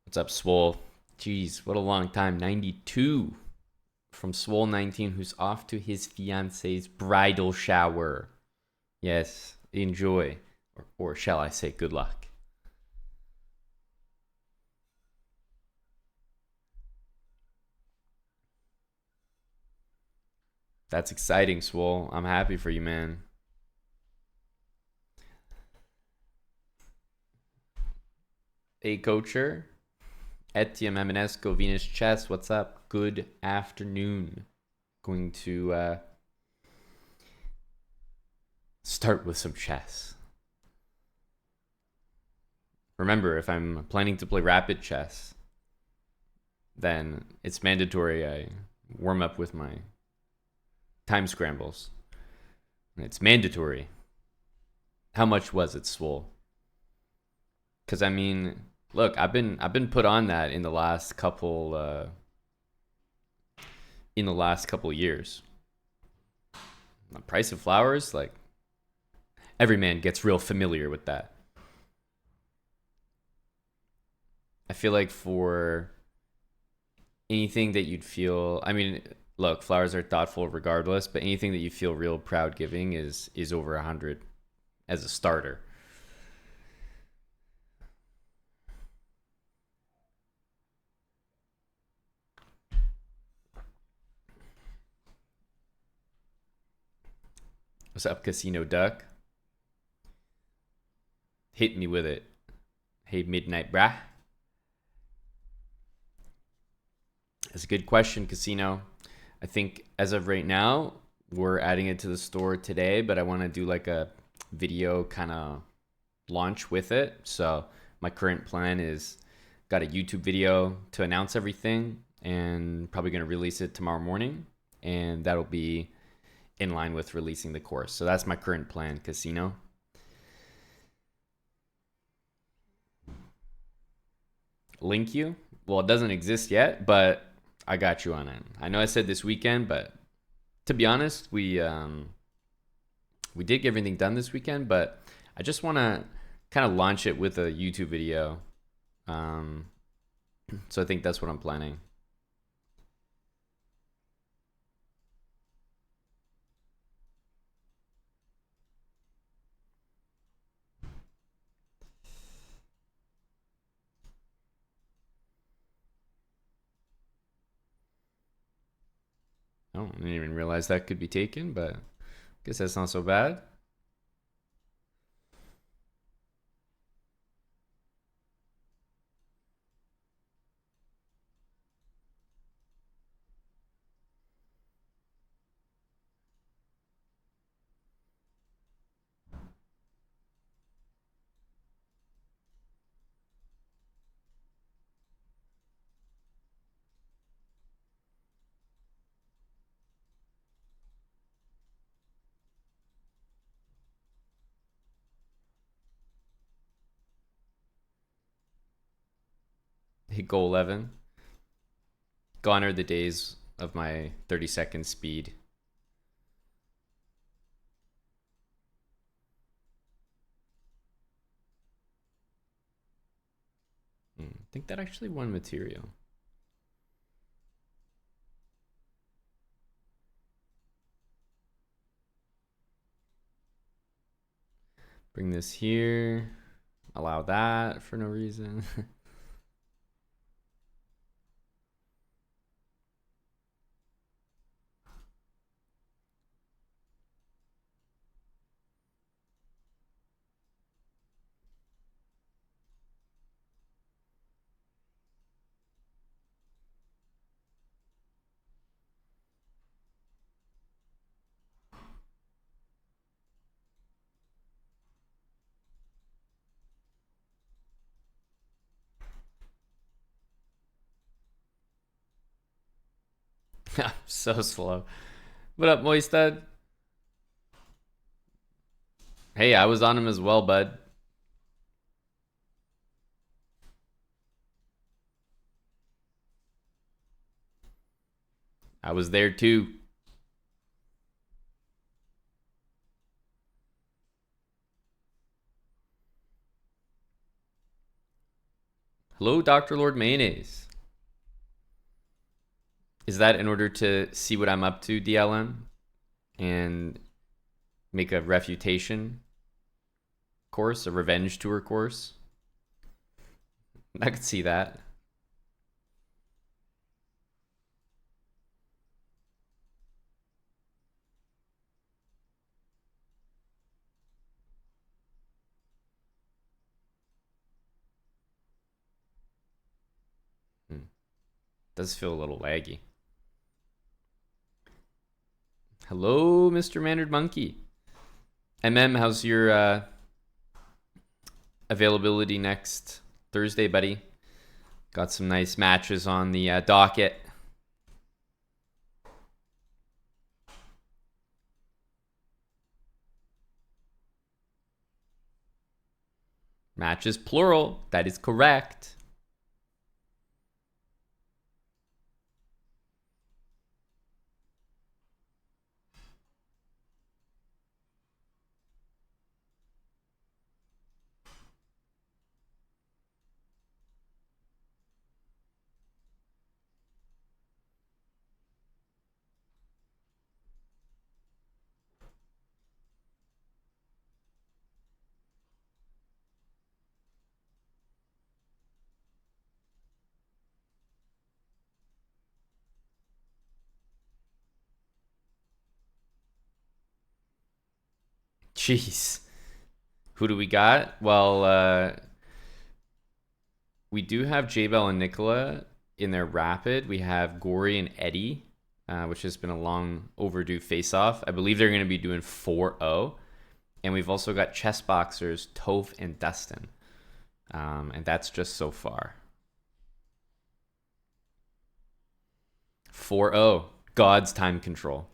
What's up, Swole? Jeez, what a long time. 92 from Swole 19, who's off to his fiance's bridal shower. Yes, enjoy. Or shall I say, good luck. That's exciting, Swole. I'm happy for you, man. Hey, coacher. Etienne Meminesco, Venus Chess, what's up? Good afternoon. Going to start with some chess. Remember, if I'm planning to play rapid chess, then it's mandatory I warm up with my time scrambles. And it's mandatory. How much was it, Swole? Because I mean, look, I've been put on that in the last couple years. The price of flowers, like every man gets real familiar with that. I feel like for anything that you'd feel, I mean, look, flowers are thoughtful regardless, but anything that you feel real proud giving is over 100 as a starter. What's up, Casino Duck? Hit me with it. Hey, Midnight Brah. That's a good question, Casino. I think as of right now, we're adding it to the store today, but I want to do like a video kind of launch with it. So my current plan is got a YouTube video to announce everything and probably going to release it tomorrow morning. And that'll be in line with releasing the course. So that's my current plan, Casino. Link you? Well, it doesn't exist yet, but I got you on it. I know I said this weekend, but to be honest, we did get everything done this weekend, but I just want to kind of launch it with a YouTube video. Um, so I think that's what I'm planning. Oh, I didn't even realize that could be taken, but I guess that's not so bad. Hit goal 11. Gone are the days of my 30-second speed. I think that actually won material. Bring this here. Allow that for no reason. So slow. What up, Moistad? Hey, I was on him as well, bud. I was there too. Hello, Dr. Lord Mayonnaise. Is that in order to see what I'm up to, DLM, and make a refutation course, a revenge tour course? I could see that. Hmm. Does feel a little laggy. Hello, Mr. Mannered Monkey. How's your availability next Thursday, buddy? Got some nice matches on the docket. Matches plural. That is correct. Jeez. Who do we got? Well, we do have J-Bell and Nicola in their rapid. We have Gory and Eddie, which has been a long overdue face-off. I believe they're going to be doing 4-0. And we've also got chess boxers Toph and Dustin. And that's just so far. 4-0. God's time control.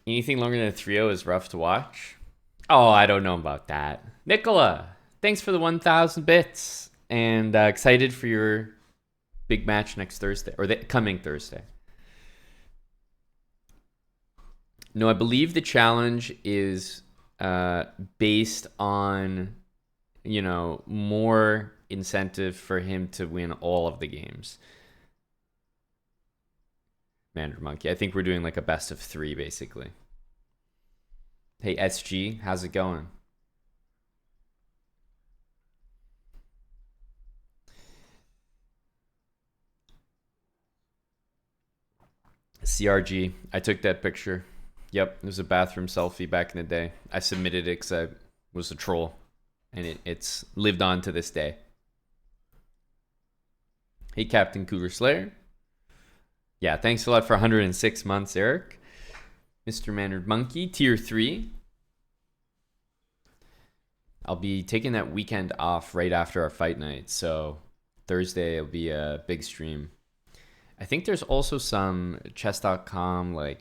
Anything longer than a 3-0 is rough to watch. Oh, I don't know about that. Nicola, thanks for the 1,000 bits. And excited for your big match next Thursday, or the coming Thursday. No, I believe the challenge is based on, more incentive for him to win all of the games. Mandarin Monkey. I think we're doing like a best of 3, basically. Hey, SG, how's it going? CRG, I took that picture. Yep, it was a bathroom selfie back in the day. I submitted it because I was a troll, and it's lived on to this day. Hey, Captain Cougar Slayer. Yeah, thanks a lot for 106 months, Eric. Mr. Mannered Monkey, tier 3. I'll be taking that weekend off right after our fight night, so Thursday will be a big stream. I think there's also some chess.com like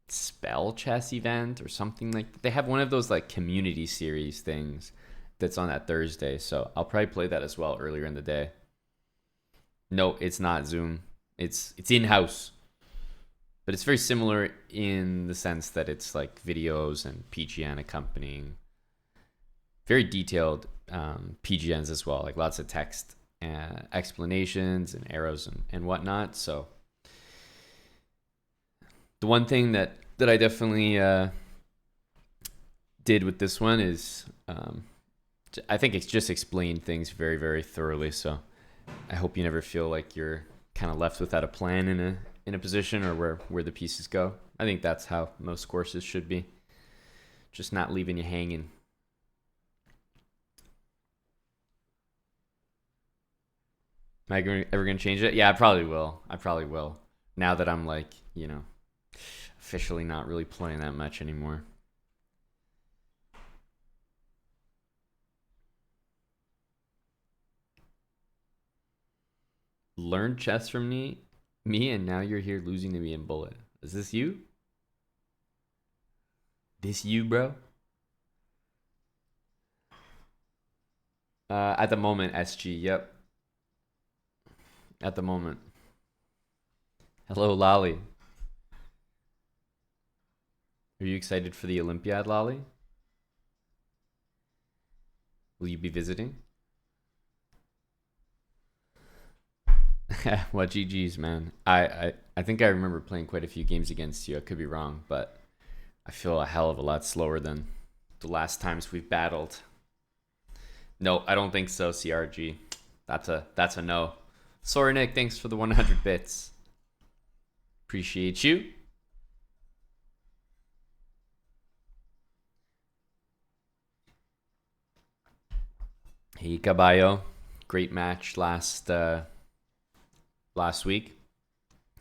spell chess event or something like that. They have one of those like community series things that's on that Thursday, so I'll probably play that as well earlier in the day. No, it's not Zoom. It's in-house. But it's very similar in the sense that it's like videos and PGN accompanying. Very detailed PGNs as well, like lots of text explanations and arrows and whatnot. So the one thing that I definitely did with this one is I think it's just explained things very, very thoroughly. So I hope you never feel like you're kind of left without a plan in a position or where the pieces go. I think that's how most courses should be. Just not leaving you hanging. Am I ever going to change it? Yeah, I probably will. Now that I'm like, officially not really playing that much anymore. Learned chess from me, and now you're here losing to me in bullet. Is this you? This you, bro? At the moment, SG. Yep. At the moment. Hello, Lolly. Are you excited for the Olympiad, Lolly? Will you be visiting? Well, GG's, man. I think I remember playing quite a few games against you. I could be wrong, but I feel a hell of a lot slower than the last times we've battled. No, I don't think so, CRG. That's a no. Sorry, Nick. Thanks for the 100 bits. Appreciate you. Hey, Caballo. Great match last week.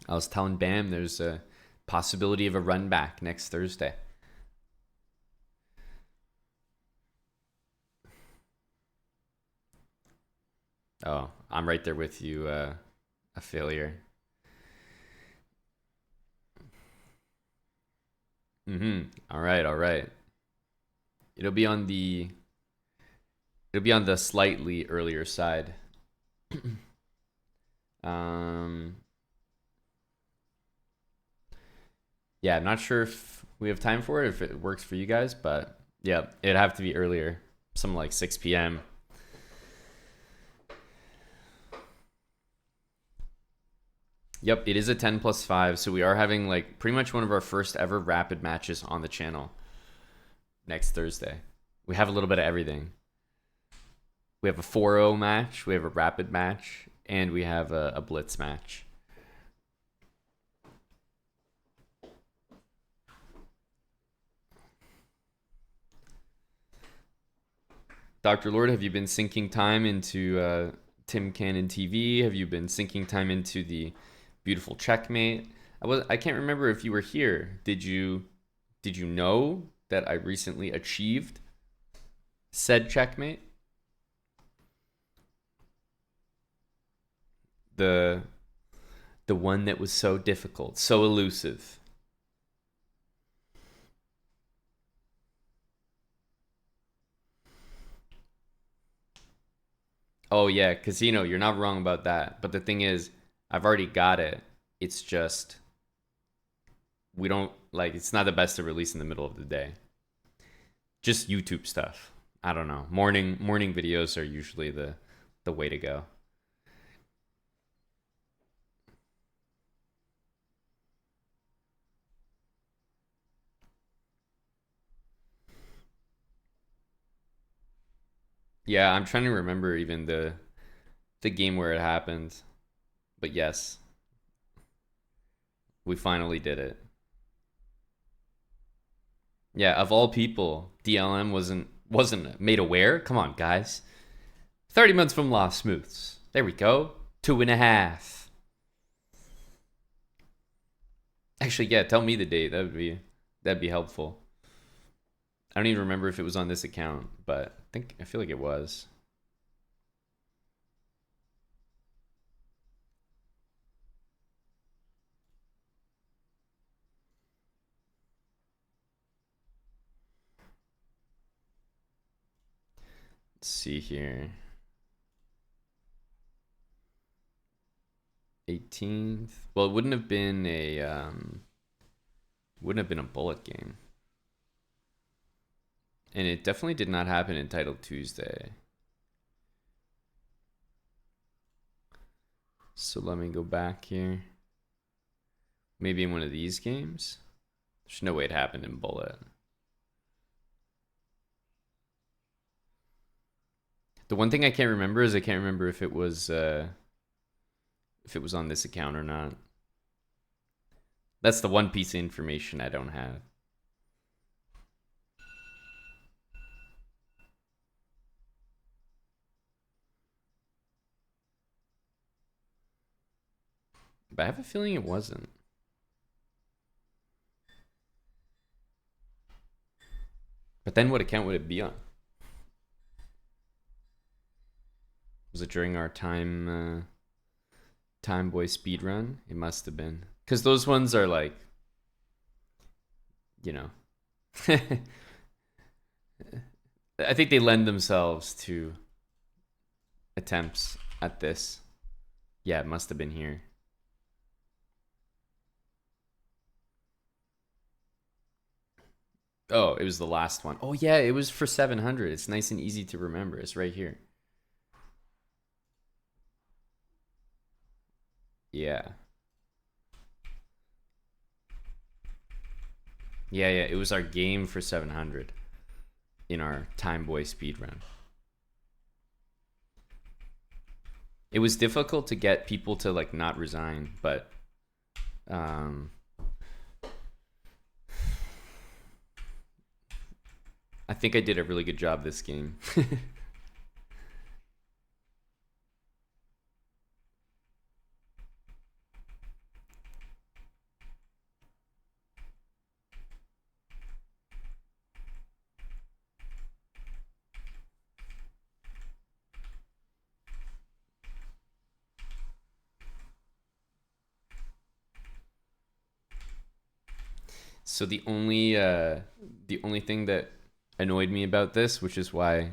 I was telling Bam there's a possibility of a run back next Thursday. Oh, I'm right there with you, a failure. All right, all right. It'll be on the slightly earlier side. Yeah, I'm not sure if we have time for it, if it works for you guys, but yeah, it'd have to be earlier, something like 6 p.m. Yep, it is a 10+5, so we are having like pretty much one of our first ever rapid matches on the channel next Thursday. We have a little bit of everything. We have a 4-0 match, we have a rapid match, and we have a blitz match. Dr. Lord, have you been sinking time into Tim Cannon TV? Have you been sinking time into the beautiful checkmate? I can't remember if you were here. Did you know that I recently achieved said checkmate? The one that was so difficult, so elusive. Oh yeah, casino, you're not wrong about that. But the thing is, I've already got it. It's just we don't like it's not the best to release in the middle of the day. Just YouTube stuff. I don't know. Morning videos are usually the way to go. Yeah, I'm trying to remember even the game where it happened. But yes, we finally did it. Yeah, of all people, DLM wasn't made aware. Come on, guys. 30 months from Lost Smooths. There we go. 2.5. Actually, yeah, tell me the date. That'd be helpful. I don't even remember if it was on this account, but I feel like it was. Let's see here. 18th. Well, it wouldn't have been a bullet game. And it definitely did not happen in Title Tuesday. So let me go back here. Maybe in one of these games? There's no way it happened in bullet. The one thing I can't remember is I can't remember if it was on this account or not. That's the one piece of information I don't have. But I have a feeling it wasn't. But then what account would it be on? Was it during our time boy speed run? It must have been, because those ones are like, you know, I think they lend themselves to attempts at this. Yeah, it must have been here. Oh, it was the last one. Oh yeah, it was for 700. It's nice and easy to remember. It's right here. Yeah. Yeah, yeah. It was our game for 700 in our Time Boy speedrun. It was difficult to get people to like not resign, but um I think I did a really good job this game. So the only thing that annoyed me about this, which is why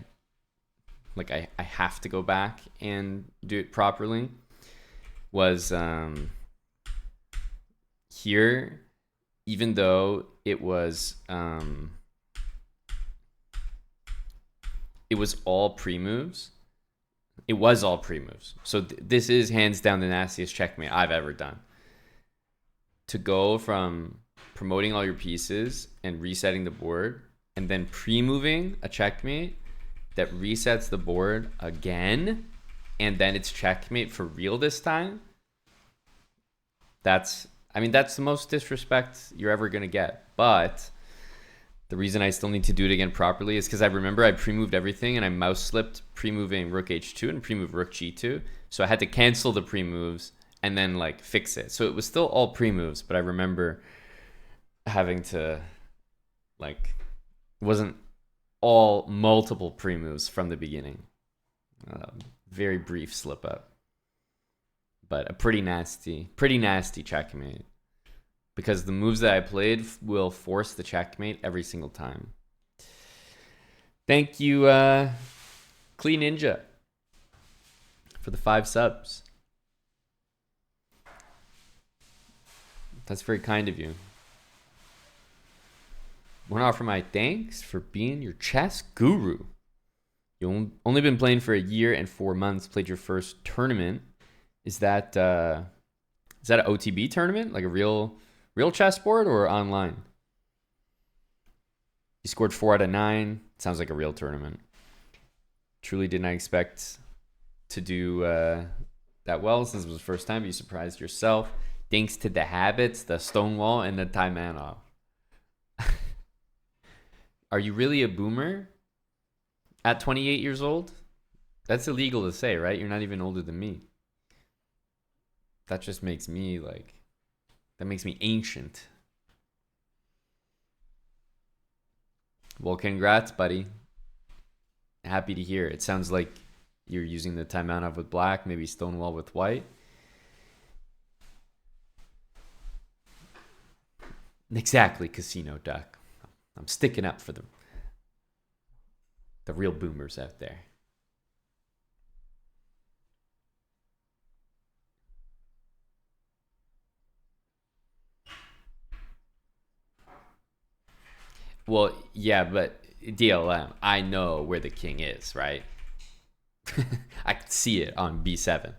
like I have to go back and do it properly, was here, even though it was all pre-moves. It was all pre-moves. So this is hands down the nastiest checkmate I've ever done. To go from promoting all your pieces and resetting the board, and then pre-moving a checkmate that resets the board again, and then it's checkmate for real this time. That's the most disrespect you're ever gonna get. But the reason I still need to do it again properly is because I remember I pre-moved everything and I mouse slipped pre-moving rook h2 and pre-move rook g2. So I had to cancel the pre-moves and then like fix it. So it was still all pre-moves, but I remember having to like, it wasn't all multiple pre-moves from the beginning. Very brief slip up, but a pretty nasty checkmate, because the moves that I played will force the checkmate every single time. Thank you, Clean Ninja, for the 5 subs. That's very kind of you. Want to offer my thanks for being your chess guru. You've only been playing for a year and 4 months. Played your first tournament. Is that an OTB tournament, like a real chessboard, or online? You scored 4 out of 9. Sounds like a real tournament. Truly did not expect to do that well since it was the first time. You surprised yourself. Thanks to the habits, the Stonewall, and the Taimanov. Are you really a boomer at 28 years old? That's illegal to say, right? You're not even older than me. That just makes me that makes me ancient. Well, congrats, buddy. Happy to hear. It sounds like you're using the Taimanov with black, maybe Stonewall with white. Exactly, Casino Duck. I'm sticking up for the real boomers out there. Well, yeah, but DLM, I know where the king is, right? I could see it on B7.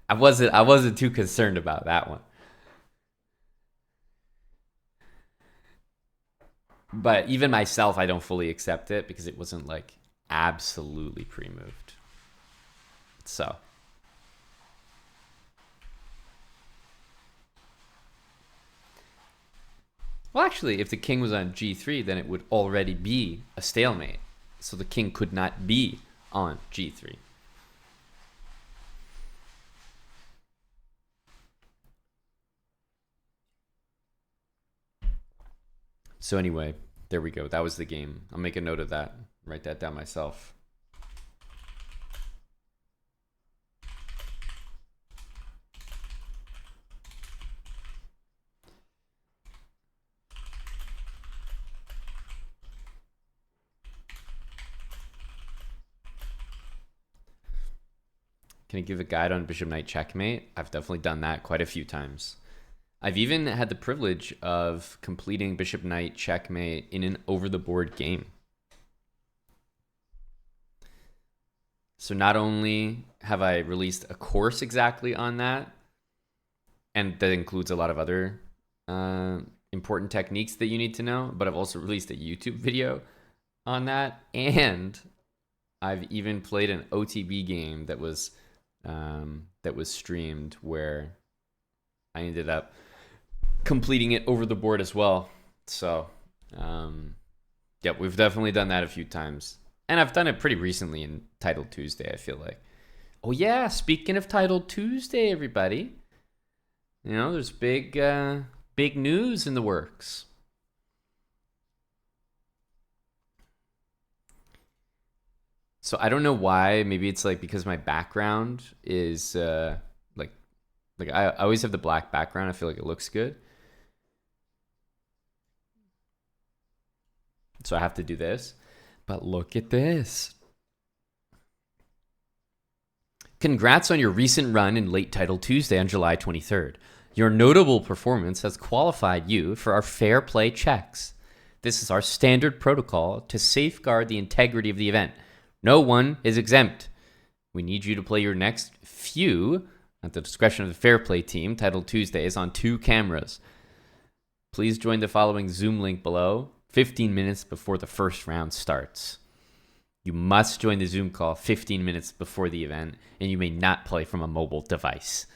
I wasn't too concerned about that one. But even myself, I don't fully accept it because it wasn't like absolutely pre-moved. So, well, actually, if the king was on G3, then it would already be a stalemate. So the king could not be on G3. So anyway, there we go. That was the game. I'll make a note of that. Write that down myself. Can I give a guide on bishop knight checkmate? I've definitely done that quite a few times. I've even had the privilege of completing bishop knight checkmate in an over the board game. So not only have I released a course exactly on that, and that includes a lot of other important techniques that you need to know, but I've also released a YouTube video on that, and I've even played an OTB game that was streamed where I ended up completing it over the board as well. So, yeah, we've definitely done that a few times. And I've done it pretty recently in Title Tuesday, I feel like. Oh, yeah, speaking of Title Tuesday, everybody. You know, there's big news in the works. So I don't know why. Maybe it's like because my background is like I always have the black background. I feel like it looks good. So I have to do this. But look at this. Congrats on your recent run in late Title Tuesday on July 23rd. Your notable performance has qualified you for our fair play checks. This is our standard protocol to safeguard the integrity of the event. No one is exempt. We need you to play your next few at the discretion of the fair play team. Title Tuesdays on 2 cameras. Please join the following Zoom link below 15 minutes before the first round starts. You must join the Zoom call 15 minutes before the event, and you may not play from a mobile device.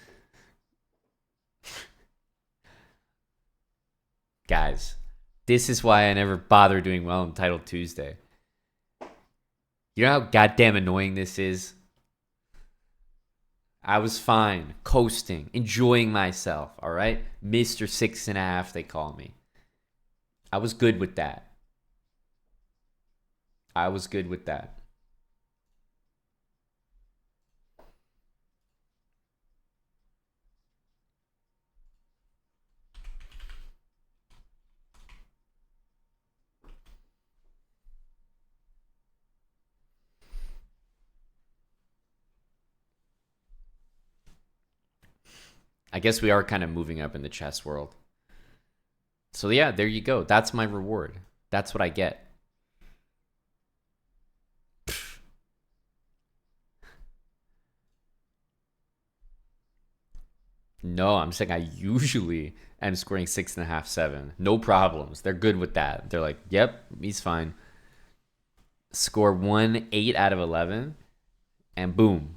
Guys, this is why I never bother doing well in Title Tuesday. You know how goddamn annoying this is? I was fine, coasting, enjoying myself, all right? Mr. 6.5, they call me. I was good with that. I was good with that. I guess we are kind of moving up in the chess world. So yeah, there you go. That's my reward. That's what I get. No, I'm saying I usually am scoring 6.5, 7. No problems. They're good with that. They're like, yep, he's fine. Score 1, 8 out of 11, and boom.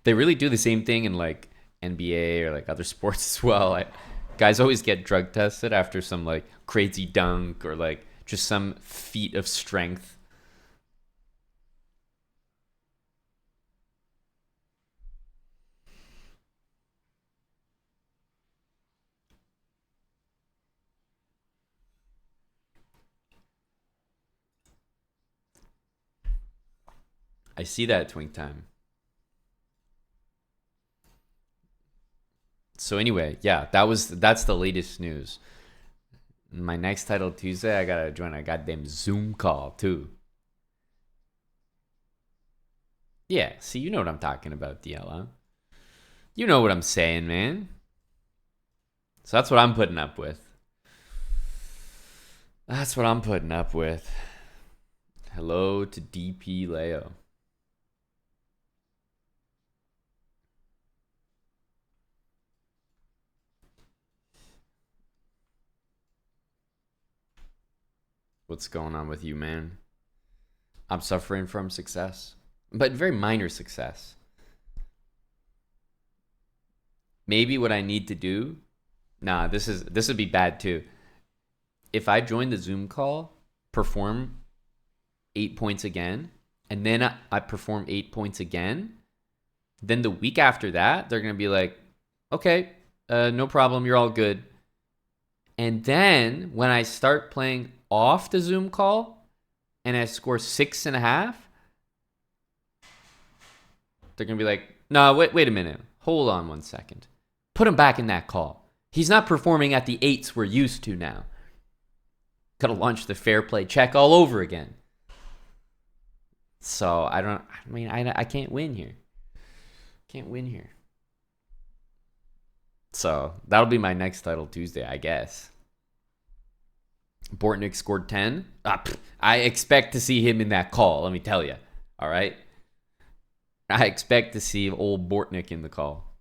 They really do the same thing in like NBA or like other sports as well. Guys always get drug tested after some like crazy dunk or like just some feat of strength. I see that, Twink Time. So anyway, yeah, that's the latest news. My next Title Tuesday, I gotta join a goddamn Zoom call too. Yeah, see, you know what I'm talking about, DL. You know what I'm saying, man. So that's what I'm putting up with. That's what I'm putting up with. Hello to DP Leo. What's going on with you, man? I'm suffering from success, but very minor success. Maybe what I need to do, this would be bad too. If I join the Zoom call, perform 8 points again, and then I perform 8 points again, then the week after that, they're going to be like, okay, no problem, you're all good. And then when I start playing off the Zoom call and I score 6.5, they're going to be like, no, wait a minute. Hold on 1 second. Put him back in that call. He's not performing at the 8s we're used to now. Got to launch the fair play check all over again. So I can't win here. Can't win here. So that'll be my next title Tuesday, I guess. Bortnick scored 10. I expect to see him in that call, let me tell you. All right? I expect to see old Bortnick in the call.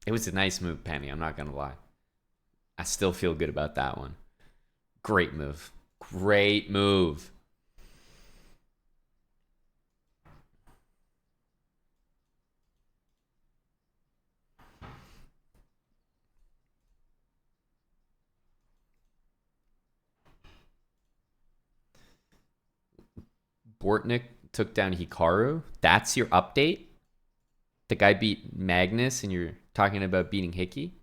It was a nice move, Penny. I'm not going to lie. I still feel good about that one. Great move. Great move. Bortnick took down Hikaru. That's your update? The guy beat Magnus and you're talking about beating Hickey?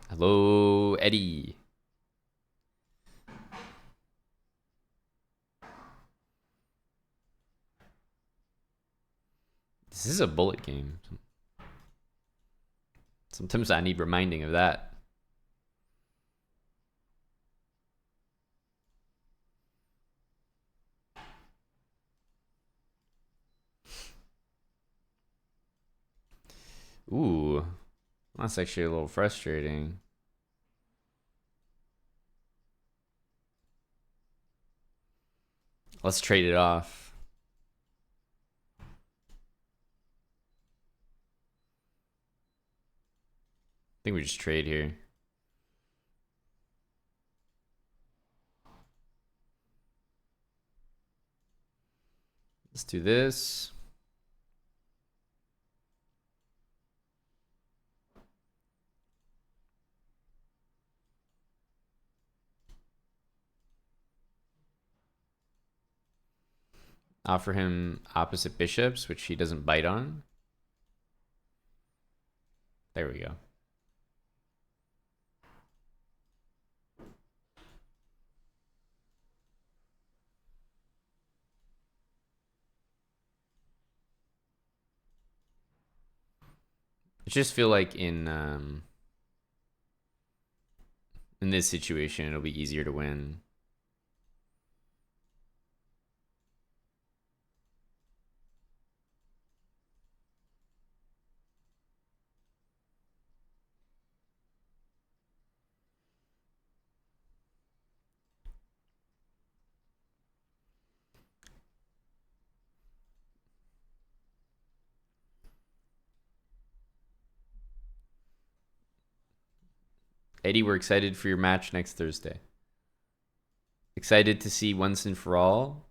Hello, Eddie. This is a bullet game. Sometimes I need reminding of that. Ooh, that's actually a little frustrating. Let's trade it off. I think we just trade here. Let's do this. Offer him opposite bishops, which he doesn't bite on. There we go. I just feel like in this situation, it'll be easier to win. Eddie, we're excited for your match next Thursday. Excited to see once and for all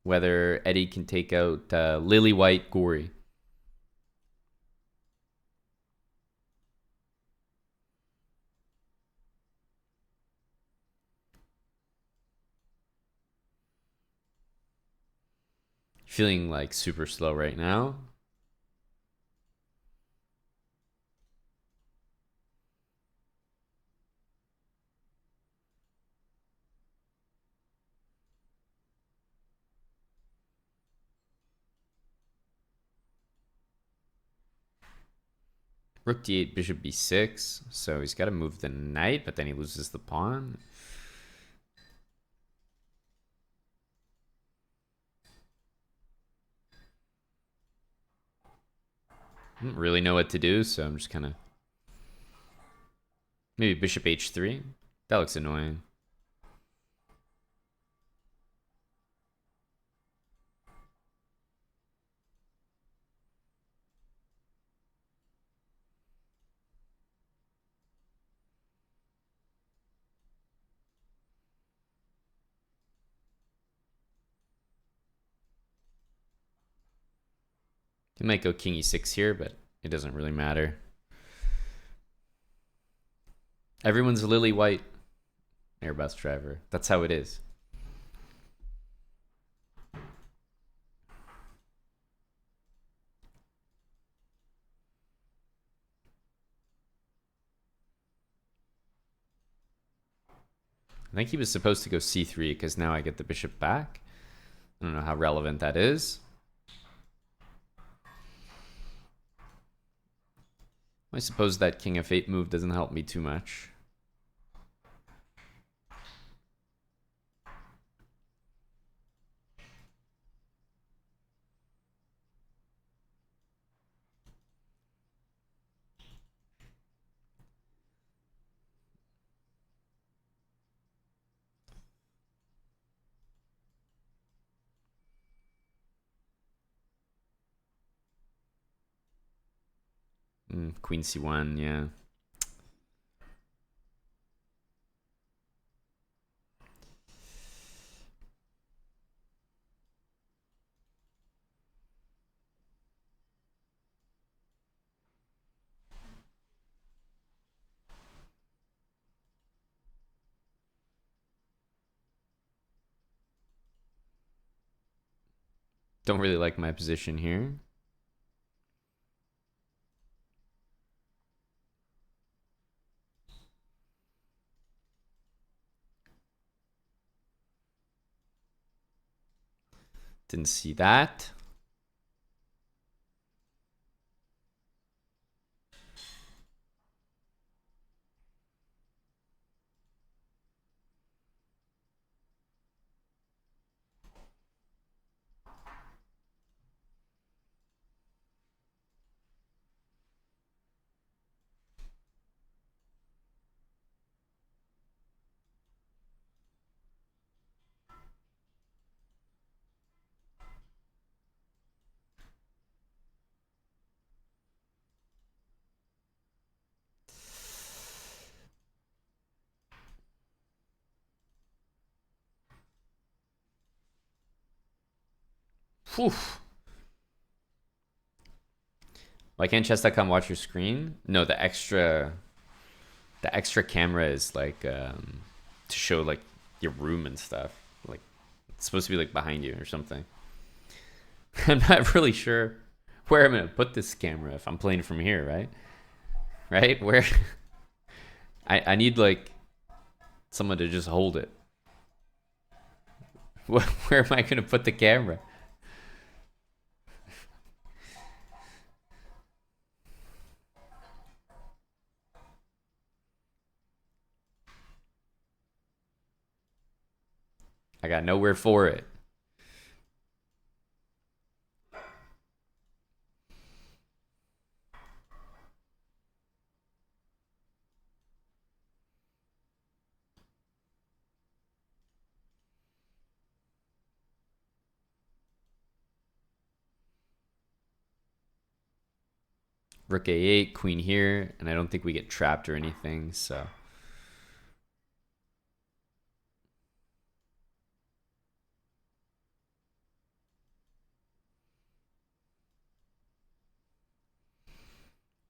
whether Eddie can take out Lily White Gory. Feeling like super slow right now. Rook d8, bishop b6. So he's got to move the knight, but then he loses the pawn. I don't really know what to do, so I'm just kind of... Maybe bishop h3. That looks annoying. He might go king e6 here, but it doesn't really matter. Everyone's lily white Airbus driver. That's how it is. I think he was supposed to go c3 because now I get the bishop back. I don't know how relevant that is. I suppose that king of 8 move doesn't help me too much. Queen c1, yeah. Don't really like my position here. Didn't see that. Whew. Why can't chess.com watch your screen? No, the extra camera is like to show like your room and stuff. Like it's supposed to be like behind you or something. I'm not really sure where I'm gonna put this camera if I'm playing from here, right? Right? Where I need like someone to just hold it. Where am I gonna put the camera? I got nowhere for it. Rook a8, queen here, and I don't think we get trapped or anything, so.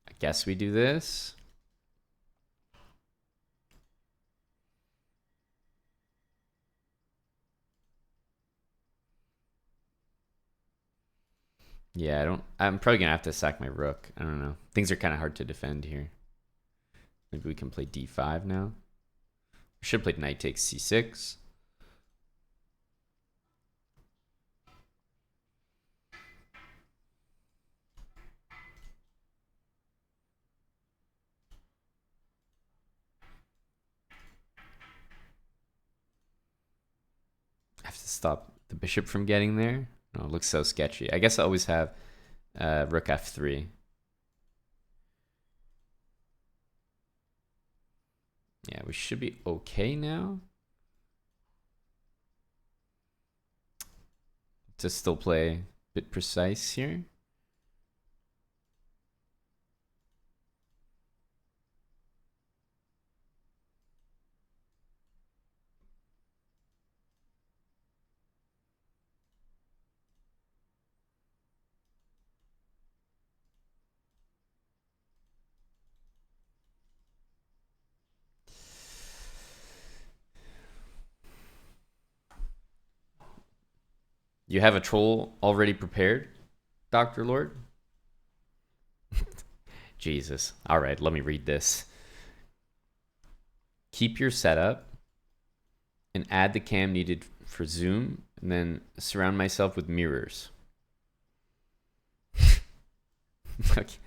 I guess we do this. Yeah, I'm probably gonna have to sack my rook. I don't know. Things are kind of hard to defend here. Maybe we can play d5 now. We should play knight takes c6. I have to stop the bishop from getting there. Oh, it looks so sketchy. I guess I always have rook f3. Yeah, we should be okay now. To still play a bit precise here. You have a troll already prepared, Dr. Lord? Jesus. All right, let me read this. Keep your setup and add the cam needed for zoom, and then surround myself with mirrors. Okay.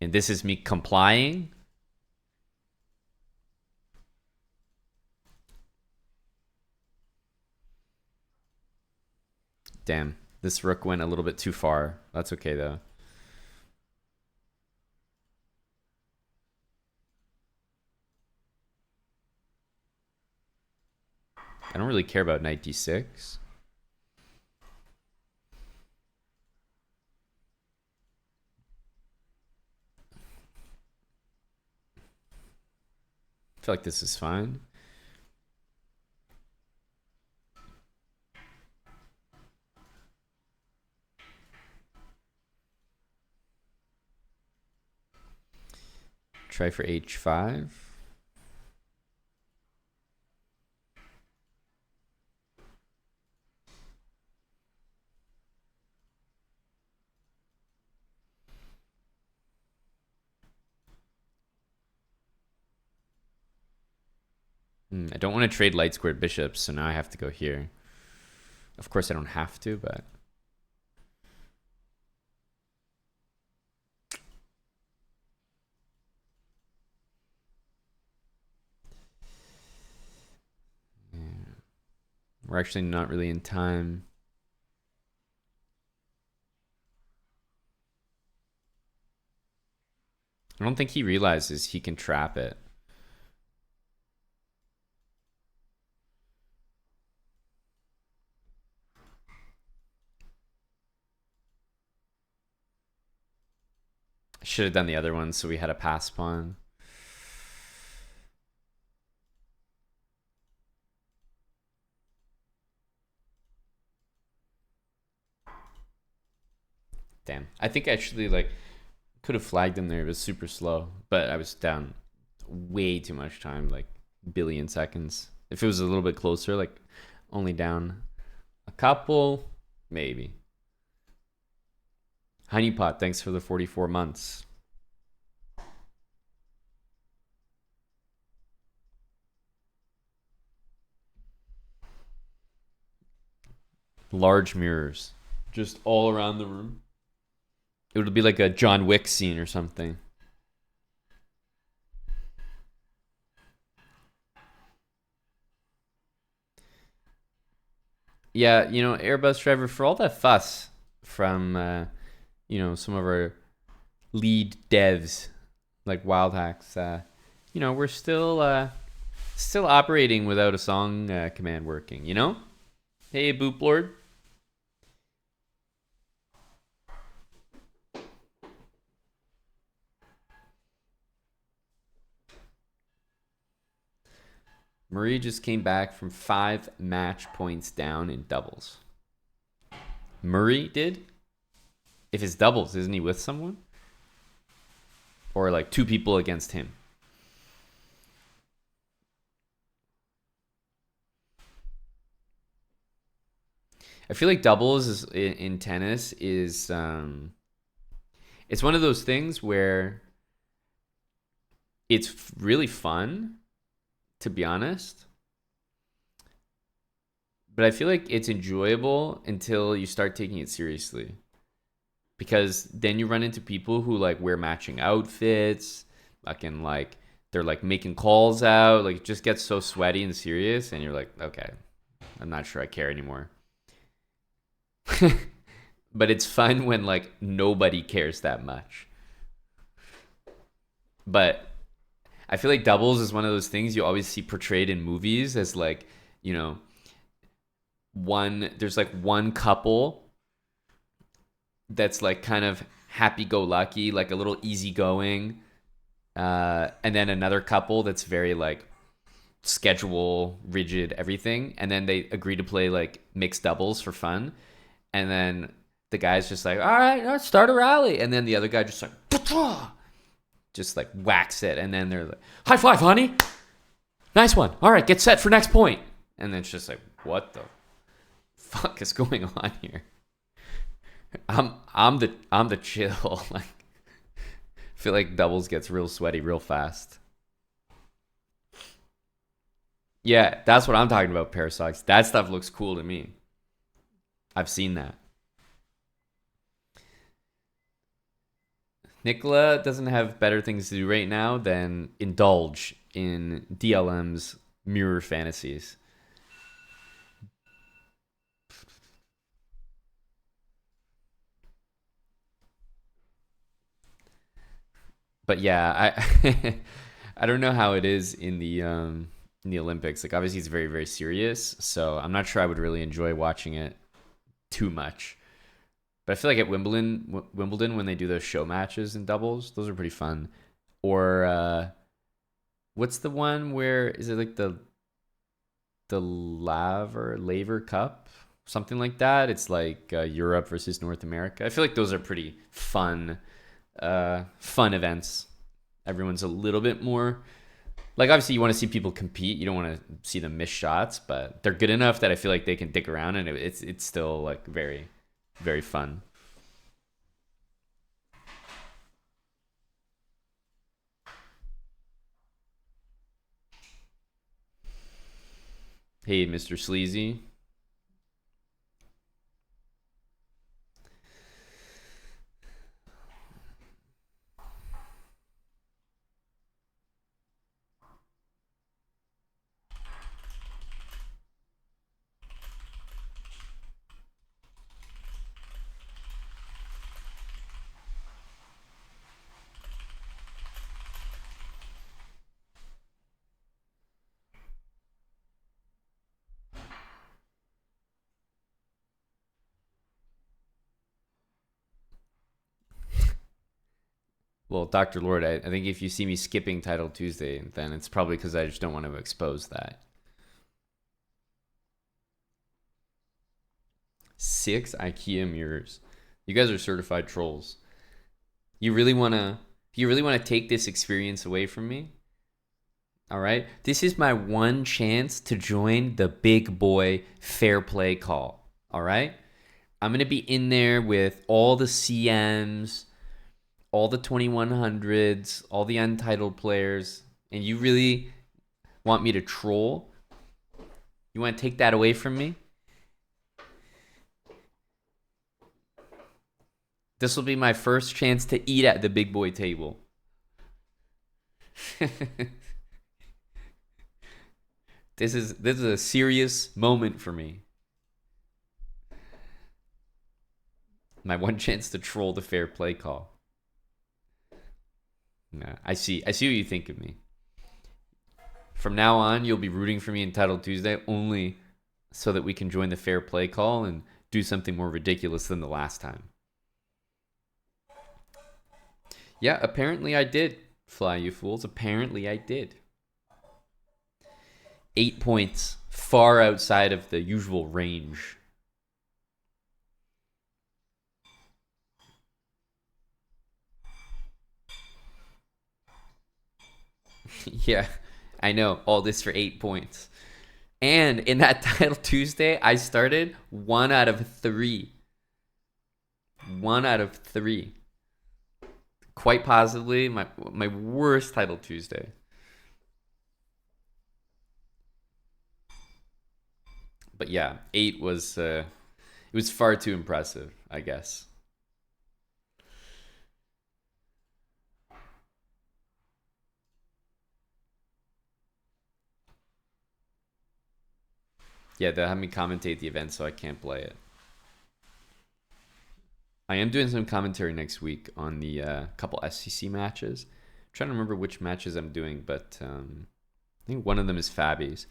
And this is me complying. Damn, this rook went a little bit too far. That's okay though. I don't really care about knight d6. I feel like this is fine. Try for h5. I don't want to trade light squared bishops, so now I have to go here. Of course I don't have to, but... Yeah. We're actually not really in time. I don't think he realizes he can trap it. I should have done the other one so we had a pass pawn. Damn. I think actually like could have flagged him there. It was super slow, but I was down way too much time, like billion seconds. If it was a little bit closer, like only down a couple, maybe. Honeypot, thanks for the 44 months. Large mirrors, just all around the room. It would be like a John Wick scene or something. Yeah, you know, Airbus driver, for all that fuss from, you know, some of our lead devs like Wild Hacks, you know, we're still operating without a song command working, you know? Hey, Boop Lord. Murray just came back from 5 match points down in doubles. Murray did? If it's doubles, isn't he with someone? Or like 2 people against him? I feel like doubles is, in tennis is... it's one of those things where it's really fun, to be honest. But I feel like it's enjoyable until you start taking it seriously. Because then you run into people who like wear matching outfits, fucking like they're like making calls out, like it just gets so sweaty and serious, and you're like, okay, I'm not sure I care anymore. But it's fun when like nobody cares that much. But I feel like doubles is one of those things you always see portrayed in movies as like, you know, there's like one couple that's like kind of happy-go-lucky, like a little easygoing, and then another couple that's very like schedule, rigid, everything, and then they agree to play like mixed doubles for fun, and then the guy's just like, all right, let's start a rally, and then the other guy just like just like whacks it, and then they're like, high five, honey, nice one, all right, get set for next point, And then it's just like, what the fuck is going on here? I'm the chill. Like, I feel like doubles gets real sweaty real fast. Yeah, that's what I'm talking about, pair socks. That stuff looks cool to me. I've seen that. Nicola doesn't have better things to do right now than indulge in DLM's mirror fantasies. But yeah, I I don't know how it is in the Olympics. Like obviously it's very very serious, so I'm not sure I would really enjoy watching it too much. But I feel like at Wimbledon when they do those show matches and doubles, those are pretty fun. Or what's the one where is it like the Laver Cup, something like that? It's like Europe versus North America. I feel like those are pretty fun events. Everyone's a little bit more like obviously you want to see people compete. You don't want to see them miss shots, but they're good enough that I feel like they can dick around and it's still like very very fun. Hey, Mr. Sleazy. Well, Dr. Lord, I think if you see me skipping Title Tuesday, then it's probably because I just don't want to expose that. 6 IKEA mirrors. You guys are certified trolls. You really wanna you really wanna take this experience away from me? All right. This is my one chance to join the big boy fair play call. All right. I'm gonna be in there with all the CMs, all the 2100s, all the untitled players, and you really want me to troll? You want to take that away from me? This will be my first chance to eat at the big boy table. This is a serious moment for me. My one chance to troll the fair play call. Nah, I see what you think of me. From now on, you'll be rooting for me in Title Tuesday only so that we can join the fair play call and do something more ridiculous than the last time. Yeah, apparently I did. Fly, you fools. Apparently I did. 8 points, far outside of the usual range. Yeah, I know. All this for 8 points. And in that Title Tuesday, I started 1 out of 3. 1 out of 3. Quite possibly my worst Title Tuesday. But yeah, 8 was it was far too impressive, I guess. Yeah, they'll have me commentate the event, so I can't play it. I am doing some commentary next week on the couple SCC matches. I'm trying to remember which matches I'm doing, but I think one of them is Fabby's.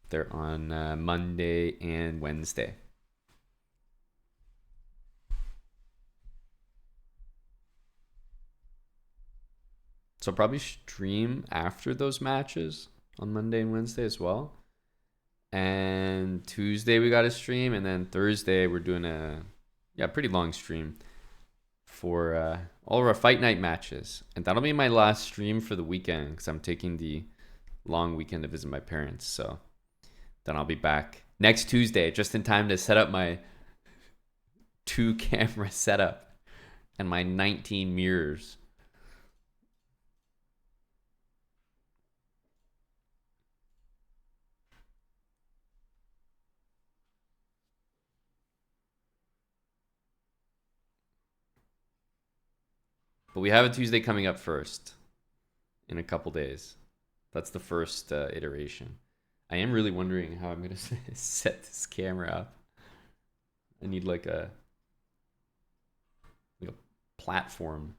They're on Monday and Wednesday. So I'll probably stream after those matches on Monday and Wednesday as well. And Tuesday we got a stream, and then Thursday we're doing a pretty long stream for all of our fight night matches, and that'll be my last stream for the weekend because I'm taking the long weekend to visit my parents. So Then I'll be back next Tuesday, just in time to set up my 2-camera setup and my 19 mirrors. But we have a Tuesday coming up first in a couple days. That's the first iteration. I am really wondering how I'm going to set this camera up. I need like a platform.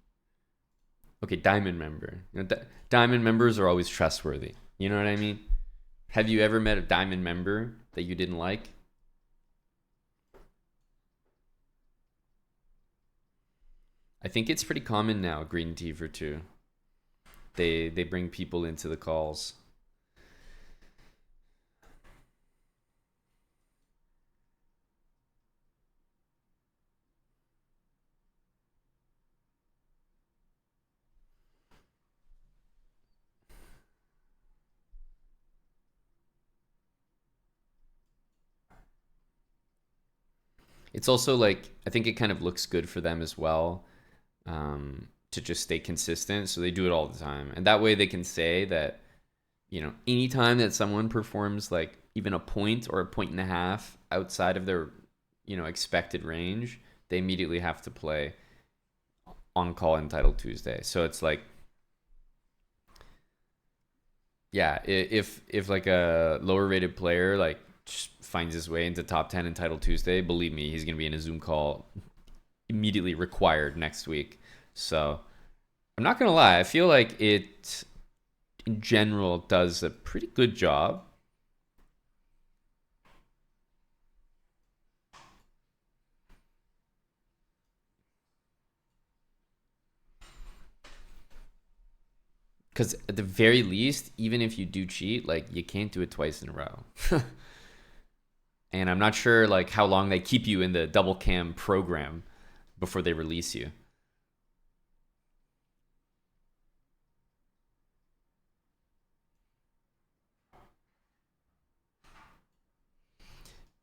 Okay, diamond member. You know, diamond members are always trustworthy. You know what I mean? Have you ever met a diamond member that you didn't like? I think it's pretty common now, green tea for two. They bring people into the calls. It's also like, I think it kind of looks good for them as well, to just stay consistent. So they do it all the time. And that way they can say that, you know, anytime that someone performs like even a point or a point and a half outside of their, you know, expected range, they immediately have to play on call entitled Tuesday. So it's like, yeah, if like a lower rated player like just finds his way into top 10 entitled Tuesday, believe me, he's gonna be in a Zoom call immediately required next week. So I'm not gonna lie, I feel like it in general does a pretty good job. Because at the very least, even if you do cheat, like you can't do it twice in a row. And I'm not sure like how long they keep you in the double cam program before they release you.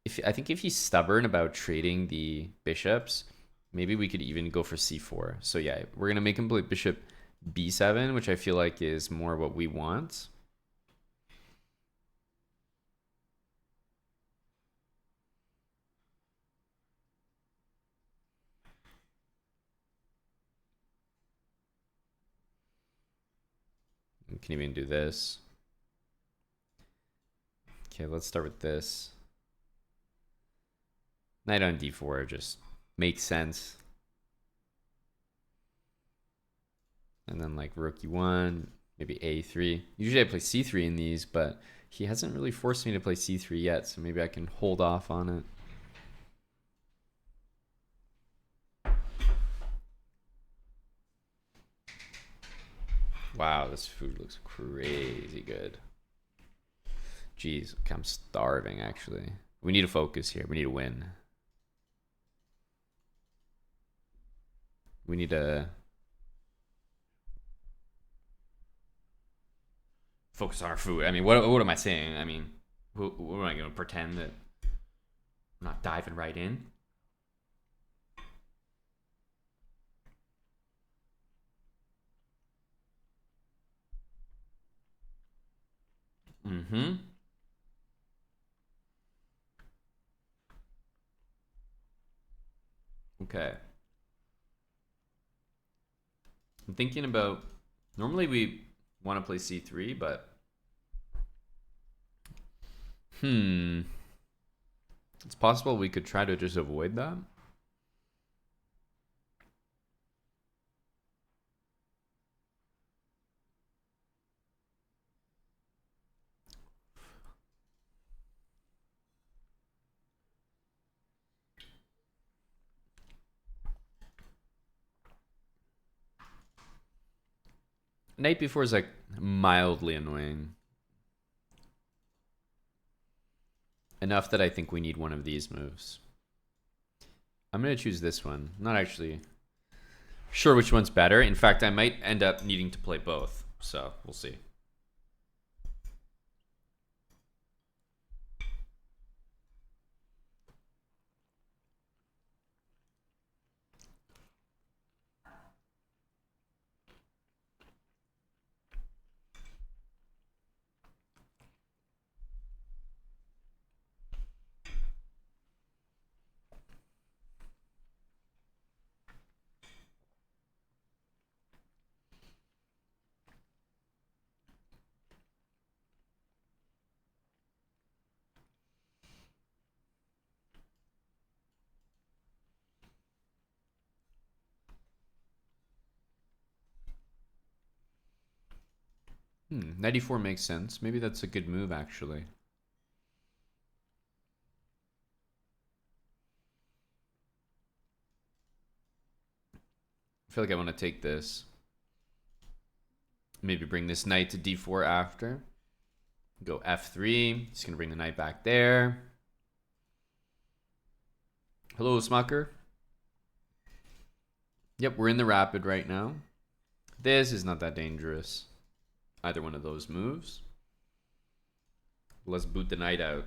If I think if he's stubborn about trading the bishops, maybe we could even go for c4. So yeah, we're gonna make him play bishop b7, which I feel like is more what we want. We can even do this. Okay, let's start with this. Knight on d4 just makes sense. And then like rook e1, maybe a3. Usually I play c3 in these, but he hasn't really forced me to play c3 yet, so maybe I can hold off on it. Wow, this food looks crazy good. Jeez, I'm starving actually. We need to focus here. We need to win. We need to focus on our food. I mean, what am I saying? I mean, what am I going to pretend that I'm not diving right in? Mm-hmm. Okay. I'm thinking about, normally we want to play c3, but it's possible we could try to just avoid that. Knight before is like mildly annoying. Enough that I think we need one of these moves. I'm going to choose this one. I'm not actually sure which one's better. In fact, I might end up needing to play both. So we'll see. Knight e4 makes sense. Maybe that's a good move, actually. I feel like I want to take this. Maybe bring this knight to d4 after. Go f3. He's going to bring the knight back there. Hello, Smucker. Yep, we're in the rapid right now. This is not that dangerous. Either one of those moves. Let's boot the knight out.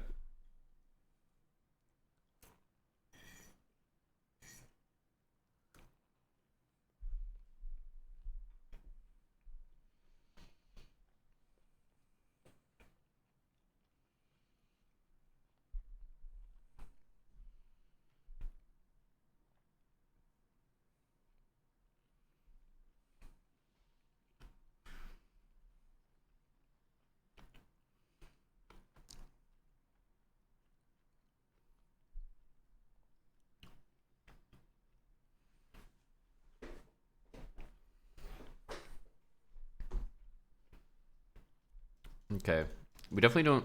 Okay, we definitely don't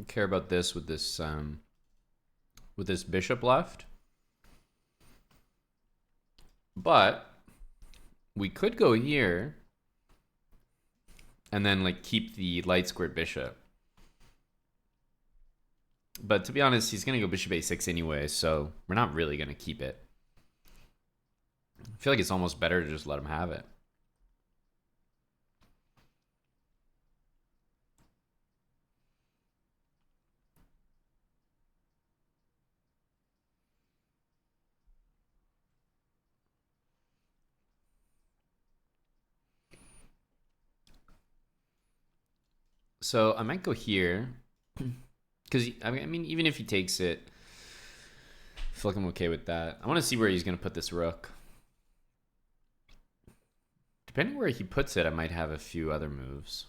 care about this with this bishop left, but we could go here and then like keep the light squared bishop. But to be honest, he's gonna go bishop a6 anyway, so we're not really gonna keep it. I feel like it's almost better to just let him have it. So I might go here because I mean, even if he takes it, I feel like I'm okay with that. I want to see where he's gonna put this rook. Depending where he puts it, I might have a few other moves.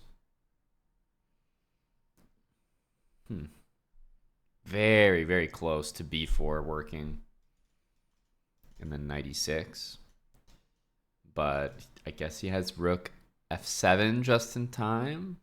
Very, very close to b4 working. And then knight e6. But I guess he has rook f7 just in time.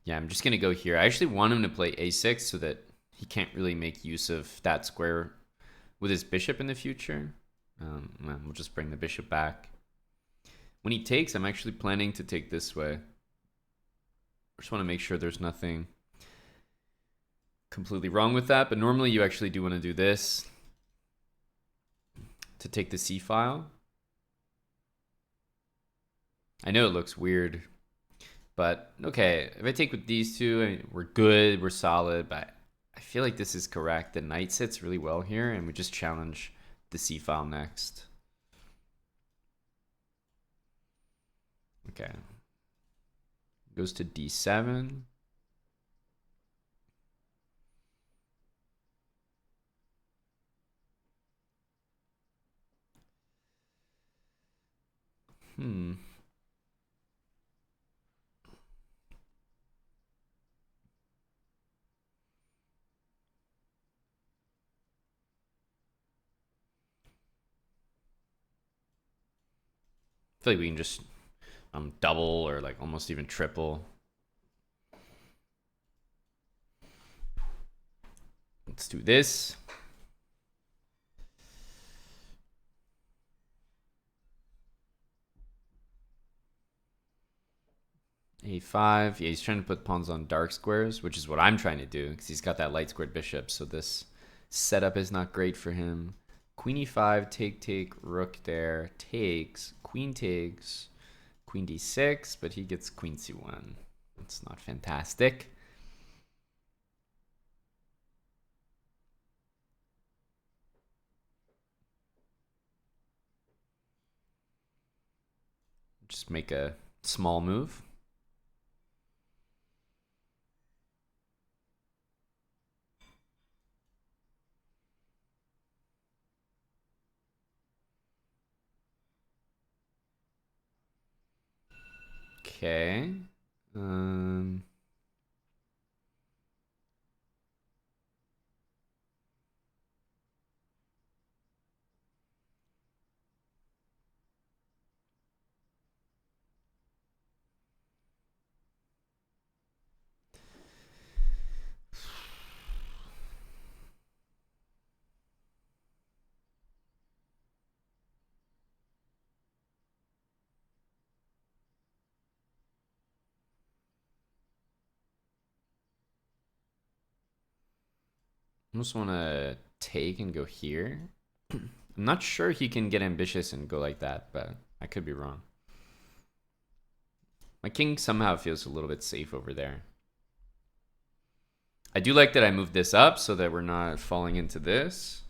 Yeah, I'm just going to go here. I actually want him to play a6 so that he can't really make use of that square with his bishop in the future. We'll just bring the bishop back. When he takes, I'm actually planning to take this way. I just want to make sure there's nothing completely wrong with that. But normally you actually do want to do this to take the c file. I know it looks weird, but okay. If I take with these two, I mean, we're good, we're solid, but I feel like this is correct. The knight sits really well here, and we just challenge the c file next. Okay. Goes to d7. I feel like we can just double or like almost even triple. Let's do this. a5. Yeah, he's trying to put pawns on dark squares, which is what I'm trying to do because he's got that light squared bishop. So this setup is not great for him. Queen e5, take, rook there, takes, queen d6, but he gets queen c1. That's not fantastic. Just make a small move. Okay. almost want to take and go here. I'm not sure he can get ambitious and go like that, but I could be wrong. My king somehow feels a little bit safe over there. I do like that I moved this up so that we're not falling into this.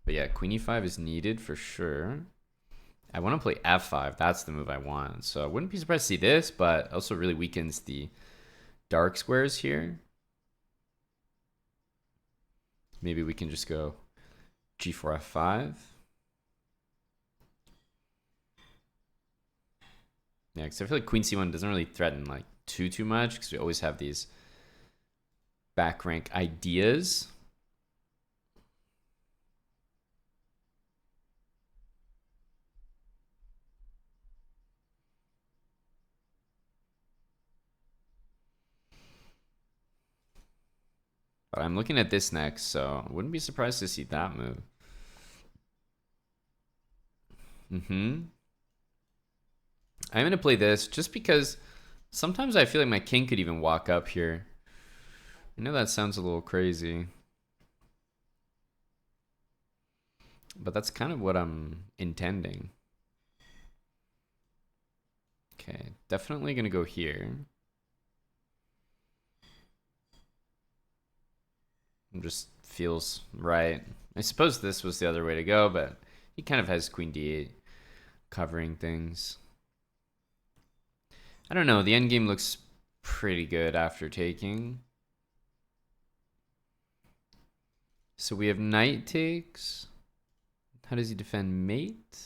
But yeah, queen e5 is needed for sure. I want to play f5. That's the move I want. So I wouldn't be surprised to see this, but also really weakens the dark squares here. Maybe we can just go g4 f5. Yeah, because I feel like queen c1 doesn't really threaten like too much because we always have these back rank ideas. But I'm looking at this next, so I wouldn't be surprised to see that move. I'm going to play this just because sometimes I feel like my king could even walk up here. I know that sounds a little crazy, but that's kind of what I'm intending. Okay, definitely going to go here. It just feels right. I suppose this was the other way to go, but he kind of has queen d8 covering things. I don't know. The endgame looks pretty good after taking. So we have knight takes. How does he defend mate?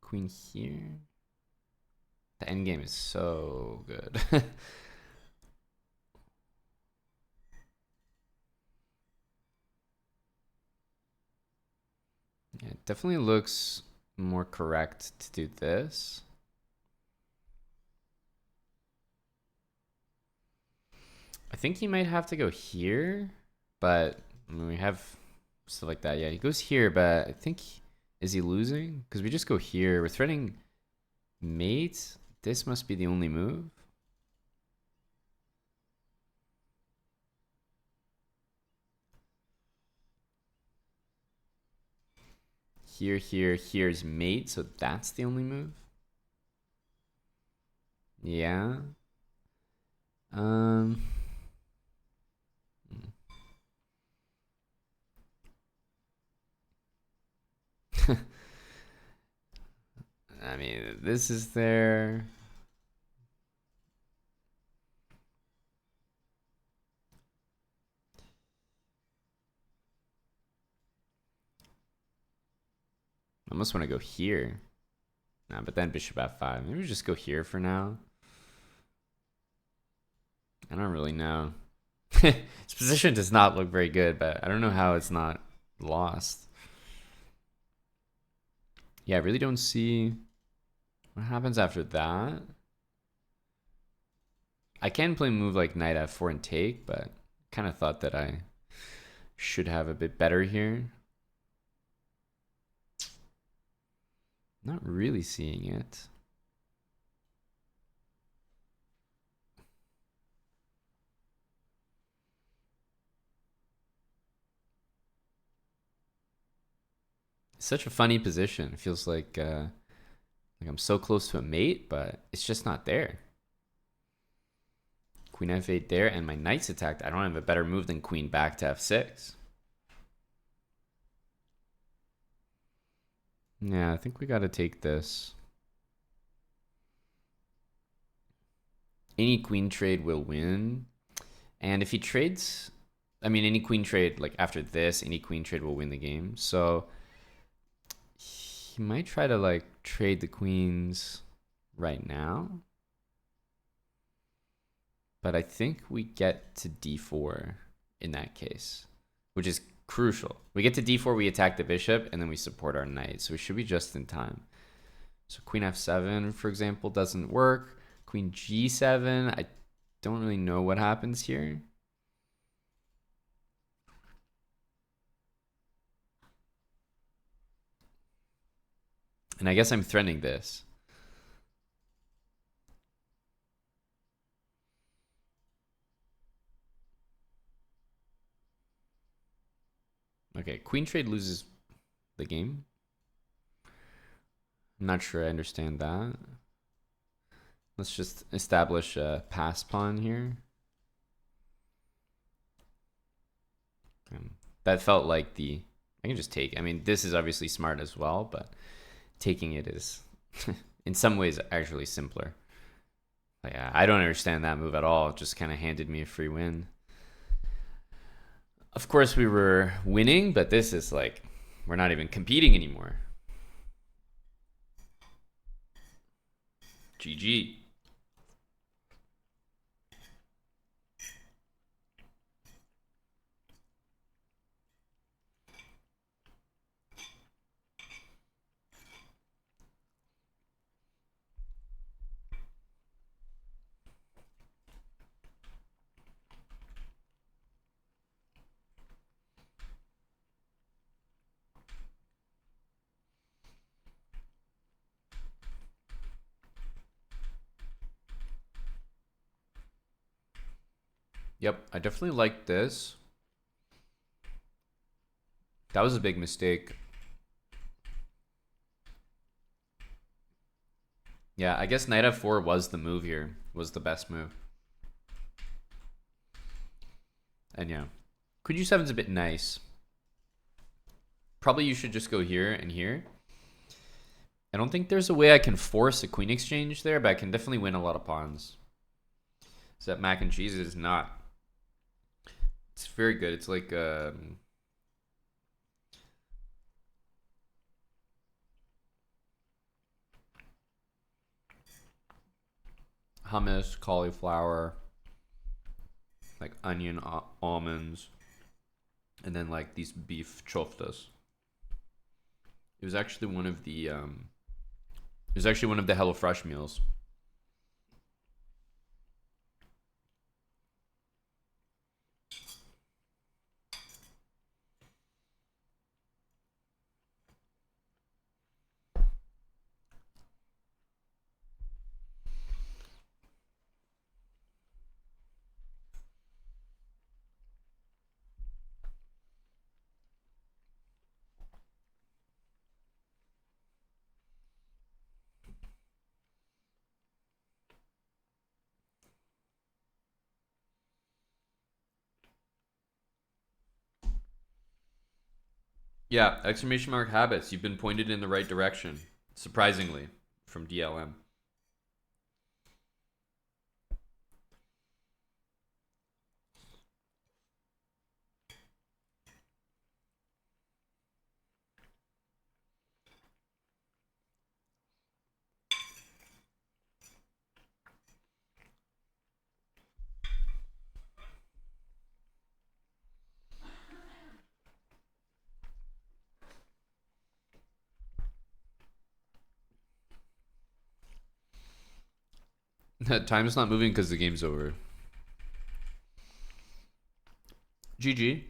Queen here. The endgame is so good. Yeah, it definitely looks more correct to do this. I think he might have to go here, but I mean, we have stuff like that. Yeah, he goes here, but I think, is he losing? Because we just go here. We're threatening mate. This must be the only move. Here's mate, so that's the only move. Yeah. I mean, this is there. I almost want to go here. Nah, but then bishop f5. Maybe we just go here for now. I don't really know. His position does not look very good, but I don't know how it's not lost. Yeah, I really don't see what happens after that. I can play a move like knight f4 and take, but kind of thought that I should have a bit better here. Not really seeing it. It's such a funny position. It feels like I'm so close to a mate, but it's just not there. Queen f8 there, and my knight's attacked. I don't have a better move than queen back to f6. Yeah, I think we got to take this. Any queen trade will win. And if he trades, I mean, any queen trade, like after this, any queen trade will win the game. So he might try to like trade the queens right now. But I think we get to d4 in that case, which is crucial. We get to d4, we attack the bishop, and then we support our knight. So we should be just in time. So queen f7, for example, doesn't work. Queen g7, I don't really know what happens here. And I guess I'm threatening this. Okay, queen trade loses the game. I'm not sure I understand that. Let's just establish a pass pawn here. That felt like the... I can just take... I mean, this is obviously smart as well, but taking it is, in some ways, actually simpler. But yeah, I don't understand that move at all. It just kind of handed me a free win. Of course, we were winning, but this is like... We're not even competing anymore. GG. Yep, I definitely like this. That was a big mistake. Yeah, I guess knight f4 was the move here. Was the best move. And yeah, queen g7 is a bit nice. Probably you should just go here and here. I don't think there's a way I can force a queen exchange there, but I can definitely win a lot of pawns. So that mac and cheese is not. It's very good. It's like hummus, cauliflower, like onion, almonds, and then like these beef choftas. It was actually one of the HelloFresh meals. Yeah, exclamation mark habits. You've been pointed in the right direction, surprisingly, from DLM. Time's not moving because the game's over. GG.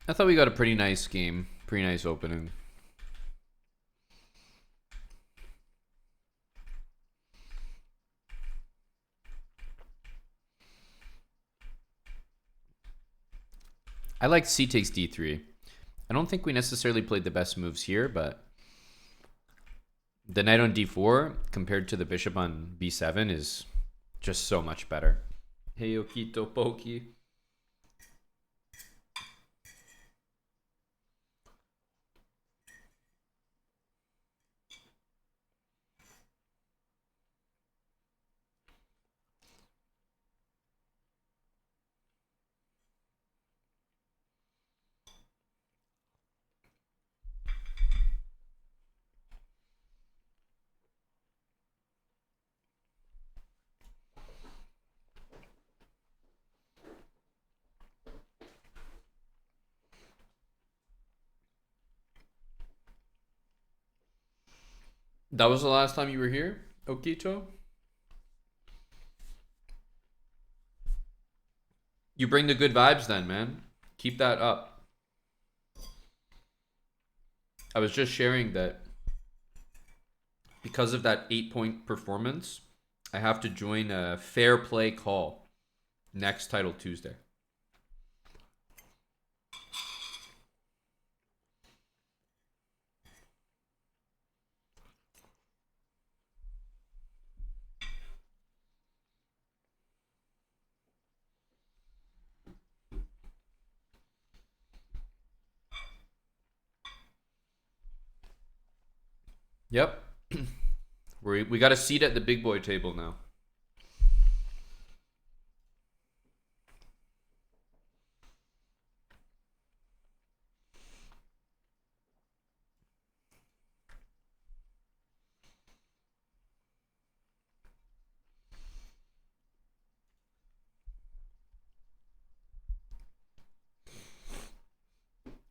I thought we got a pretty nice game. Pretty nice opening. I like c takes d3. I don't think we necessarily played the best moves here, but the knight on d4 compared to the bishop on b7 is just so much better. Hey, Okito Poki. That was the last time you were here, Okito? You bring the good vibes then, man. Keep that up. I was just sharing that because of that 8-point performance, I have to join a fair play call next Title Tuesday. Yep. We got a seat at the big boy table now.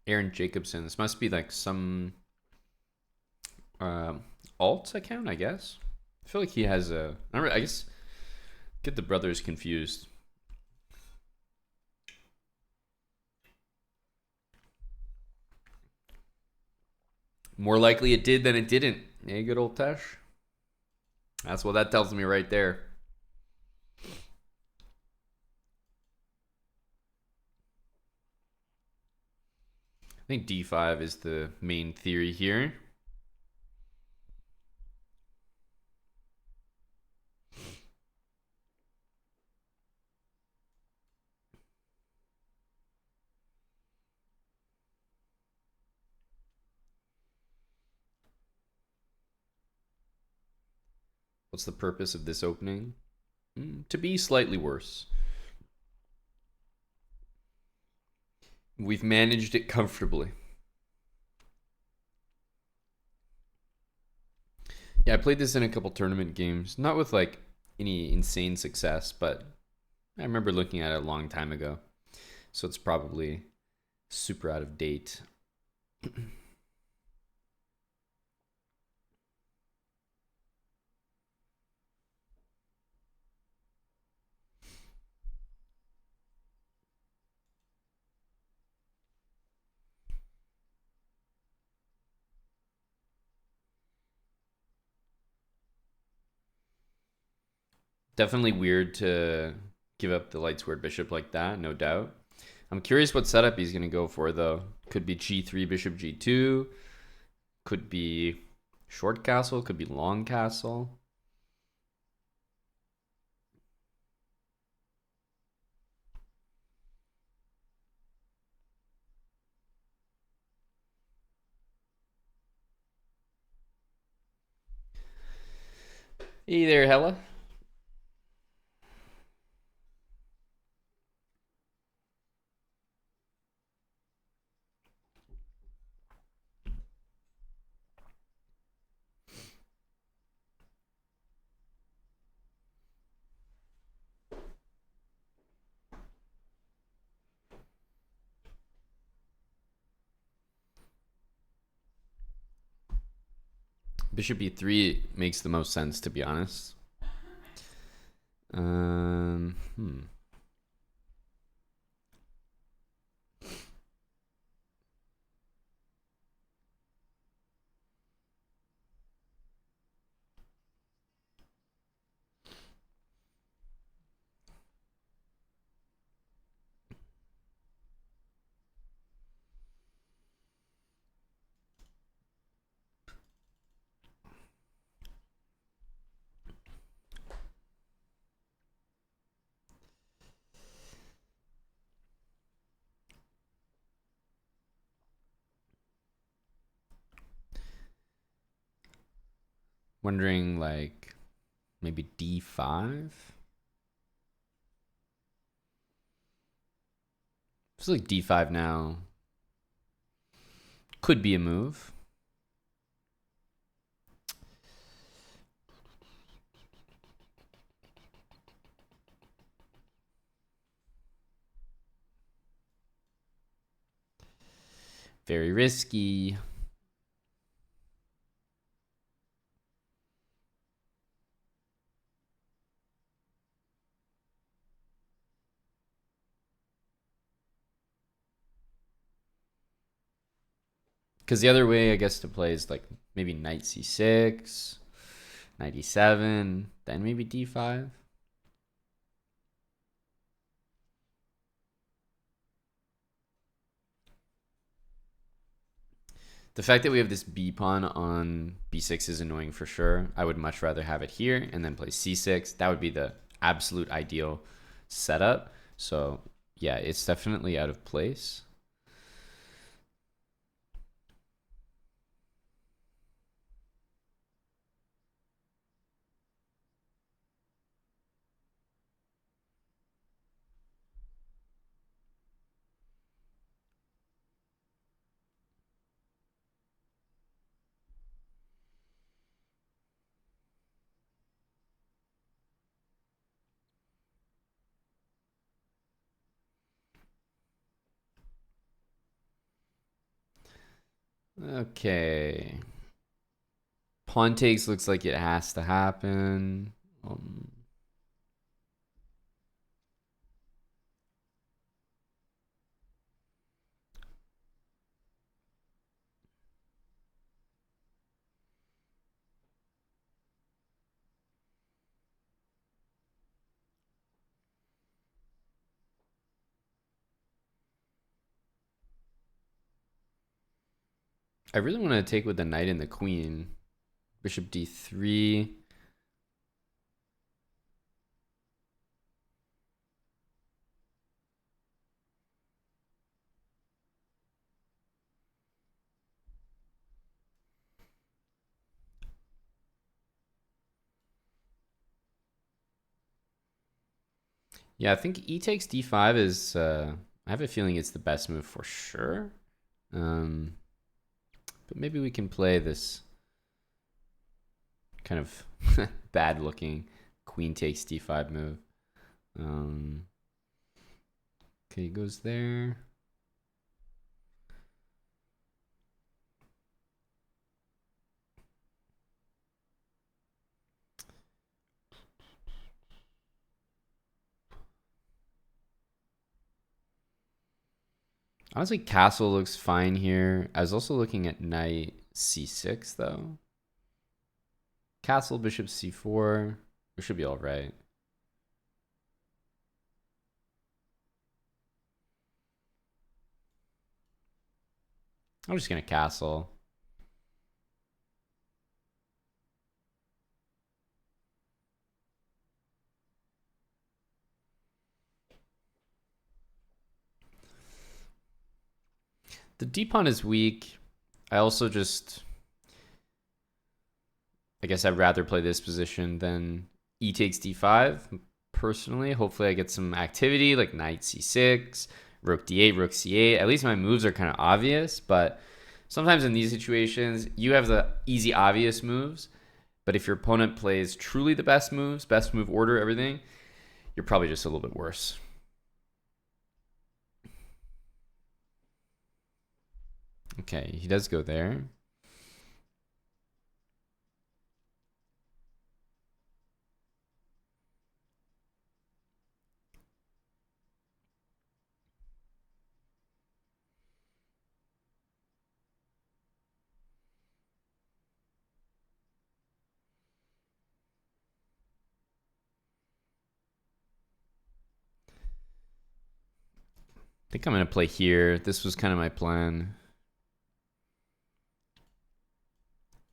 Aaron Jacobson. This must be like some alt account, I guess. I feel like he has a. I guess get the brothers confused. More likely it did than it didn't. Hey, good old Tesh. That's what that tells me right there. I think D5 is the main theory here. What's the purpose of this opening? To be slightly worse. We've managed it comfortably. Yeah, I played this in a couple tournament games. Not with like any insane success, but I remember looking at it a long time ago. So it's probably super out of date. Definitely weird to give up the light squared bishop like that, no doubt. I'm curious what setup he's going to go for, though. Could be g3, bishop g2. Could be short castle. Could be long castle. Hey there, Hella. Bishop e3 makes the most sense, to be honest. Um, hmm. Wondering, like, maybe d5? Feels like d5 now could be a move. Very risky. Because the other way, I guess, to play is like maybe knight c6, knight e7, then maybe d5. The fact that we have this b pawn on b6 is annoying for sure. I would much rather have it here and then play c6. That would be the absolute ideal setup. So yeah, it's definitely out of place. Okay. Pawn takes looks like it has to happen. I really want to take with the knight and the queen. Bishop d3. Yeah, I think e takes d5 is, I have a feeling it's the best move for sure. Um, but maybe we can play this kind of bad looking queen takes d5 move. Okay, he goes there. Honestly, castle looks fine here. I was also looking at knight c6 though. Castle, bishop c4. We should be all right. I'm just gonna castle. The d pawn is weak. I also just, I guess I'd rather play this position than e takes d5 personally. Hopefully I get some activity like knight c6, rook d8, rook c8. At least my moves are kind of obvious, but sometimes in these situations, you have the easy, obvious moves. But if your opponent plays truly the best moves, best move order, everything, you're probably just a little bit worse. Okay, he does go there. I think I'm going to play here. This was kind of my plan.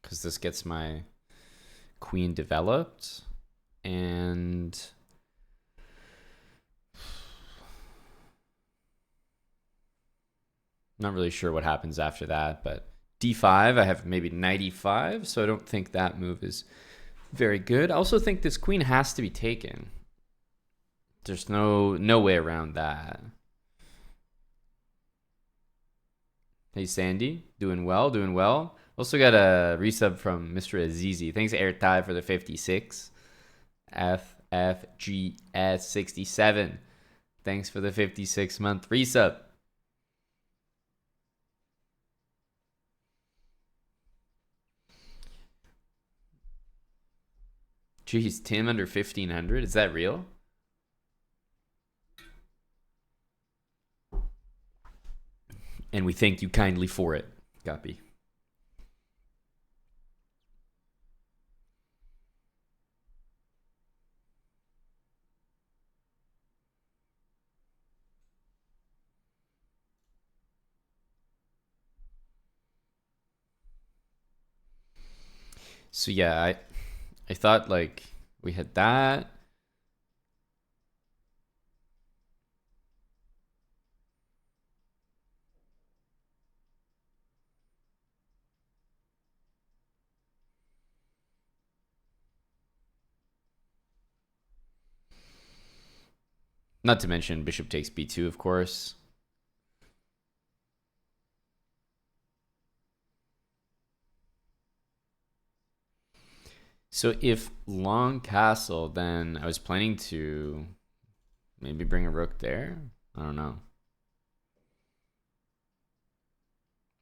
Because this gets my queen developed. And not really sure what happens after that. But d5, I have maybe knight e5. So I don't think that move is very good. I also think this queen has to be taken. There's no way around that. Hey, Sandy. Doing well, doing well. Also got a resub from Mr. Azizi. Thanks, Airtie, for the 56. FFGS67. Thanks for the 56-month resub. Jeez, Tim under 1,500? Is that real? And we thank you kindly for it. Copy. So yeah, I thought like we had that. Not to mention bishop takes b2, of course. So if long castle, then I was planning to maybe bring a rook there. I don't know.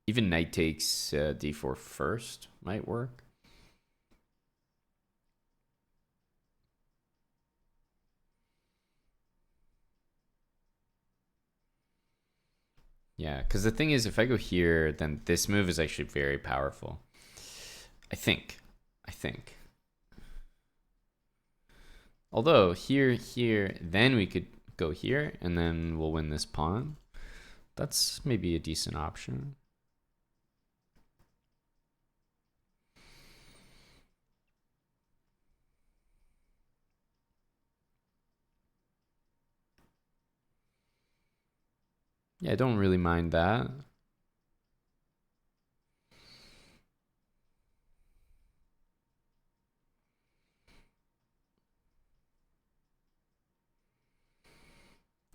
Even knight takes d4 first might work. Yeah, because the thing is, if I go here, then this move is actually very powerful. I think. Although here, then we could go here, and then we'll win this pawn. That's maybe a decent option. Yeah, I don't really mind that.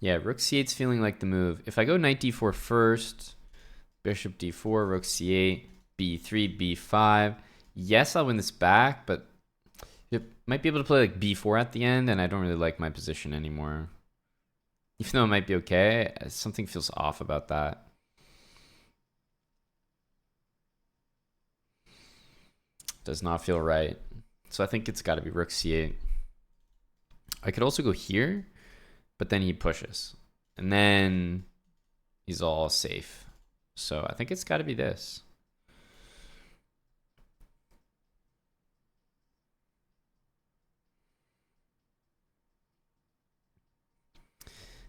Yeah, rook c8's feeling like the move. If I go knight d4 first, bishop d4, rook c8, b3, b5. Yes, I'll win this back, but you might be able to play like b4 at the end, and I don't really like my position anymore. Even though it might be okay, something feels off about that. Does not feel right. So I think it's got to be rook c8. I could also go here, but then he pushes. And then he's all safe. So I think it's got to be this.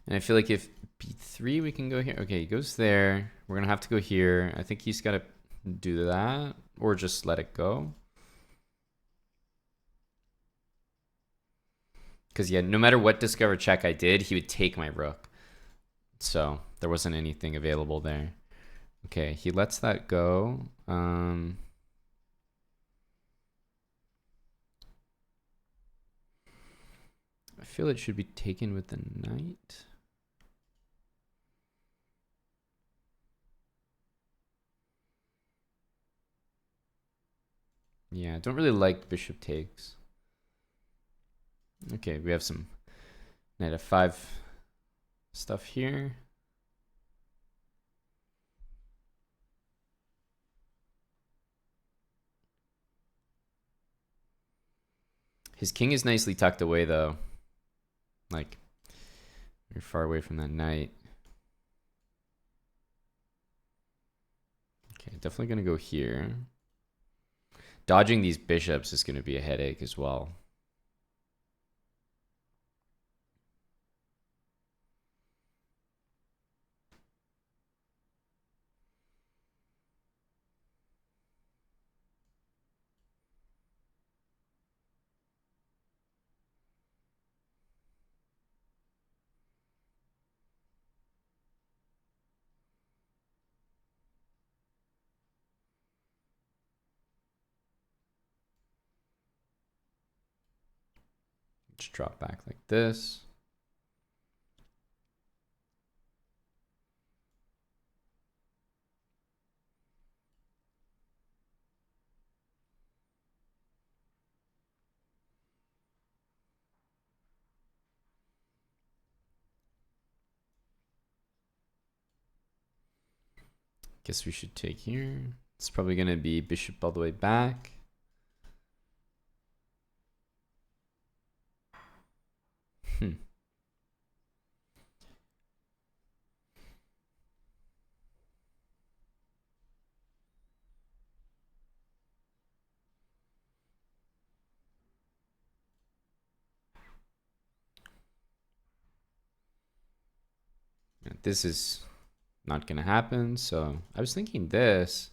And I feel like if b3, we can go here. Okay, he goes there. We're going to have to go here. I think he's got to do that or just let it go. Because, yeah, no matter what discover check I did, he would take my rook. So there wasn't anything available there. Okay, he lets that go. I feel it should be taken with the knight. Yeah, I don't really like bishop takes. Okay, we have some knight f5 stuff here. His king is nicely tucked away, though. Like, you're far away from that knight. Okay, definitely going to go here. Dodging these bishops is going to be a headache as well. Just drop back like this. Guess we should take here. It's probably going to be bishop all the way back. This is not going to happen. So I was thinking this.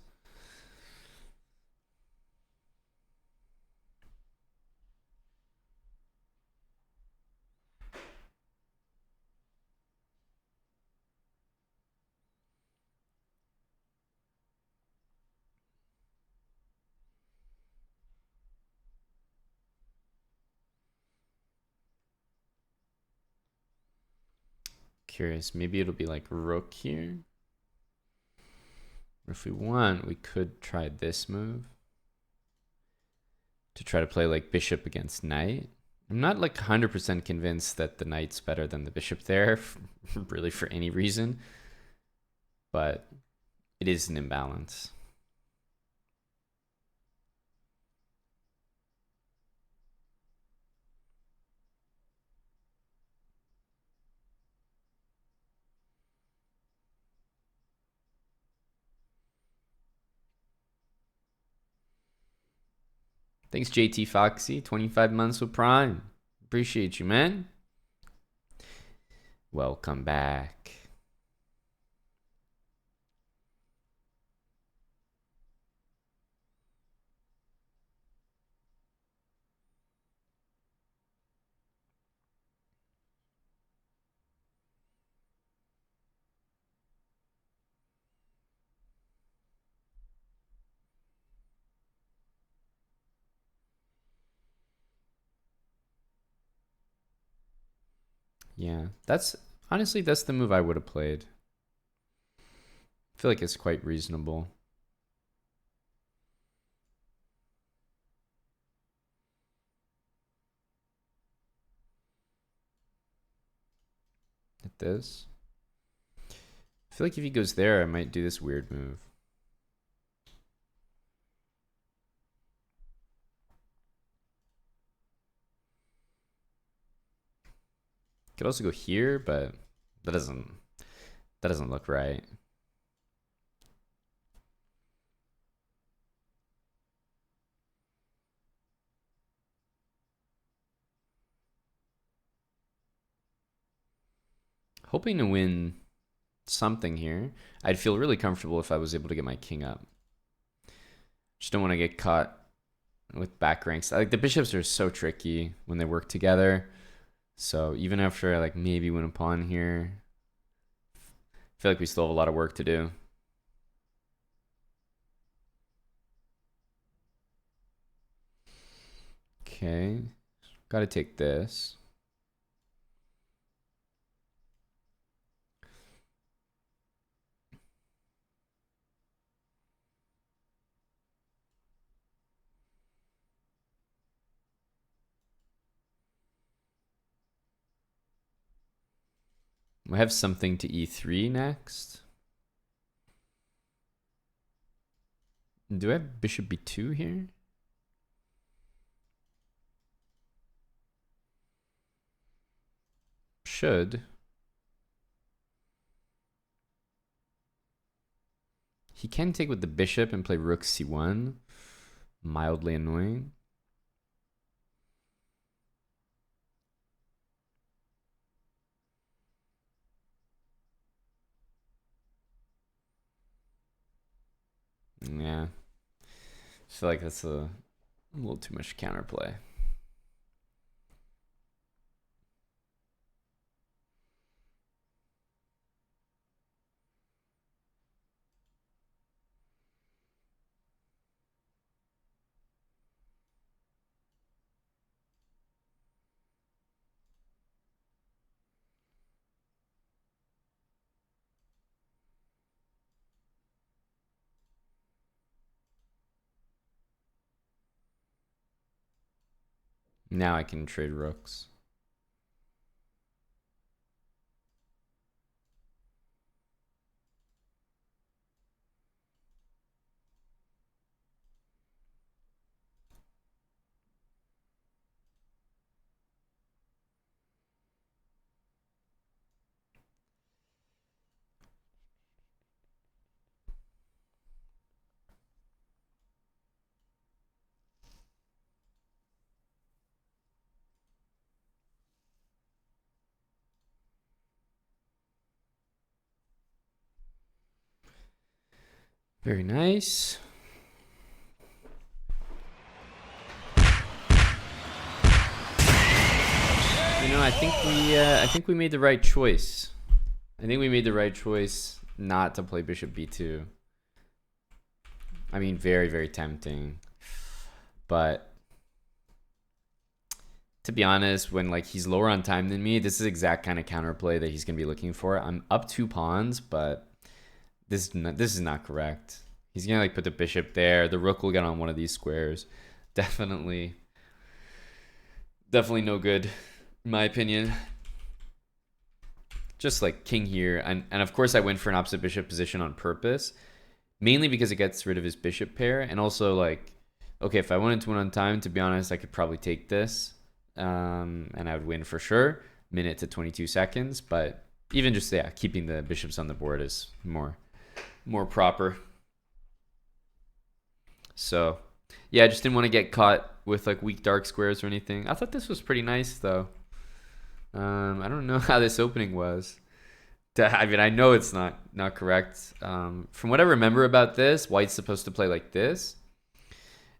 Curious, maybe it'll be like rook here. Or if we want, we could try this move to try to play like bishop against knight. I'm not like 100% convinced that the knight's better than the bishop there, really for any reason. But It is an imbalance. Thanks, JT Foxy. 25 months with Prime. Appreciate you, man. Welcome back. Yeah, that's honestly that's the move I would have played. I feel like it's quite reasonable. At this. I feel like if he goes there, I might do this weird move. Could also go here, but that doesn't look right. Hoping to win something here. I'd feel really comfortable if I was able to get my king up. Just don't want to get caught with back ranks. Like the bishops are so tricky when they work together. So even after I like maybe win a pawn here, I feel like we still have a lot of work to do. Okay, gotta take this. We have something to e3 next. Do I have bishop b2 here? Should. He can take with the bishop and play rook c1. Mildly annoying. Yeah. I feel like that's a little too much counterplay. Now I can trade rooks. Very nice. You know, I think we made the right choice. I think we made the right choice not to play bishop b2. I mean, very, very tempting. But to be honest, when like he's lower on time than me, this is exact kind of counterplay that he's gonna be looking for. I'm up 2 pawns, but this is not correct. He's gonna like put the bishop there. The rook will get on one of these squares. Definitely no good, in my opinion. Just like king here, and of course I went for an opposite bishop position on purpose. mainly because it gets rid of his bishop pair, and also like, okay, if I wanted to win on time, to be honest, I could probably take this, and I would win for sure, minute to 22 seconds. But even just, yeah, keeping the bishops on the board is more proper. So yeah, I just didn't want to get caught with like weak dark squares or anything. I thought this was pretty nice though. I don't know how this opening was. I mean, I know it's not correct. From what I remember about this, white's supposed to play like this.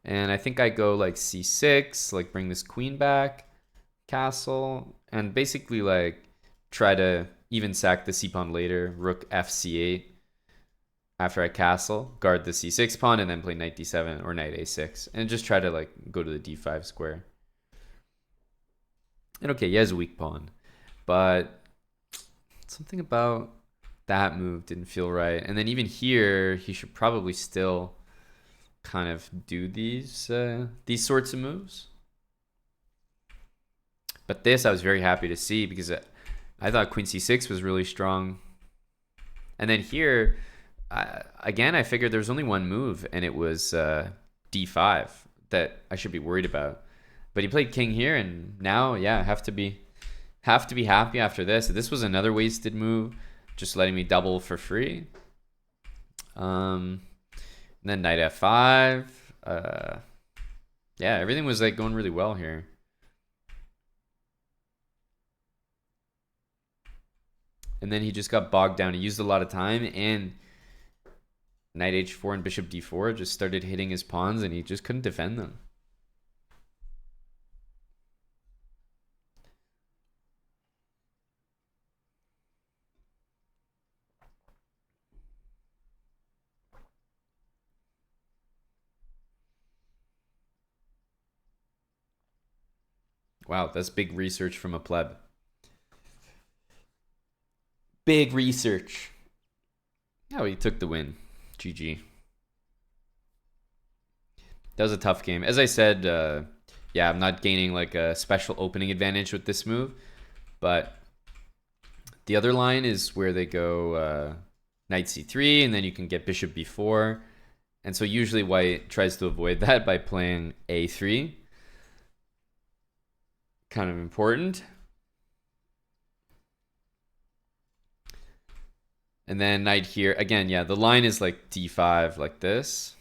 And I think I go like c6, like bring this queen back, castle, and basically like try to even sack the c-pawn later, rook f8 after I castle, guard the c6 pawn, and then play knight d7 or knight a6, and just try to like go to the d5 square. And okay, he has a weak pawn, but something about that move didn't feel right. And then even here, he should probably still kind of do these sorts of moves. But this I was very happy to see because I thought queen c6 was really strong. And then here, again, I figured there was only one move, and it was d5 that I should be worried about. But he played king here, and now, yeah, I have to be happy after this. This was another wasted move, just letting me double for free. And then knight f5. Yeah, everything was like going really well here. And then he just got bogged down. He used a lot of time, and knight h4 and bishop d4 just started hitting his pawns, and he just couldn't defend them. Wow, that's big research from a pleb. Big research. Oh, he took the win. GG. That was a tough game. As I said, yeah, I'm not gaining like a special opening advantage with this move, but the other line is where they go knight c3, and then you can get bishop b4. And so usually white tries to avoid that by playing a3. Kind of important. And then knight here. Again, yeah, the line is like d5 like this.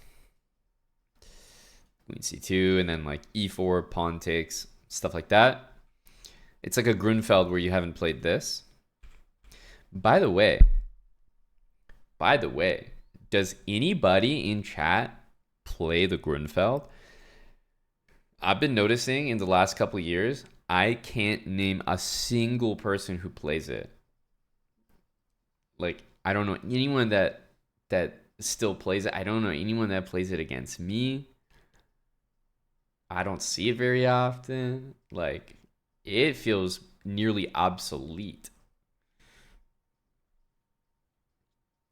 Queen c2, and then like e4, pawn takes, stuff like that. It's like a Grunfeld where you haven't played this. By the way, does anybody in chat play the Grunfeld? I've been noticing in the last couple of years, I can't name a single person who plays it. Like, I don't know anyone that still plays it. I don't know anyone that plays it against me. I don't see it very often. Like, it feels nearly obsolete.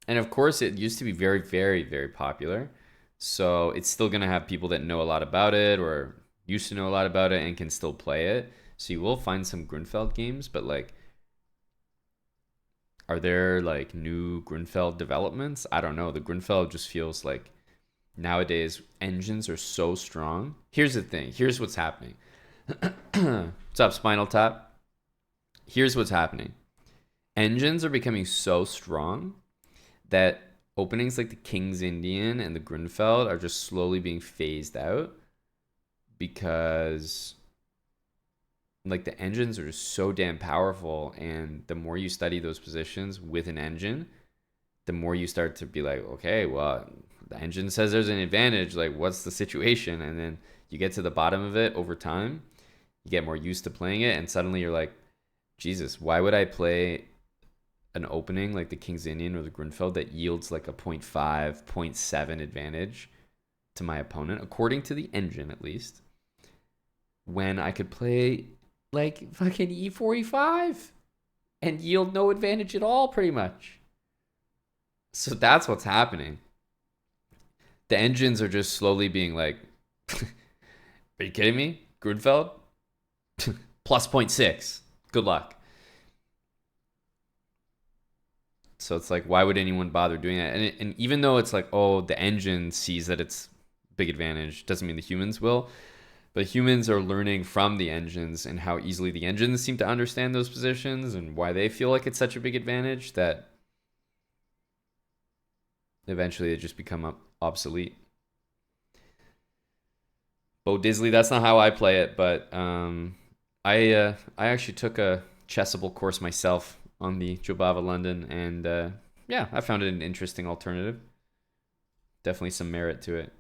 And of course, it used to be very, very, very popular. So it's still going to have people that know a lot about it or used to know a lot about it and can still play it. So you will find some Grunfeld games, but like, are there like new Grunfeld developments? I don't know. The Grunfeld just feels like nowadays engines are so strong. Here's the thing. Here's what's happening. What's up, Spinal Tap? Here's what's happening. Engines are becoming so strong that openings like the King's Indian and the Grunfeld are just slowly being phased out because like the engines are just so damn powerful, and the more you study those positions with an engine, the more you start to be like, okay, well, the engine says there's an advantage, like what's the situation? And then you get to the bottom of it over time, you get more used to playing it, and suddenly you're like, Jesus, why would I play an opening like the King's Indian or the Grunfeld that yields like a 0.5, 0.7 advantage to my opponent, according to the engine at least, when I could play like fucking e4, e5 and yield no advantage at all, pretty much. So that's what's happening. The engines are just slowly being like, are you kidding me? Grunfeld? Plus 0.6. Good luck. So it's like, why would anyone bother doing that? And even though it's like, oh, the engine sees that it's big advantage, doesn't mean the humans will. But humans are learning from the engines and how easily the engines seem to understand those positions and why they feel like it's such a big advantage that eventually they just become obsolete. Bo Disley, that's not how I play it, but I actually took a chessable course myself on the Jobava London, and yeah, I found it an interesting alternative. Definitely some merit to it.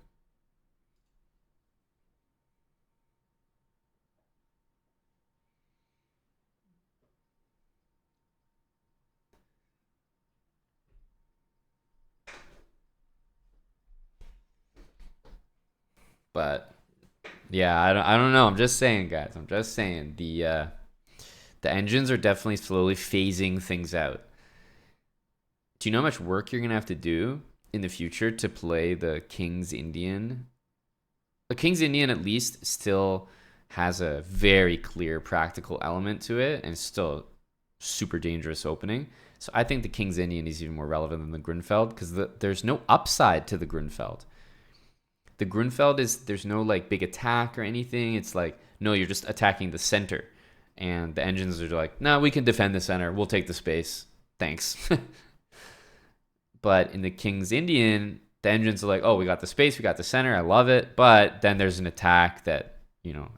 But yeah, I don't know. I'm just saying, guys. I'm just saying the engines are definitely slowly phasing things out. Do you know how much work you're gonna have to do in the future to play the King's Indian? The King's Indian at least still has a very clear practical element to it and still super dangerous opening. So I think the King's Indian is even more relevant than the Grunfeld because there's no upside to the Grunfeld. The Grunfeld is there's no like big attack or anything. It's like no, you're just attacking the center, and the engines are like, no, we can defend the center. We'll take the space. Thanks. But in the King's Indian, the engines are like, oh, we got the space, we got the center. I love it. But then there's an attack that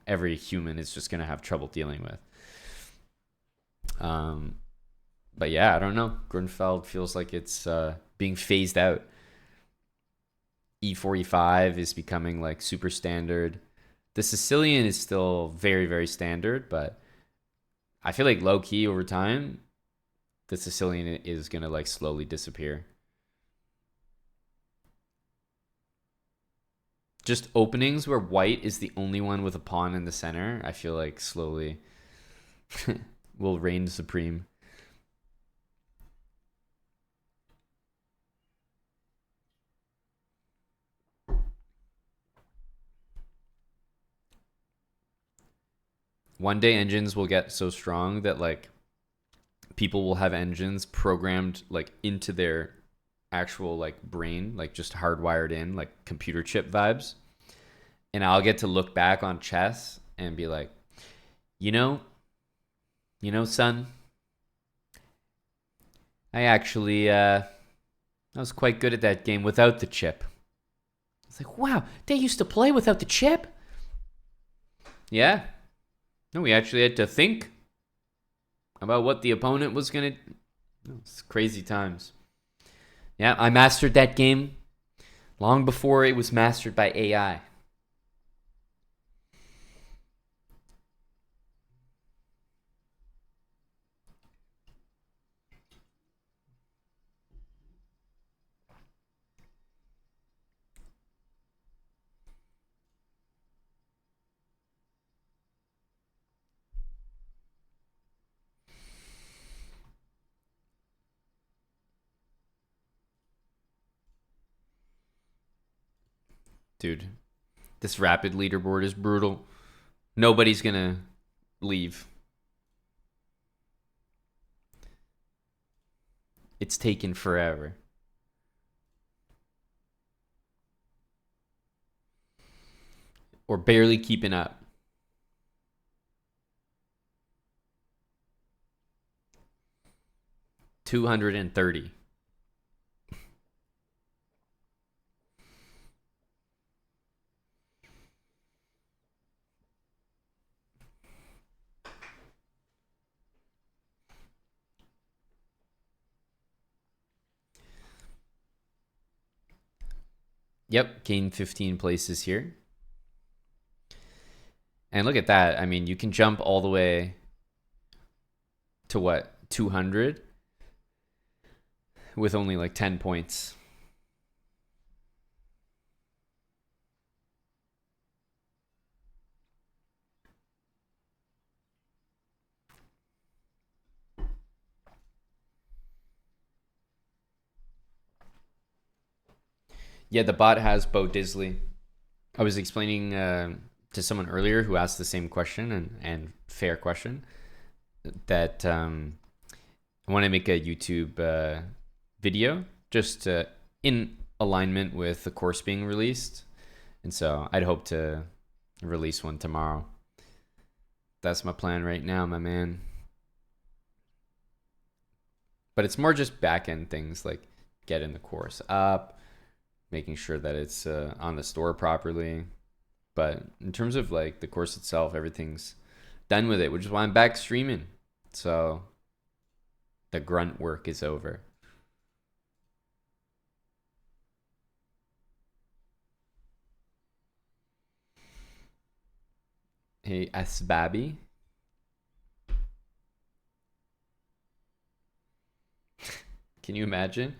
every human is just gonna have trouble dealing with. Um, but yeah, I don't know. Grunfeld feels like it's being phased out. E45 is becoming like super standard. The Sicilian is still very, very standard, but I feel like low key over time, the Sicilian is gonna like slowly disappear. Just openings where white is the only one with a pawn in the center, I feel like slowly will reign supreme. One day engines will get so strong that like people will have engines programmed like into their actual like brain, like just hardwired in, like computer chip vibes. And I'll get to look back on chess and be like, you know, son, I actually I was quite good at that game without the chip. It's like, wow, they used to play without the chip? Yeah. No, we actually had to think about what the opponent was going to. It's crazy times. Yeah, I mastered that game long before it was mastered by AI. Dude, this rapid leaderboard is brutal. Nobody's going to leave. It's taken forever. Or barely keeping up. $230. Yep, gained 15 places here. And look at that. I mean, you can jump all the way to what? 200 with only like 10 points. Yeah, the bot has Bo Disley. I was explaining to someone earlier who asked the same question and fair question that I want to make a YouTube video, just in alignment with the course being released. And so I'd hope to release one tomorrow. That's my plan right now, my man. But it's more just back end things like getting the course up, making sure that it's on the store properly. But in terms of like the course itself, everything's done with it, which is why I'm back streaming. So the grunt work is over. Hey, Asbabi. Can you imagine?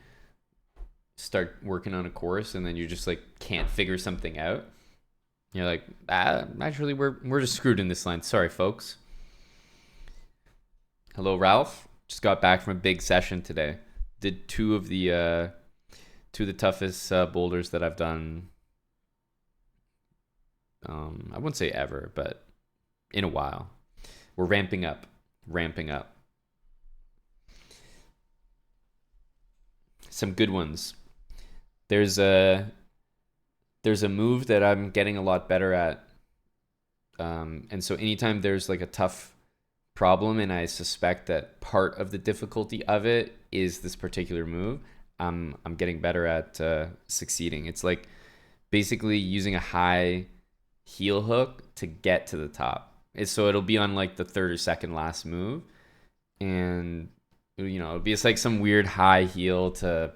Start working on a course and then you just like can't figure something out. You're like, actually we're just screwed in this line. Sorry, folks. Hello, Ralph. Just got back from a big session today. Did two of the toughest boulders that I've done. I wouldn't say ever, but in a while. We're ramping up. Some good ones. There's a move that I'm getting a lot better at. And so anytime there's like a tough problem and I suspect that part of the difficulty of it is this particular move, I'm getting better at succeeding. It's like basically using a high heel hook to get to the top. So it'll be on like the third or second last move, and it'll be it's like some weird high heel to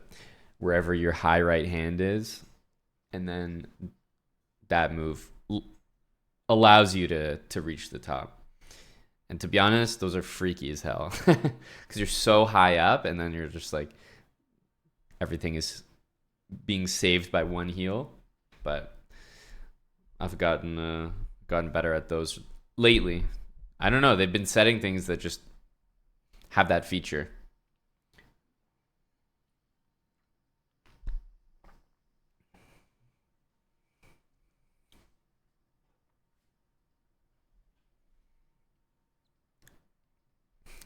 wherever your high right hand is, and then that move allows you to reach the top. And to be honest, those are freaky as hell because you're so high up, and then you're just like everything is being saved by one heel. But I've gotten better at those lately. I don't know. They've been setting things that just have that feature.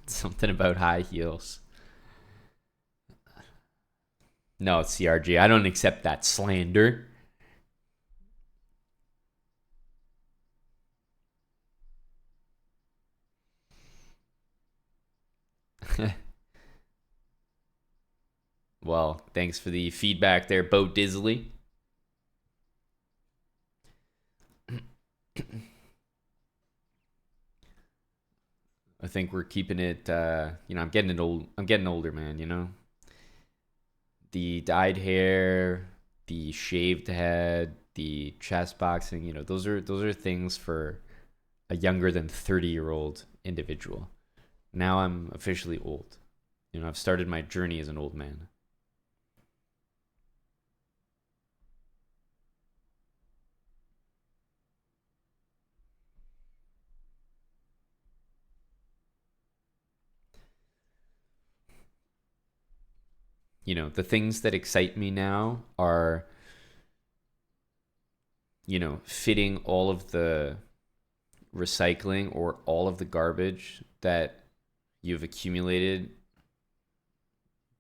Something about high heels. No, it's CRG. I don't accept that slander. Well, thanks for the feedback there, Bo Disley. I think we're keeping it. I'm getting it old. I'm getting older, man. The dyed hair, the shaved head, the chest boxing. Those are things for a younger than 30-year-old individual. Now I'm officially old. I've started my journey as an old man. The things that excite me now are, fitting all of the recycling or all of the garbage that you've accumulated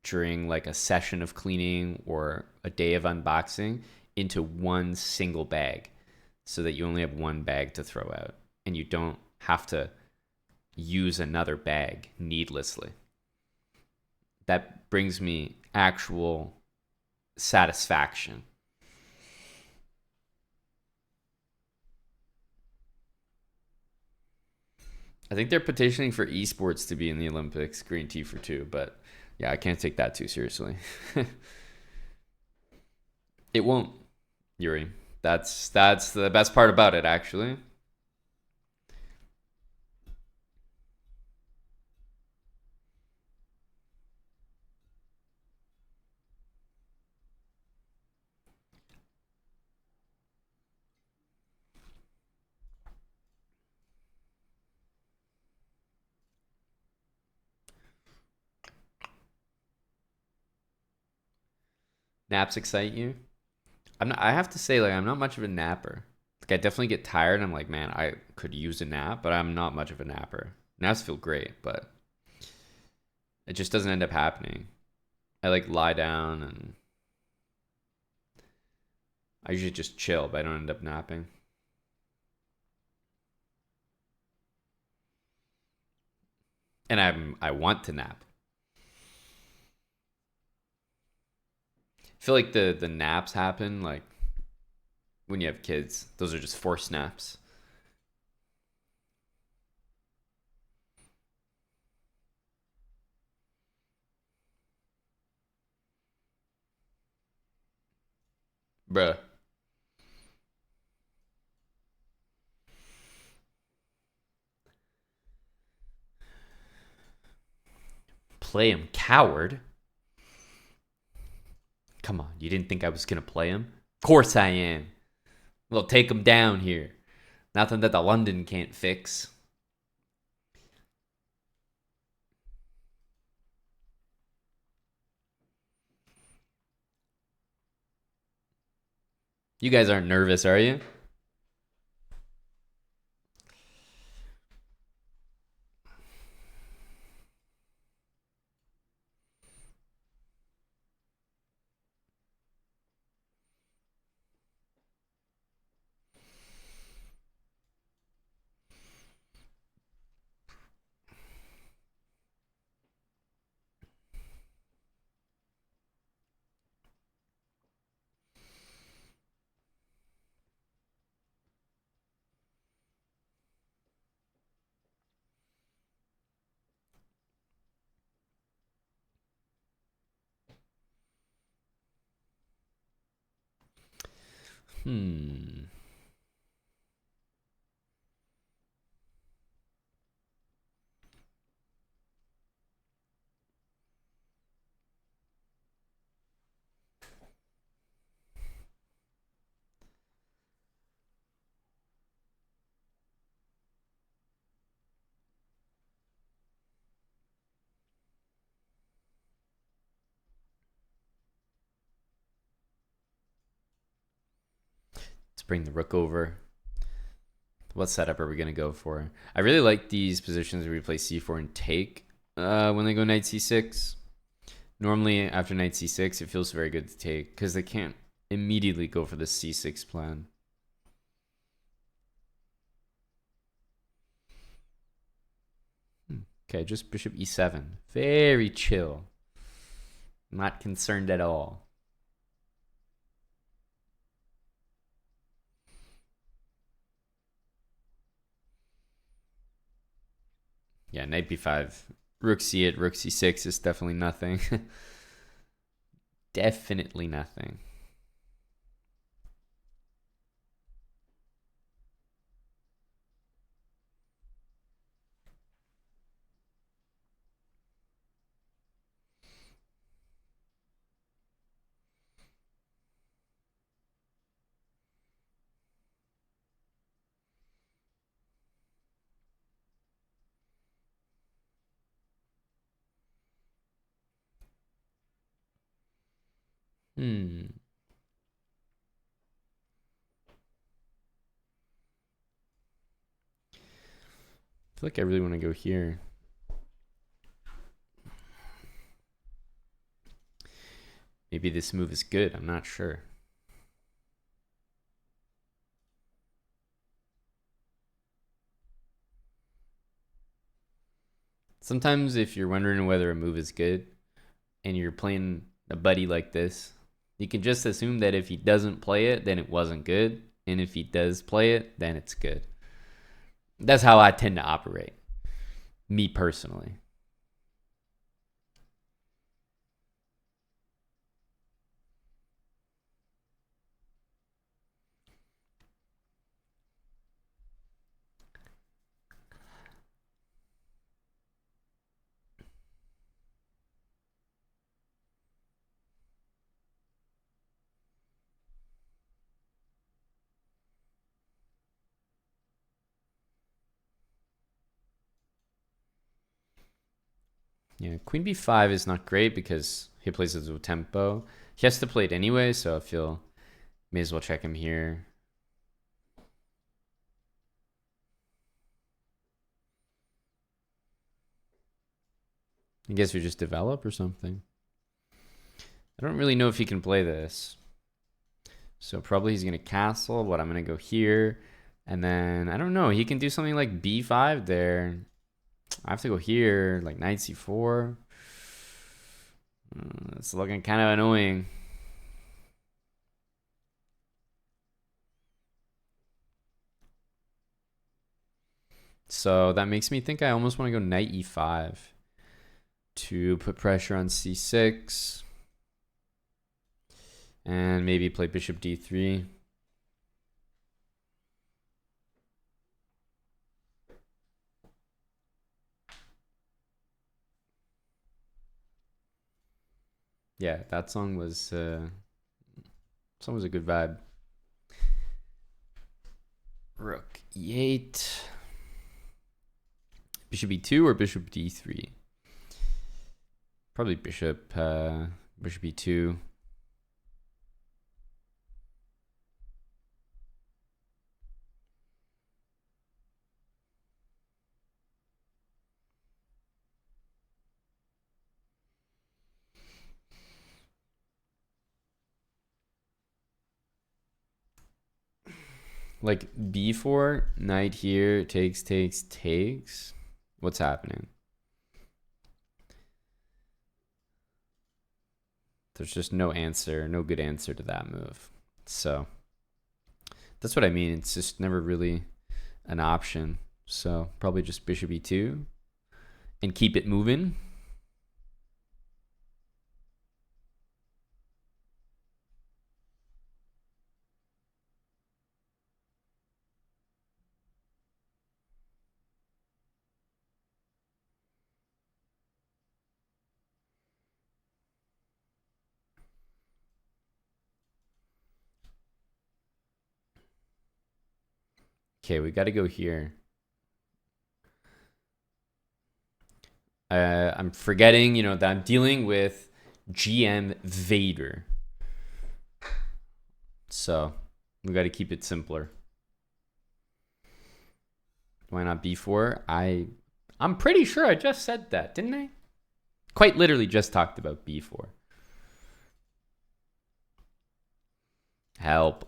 during like a session of cleaning or a day of unboxing into one single bag so that you only have one bag to throw out and you don't have to use another bag needlessly. That brings me actual satisfaction. I think they're petitioning for esports to be in the Olympics, green tea for two, but yeah, I can't take that too seriously. It won't, Yuri. That's the best part about it, actually. Naps excite you? I have to say, like, I'm not much of a napper. Like, I definitely get tired. I'm like, man, I could use a nap, but I'm not much of a napper. Naps feel great, but it just doesn't end up happening. I like lie down and I usually just chill, but I don't end up napping. And I want to nap. I feel like the naps happen like when you have kids. Those are just forced naps. Bruh. Play him, coward. Come on, you didn't think I was gonna play him? Of course I am. We'll take him down here. Nothing that the London can't fix. You guys aren't nervous, are you? Hmm. Let's bring the rook over. What setup are we gonna go for? I really like these positions where we play c4 and take when they go knight c6. Normally after knight c6, it feels very good to take because they can't immediately go for the c6 plan. Okay, just bishop e7. Very chill. Not concerned at all. Yeah, knight b5. Rook c8, rook c6 is definitely nothing. Definitely nothing. Hmm. I feel like I really want to go here. Maybe this move is good. I'm not sure. Sometimes if you're wondering whether a move is good and you're playing a buddy like this, you can just assume that if he doesn't play it, then it wasn't good. And if he does play it, then it's good. That's how I tend to operate. Me personally. Yeah, queen b5 is not great because he plays it with tempo. He has to play it anyway, so I feel may as well check him here. I guess we just develop or something. I don't really know if he can play this. So probably he's going to castle, but I'm going to go here. And then, I don't know, he can do something like b5 there. I have to go here, like knight c4. It's looking kind of annoying. So that makes me think I almost want to go knight e5 to put pressure on c6. And maybe play bishop d3. Yeah, that song was a good vibe. Rook e8. Bishop e2 or bishop d3? Probably bishop e2. Like b4, knight here, takes. What's happening? There's just no answer, no good answer to that move. So that's what I mean. It's just never really an option. So probably just bishop e2 and keep it moving. Okay, we got to go here. I'm forgetting, that I'm dealing with GM Vader. So we got to keep it simpler. Why not b4? I'm pretty sure I just said that, didn't I? Quite literally just talked about b4. Help.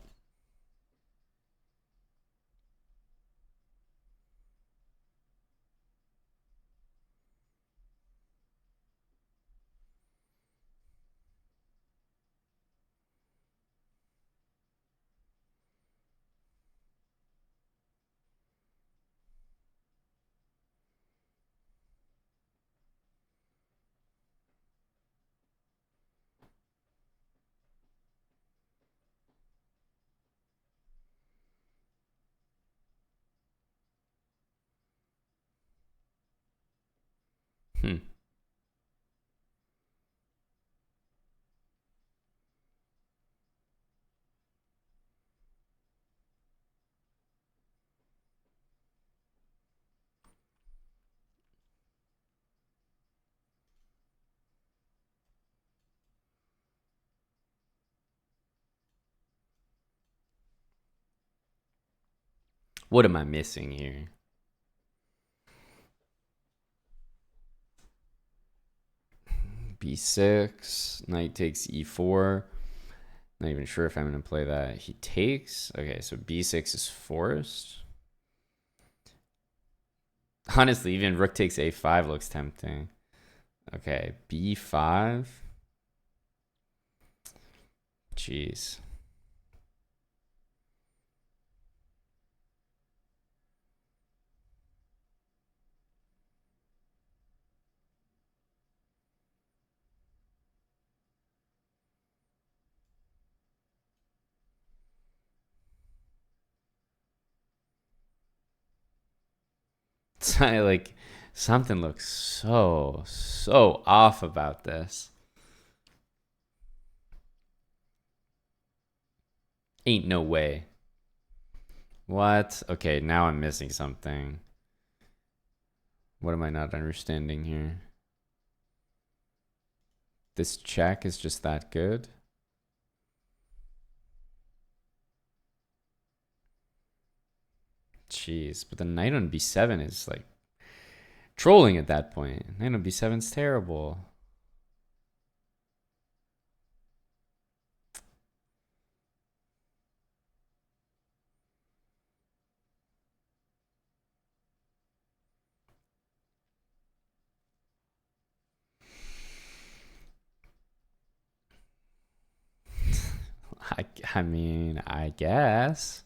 What am I missing here? b6, knight takes e4. Not even sure if I'm going to play that. He takes. Okay, so b6 is forced. Honestly, even rook takes a5 looks tempting. Okay, b5. Jeez. Like something looks so off about this. Ain't no way. What? Okay, now I'm missing something. What am I not understanding here? This check is just that good? Jeez, but the knight on b7 is like trolling at that point. Knight on b7 is terrible. I mean, I guess.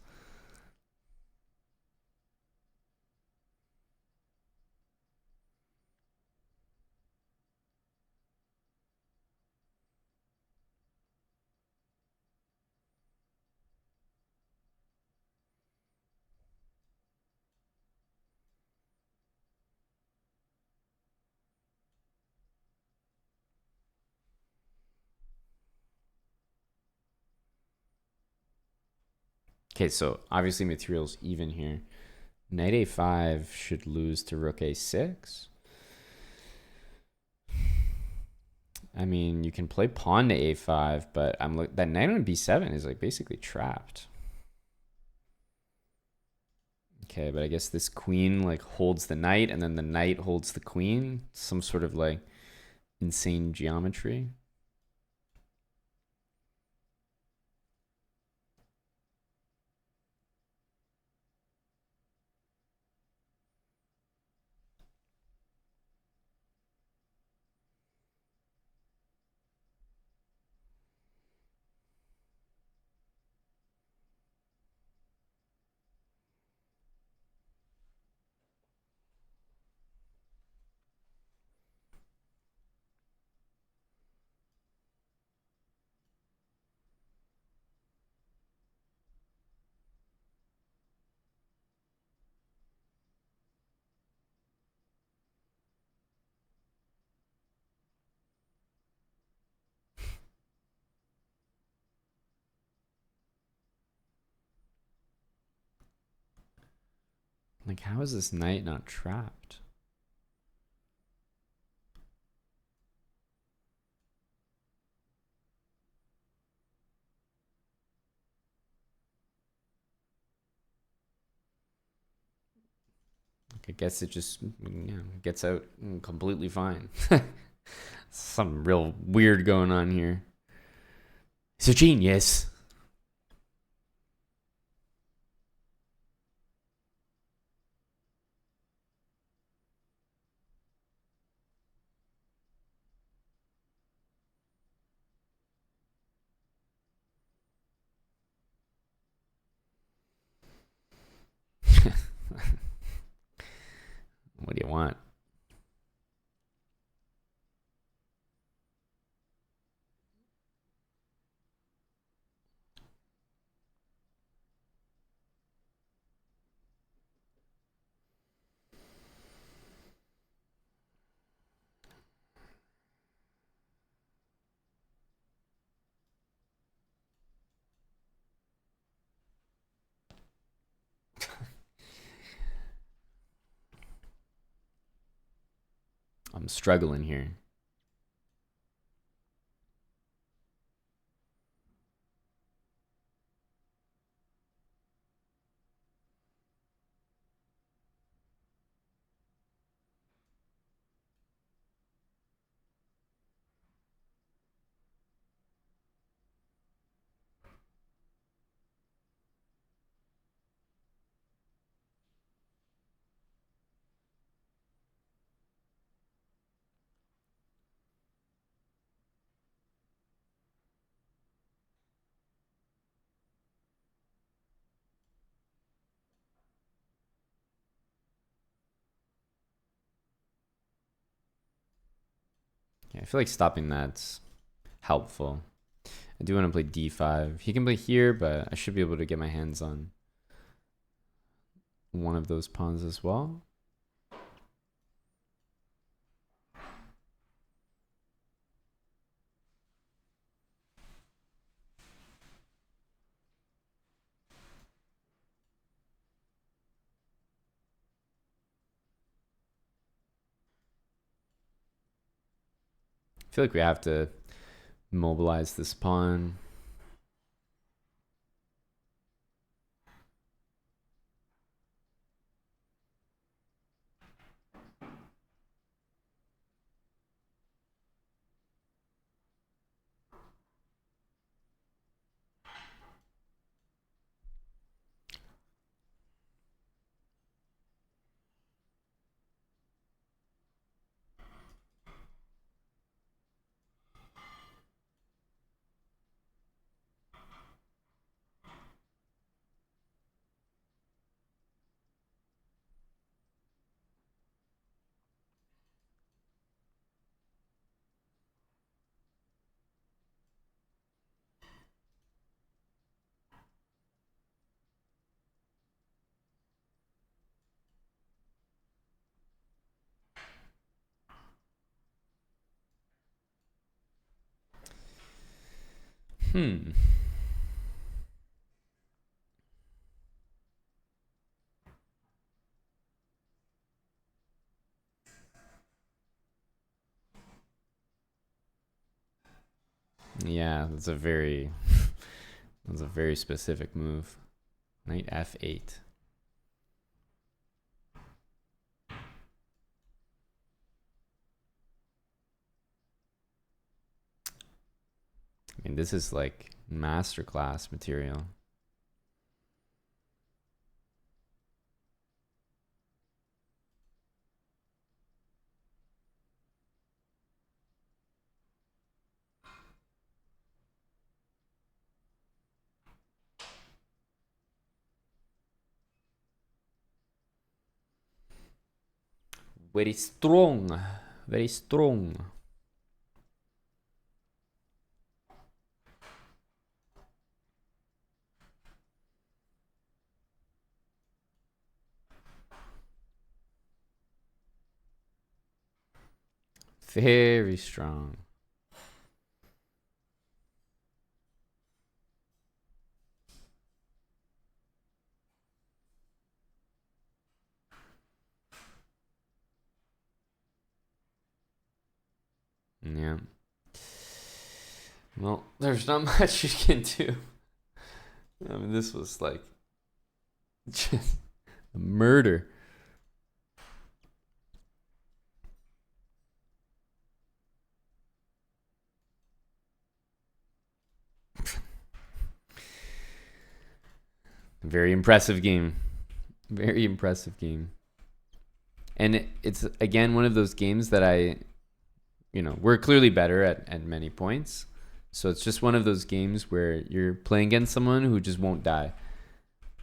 Okay, so obviously material's even here. Knight a5 should lose to rook a6. I mean, you can play pawn to a5, but that knight on b7 is like basically trapped. Okay, but I guess this queen like holds the knight, and then the knight holds the queen. Some sort of like insane geometry. Like, how is this knight not trapped? I guess it just gets out completely fine. Something real weird going on here. It's a genius. What do you want? I'm struggling here. Yeah, I feel like stopping that's helpful. I do want to play d5. He can play here, but I should be able to get my hands on one of those pawns as well. I feel like we have to mobilize this pawn. Hmm. Yeah, that's a very that's a very specific move. Knight f8. I mean, this is like masterclass material. Very strong. Very strong. Very strong. Yeah. Well, there's not much you can do. I mean, this was like just a murder. Very impressive game. Very impressive game. And it's, again, one of those games that we're clearly better at many points. So it's just one of those games where you're playing against someone who just won't die.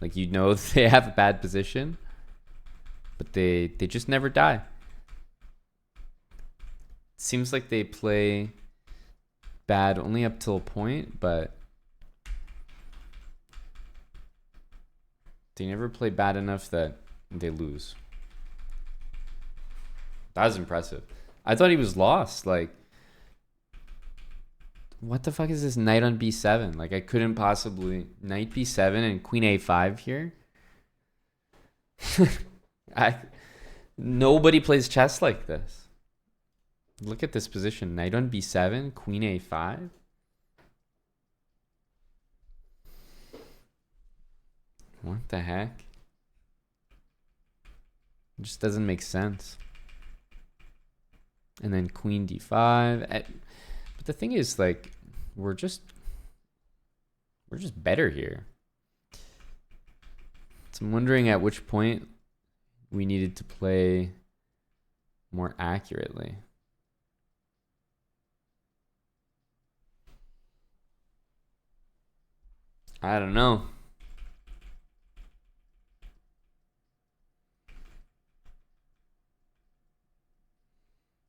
Like, they have a bad position, but they just never die. It seems like they play bad only up till a point, but they never play bad enough that they lose. That was impressive. I thought he was lost. Like, what the fuck is this knight on b7? Like, I couldn't possibly... Knight b7 and queen a5 here? Nobody plays chess like this. Look at this position. Knight on b7, queen a5. What the heck? It just doesn't make sense. And then queen d5. But the thing is, like, we're just better here. So I'm wondering at which point we needed to play more accurately. I don't know.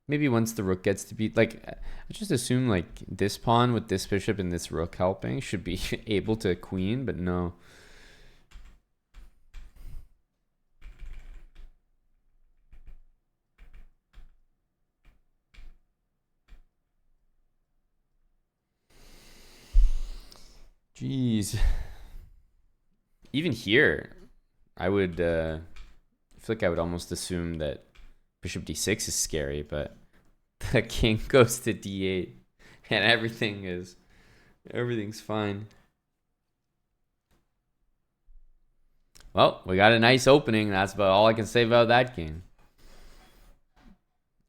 Maybe once the rook gets to be, like, I just assume like this pawn with this bishop and this rook helping should be able to queen, but no. Jeez. Even here, I would I feel like I would almost assume that bishop d6 is scary, but the king goes to d8 and everything's fine. Well, we got a nice opening. That's about all I can say about that game.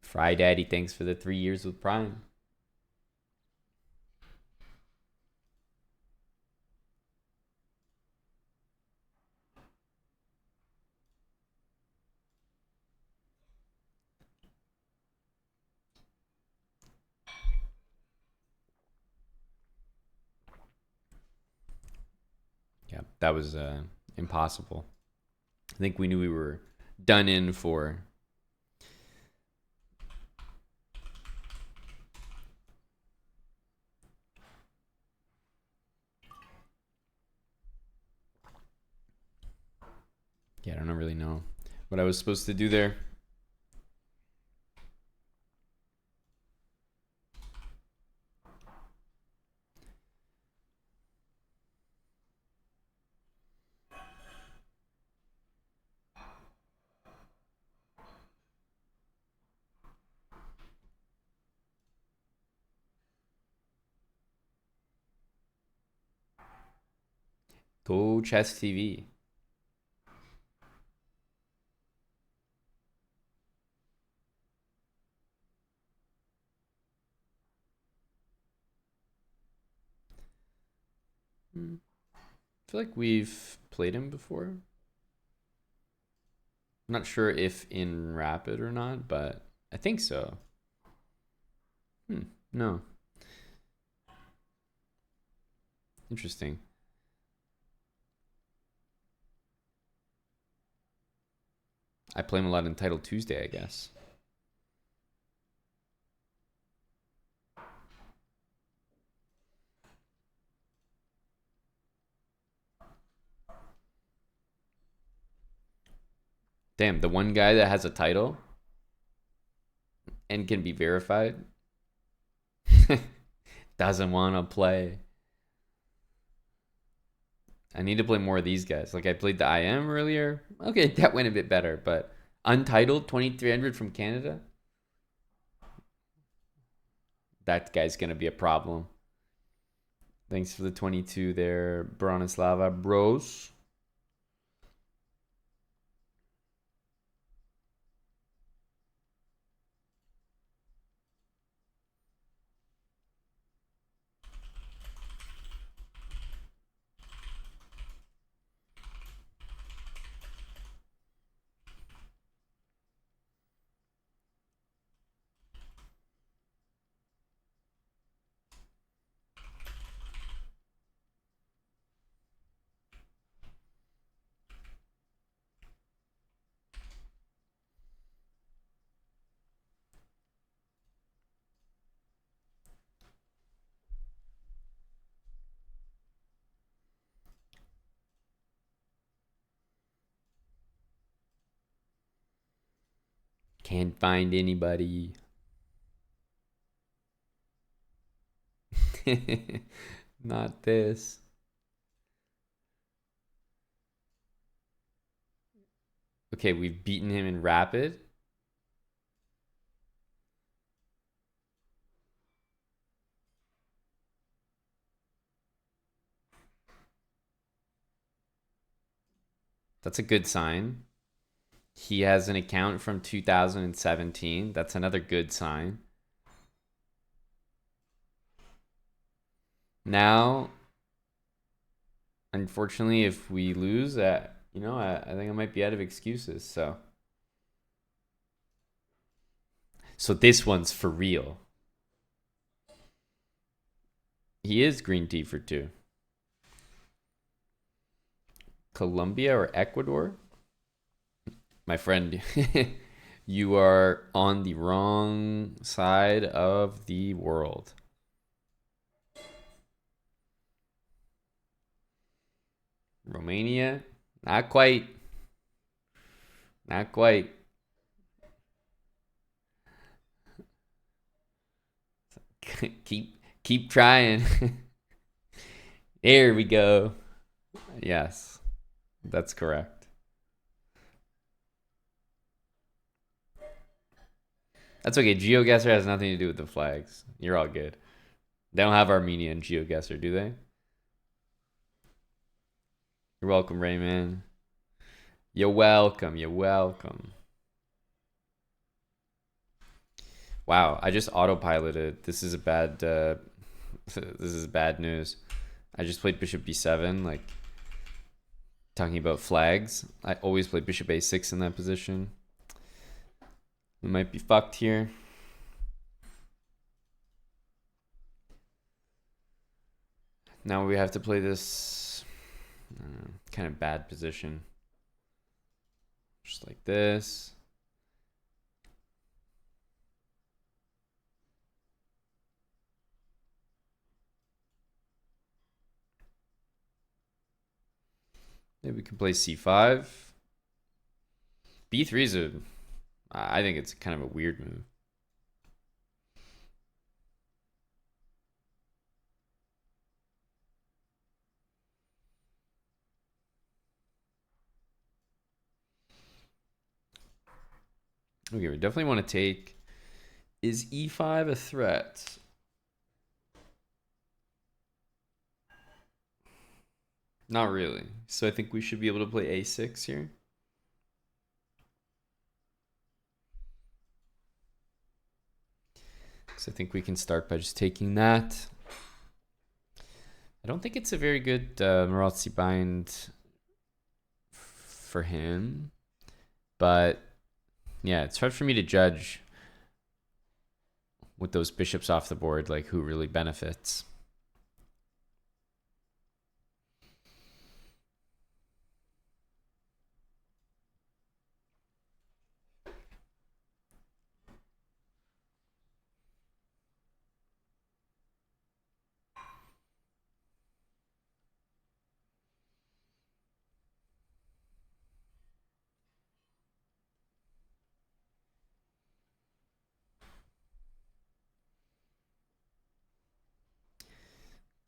Fry Daddy, thanks for the 3 years with Prime. Yeah, that was impossible. I think we knew we were done in for. Yeah, I don't really know what I was supposed to do there. Go Chess TV. I feel like we've played him before. I'm not sure if in Rapid or not, but I think so. No. Interesting. I play him a lot in Title Tuesday, I guess. Damn, the one guy that has a title and can be verified doesn't want to play. I need to play more of these guys. Like I played the IM earlier. Okay, that went a bit better, but Untitled 2300 from Canada. That guy's going to be a problem. Thanks for the 22 there, Bronislava Bros. Can't find anybody. Not this. Okay, we've beaten him in Rapid. That's a good sign. He has an account from 2017. That's another good sign. Now, unfortunately, if we lose, I think I might be out of excuses. So this one's for real. He is green tea for 2. Colombia or Ecuador? My friend, you are on the wrong side of the world. Romania? Not quite. Not quite. keep trying. There we go. Yes. That's correct. That's okay. GeoGuessr has nothing to do with the flags. You're all good. They don't have Armenia in GeoGuessr, do they? You're welcome, Rayman. You're welcome. You're welcome. Wow, I just autopiloted. This is a bad. This is bad news. I just played Bishop B7, like talking about flags. I always play Bishop A6 in that position. We might be fucked here. Now we have to play this kind of bad position. Just like this. Maybe we can play C5. B3 is I think it's kind of a weird move. Okay, we definitely want to take. Is E5 a threat? Not really. So I think we should be able to play a6 here. So I think we can start by just taking that. I don't think it's a very good Marazzi bind for him, but yeah, it's hard for me to judge with those bishops off the board, like who really benefits.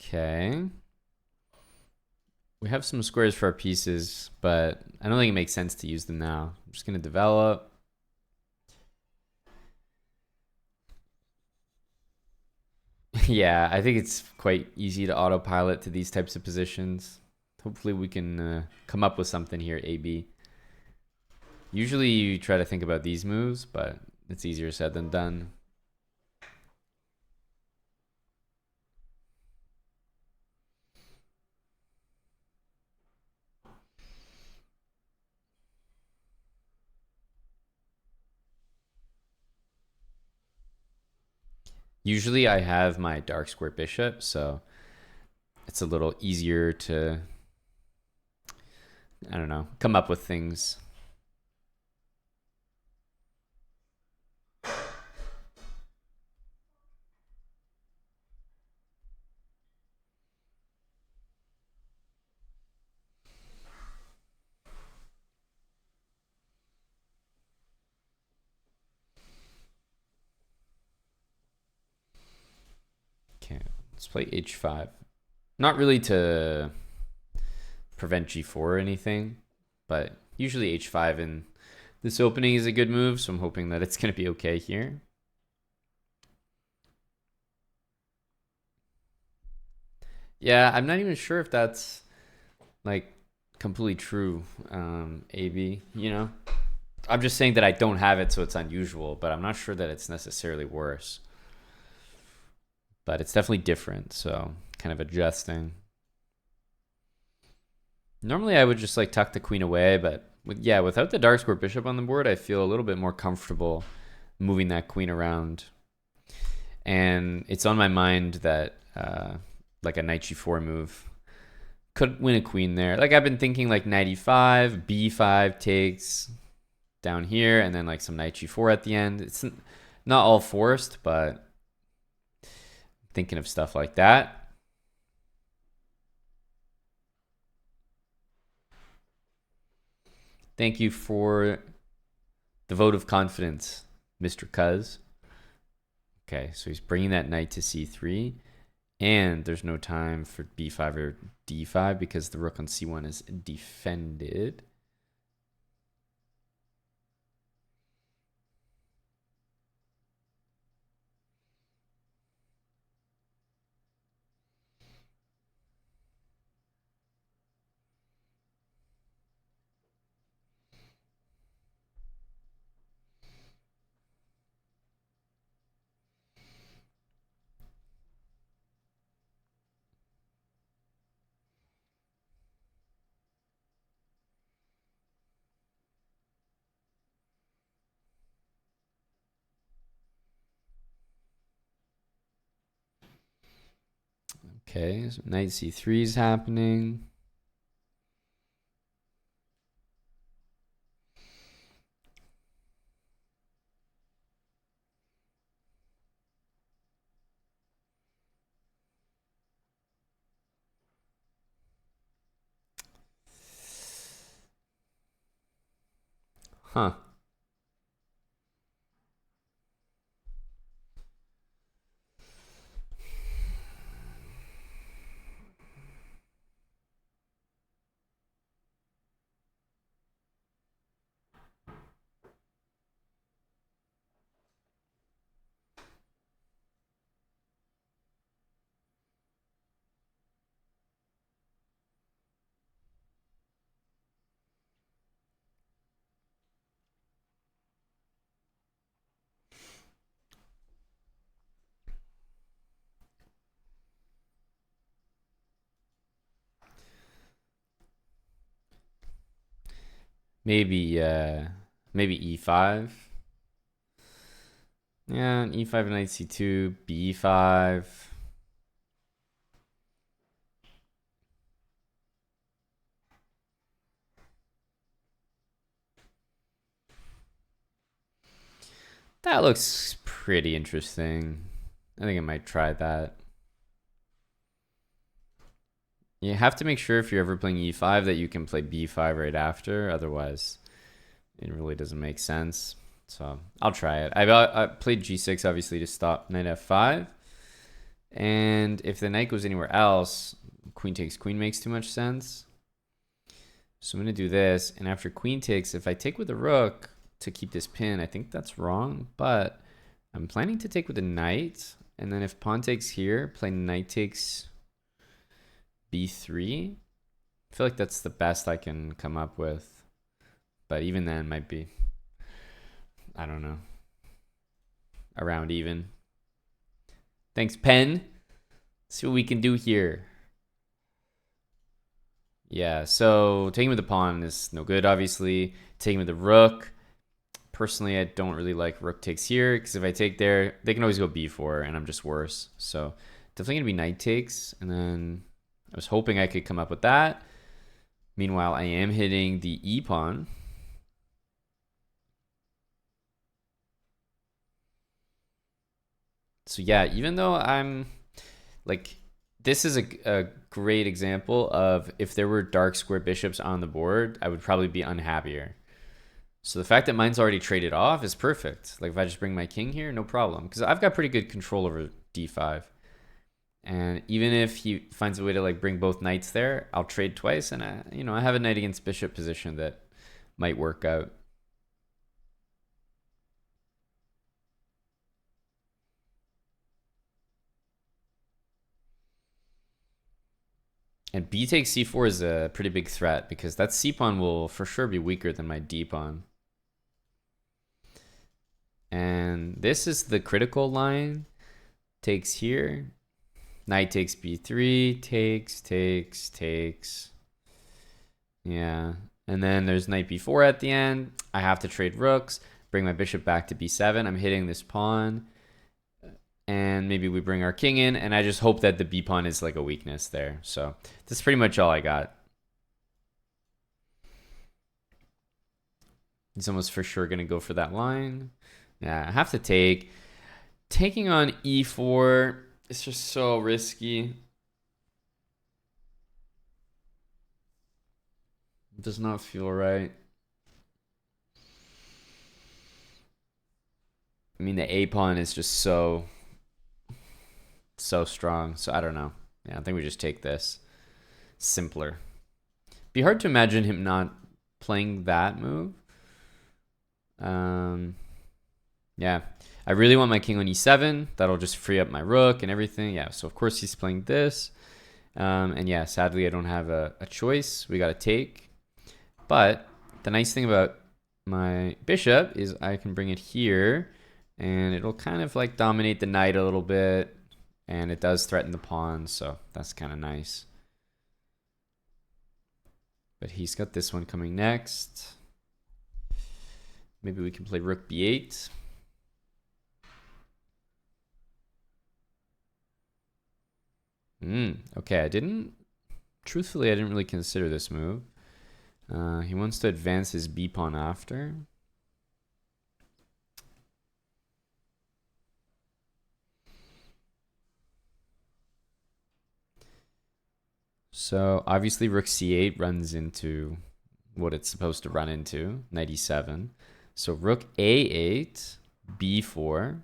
Okay. We have some squares for our pieces, but I don't think it makes sense to use them now. I'm just going to develop. Yeah, I think it's quite easy to autopilot to these types of positions. Hopefully we can come up with something here, AB. Usually you try to think about these moves, but it's easier said than done. Usually I have my dark square bishop, so it's a little easier to, I don't know, come up with things. Okay, let's play h5. Not really to prevent g4 or anything, but usually h5 in this opening is a good move, so I'm hoping that it's going to be okay here. Yeah, I'm not even sure if that's like completely true, AB, you know? I'm just saying that I don't have it, so it's unusual, but I'm not sure that it's necessarily worse. But it's definitely different, so kind of adjusting. Normally I would just like tuck the queen away, but yeah, without the dark square bishop on the board, I feel a little bit more comfortable moving that queen around. And it's on my mind that like a knight g4 move could win a queen there. Like I've been thinking like knight e5, b5 takes down here, and then like some knight g4 at the end. It's not all forced, but thinking of stuff like that. Thank you for the vote of confidence, Mr. Cuz. Okay, so he's bringing that knight to c3, and there's no time for b5 or d5 because the rook on c1 is defended. Okay, so knight c3 is happening. Huh. Maybe maybe e5. Yeah, and e5 knight c2, b5. That looks pretty interesting. I think I might try that. You have to make sure if you're ever playing e5 that you can play b5 right after. Otherwise, it really doesn't make sense. So I'll try it. I played g6 obviously to stop knight f5. And if the knight goes anywhere else, queen takes queen makes too much sense. So I'm going to do this. And after queen takes, if I take with the rook to keep this pin, I think that's wrong. But I'm planning to take with the knight. And then if pawn takes here, play knight takes b3. I feel like that's the best I can come up with. But even then might be, I don't know, around even. Thanks, Pen. Let's see what we can do here. Yeah, so taking with the pawn is no good, obviously. Taking with the rook. Personally, I don't really like rook takes here, because if I take there, they can always go b4, and I'm just worse. So definitely going to be knight takes, and then I was hoping I could come up with that. Meanwhile, I am hitting the e pawn. So yeah, even though I'm like, this is a great example of if there were dark square bishops on the board, I would probably be unhappier. So the fact that mine's already traded off is perfect. Like if I just bring my king here, no problem. Because I've got pretty good control over d5. And even if he finds a way to like bring both knights there, I'll trade twice. And I have a knight against bishop position that might work out. And b takes c4 is a pretty big threat because that c pawn will for sure be weaker than my d pawn. And this is the critical line. Takes here. Knight takes b3. Takes. Yeah. And then there's knight b4 at the end. I have to trade rooks. Bring my bishop back to b7. I'm hitting this pawn. And maybe we bring our king in. And I just hope that the b pawn is like a weakness there. So that's pretty much all I got. He's almost for sure going to go for that line. Yeah, I have to take. Taking on e4 is just so risky. It does not feel right. I mean, the a pawn is just so strong. So I don't know. Yeah, I think we just take this. Simpler. Be hard to imagine him not playing that move. Yeah, I really want my king on e7. That'll just free up my rook and everything. Yeah, so of course he's playing this. And yeah, sadly I don't have a choice. We got to take. But the nice thing about my bishop is I can bring it here and it'll kind of like dominate the knight a little bit. And it does threaten the pawn, so that's kind of nice. But he's got this one coming next. Maybe we can play rook b8. Okay, truthfully, I didn't really consider this move. He wants to advance his b pawn after. So obviously rook c8 runs into what it's supposed to run into, knight e7. So rook a8, b4.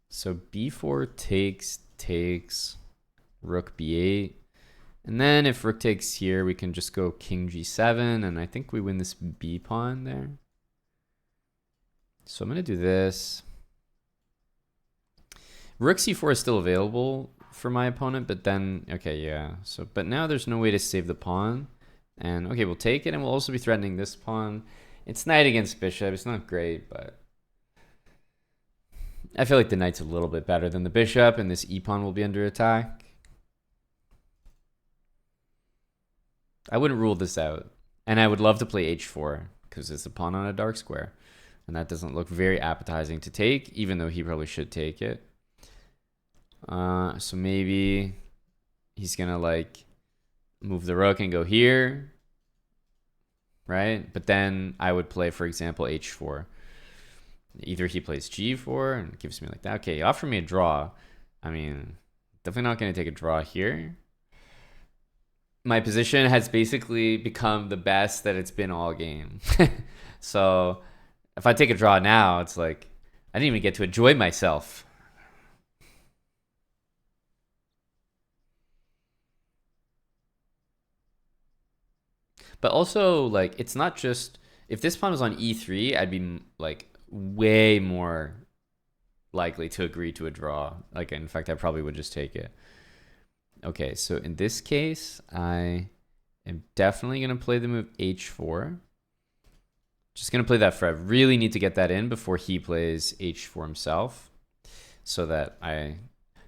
So b4 takes, rook b8. And then if rook takes here, we can just go king g7, and I think we win this b pawn there. So I'm going to do this. Rook c4 is still available for my opponent, but then, okay, yeah. So, but now there's no way to save the pawn. And, okay, we'll take it, and we'll also be threatening this pawn. It's knight against bishop. It's not great, but I feel like the knight's a little bit better than the bishop, and this e-pawn will be under attack. I wouldn't rule this out. And I would love to play h4, because it's a pawn on a dark square. And that doesn't look very appetizing to take, even though he probably should take it. So maybe he's gonna like move the rook and go here, right? But then I would play, for example, h4. Either he plays g4 and gives me like that. Okay, offer me a draw. I mean, definitely not gonna take a draw here. My position has basically become the best that it's been all game. So if I take a draw now, it's like I didn't even get to enjoy myself. But also, like, it's not just if this pawn was on e3, I'd be like way more likely to agree to a draw. Like, in fact, I probably would just take it. Okay, so in this case, I am definitely going to play the move h4. Just going to play that for I really need to get that in before he plays h4 himself, so that I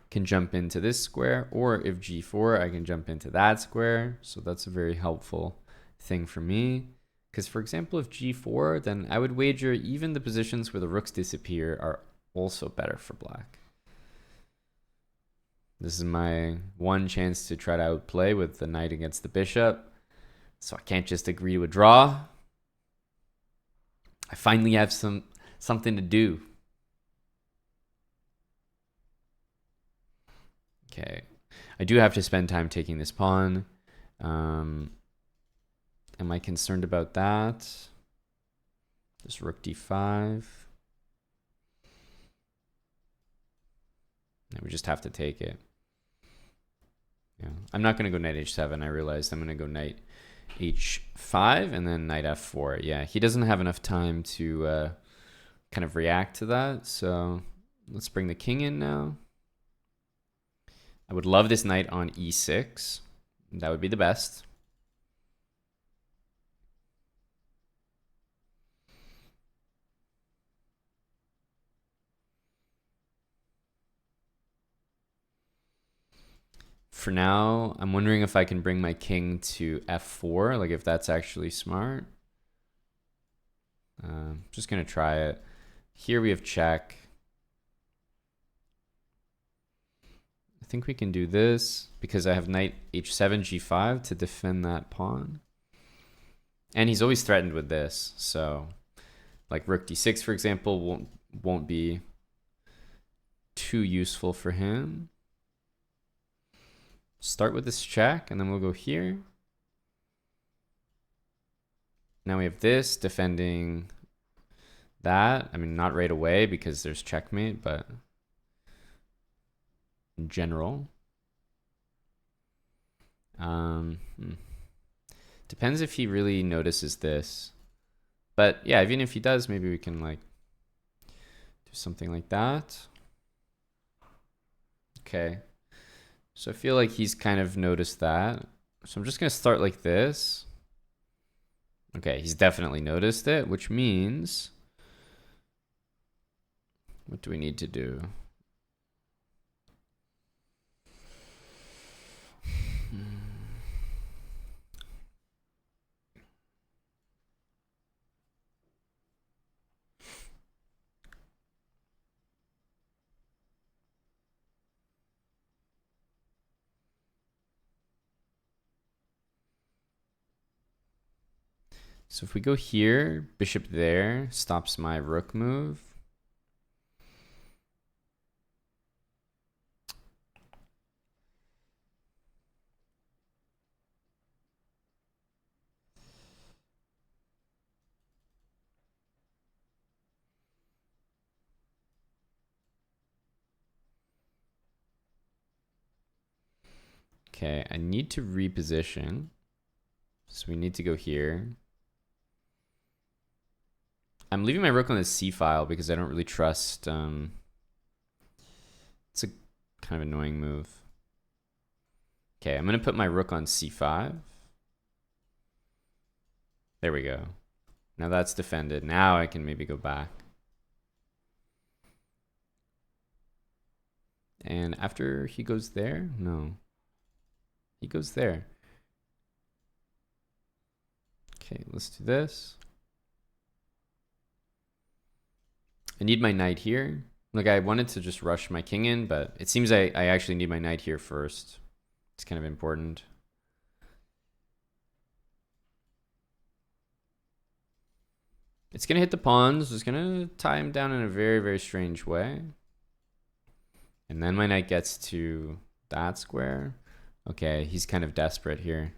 can jump into this square, or if g4, I can jump into that square. So that's a very helpful thing for me. Because, for example, if g4, then I would wager even the positions where the rooks disappear are also better for black. This is my one chance to try to outplay with the knight against the bishop. So I can't just agree to a draw. I finally have something to do. Okay. I do have to spend time taking this pawn. Am I concerned about that? Just rook d5. And we just have to take it. Yeah. I'm not going to go knight h7. I realized I'm going to go knight h5 and then knight f4. Yeah, he doesn't have enough time to kind of react to that. So let's bring the king in now. I would love this knight on e6. That would be the best. For now, I'm wondering if I can bring my king to f4, like if that's actually smart. Just going to try it. Here we have check. I think we can do this because I have knight h7, g5 to defend that pawn. And he's always threatened with this. So like rook d6, for example, won't be too useful for him. Start with this check, and then we'll go here. Now we have this defending that. I mean, not right away because there's checkmate, but in general. Depends if he really notices this. But yeah, even if he does, maybe we can like do something like that. Okay. So I feel like he's kind of noticed that. So I'm just going to start like this. Okay, he's definitely noticed it, which means... what do we need to do? So if we go here, bishop there, stops my rook move. Okay, I need to reposition. So we need to go here. I'm leaving my rook on the c file because I don't really trust... it's Kind of annoying move. Okay, I'm going to put my rook on c5. There we go. Now that's defended. Now I can maybe go back. And after he goes there? No. He goes there. Okay, let's do this. I need my knight here. Like, I wanted to just rush my king in, but it seems I actually need my knight here first. It's kind of important. It's going to hit the pawns. It's going to tie him down in a very, very strange way. And then my knight gets to that square. Okay, he's kind of desperate here.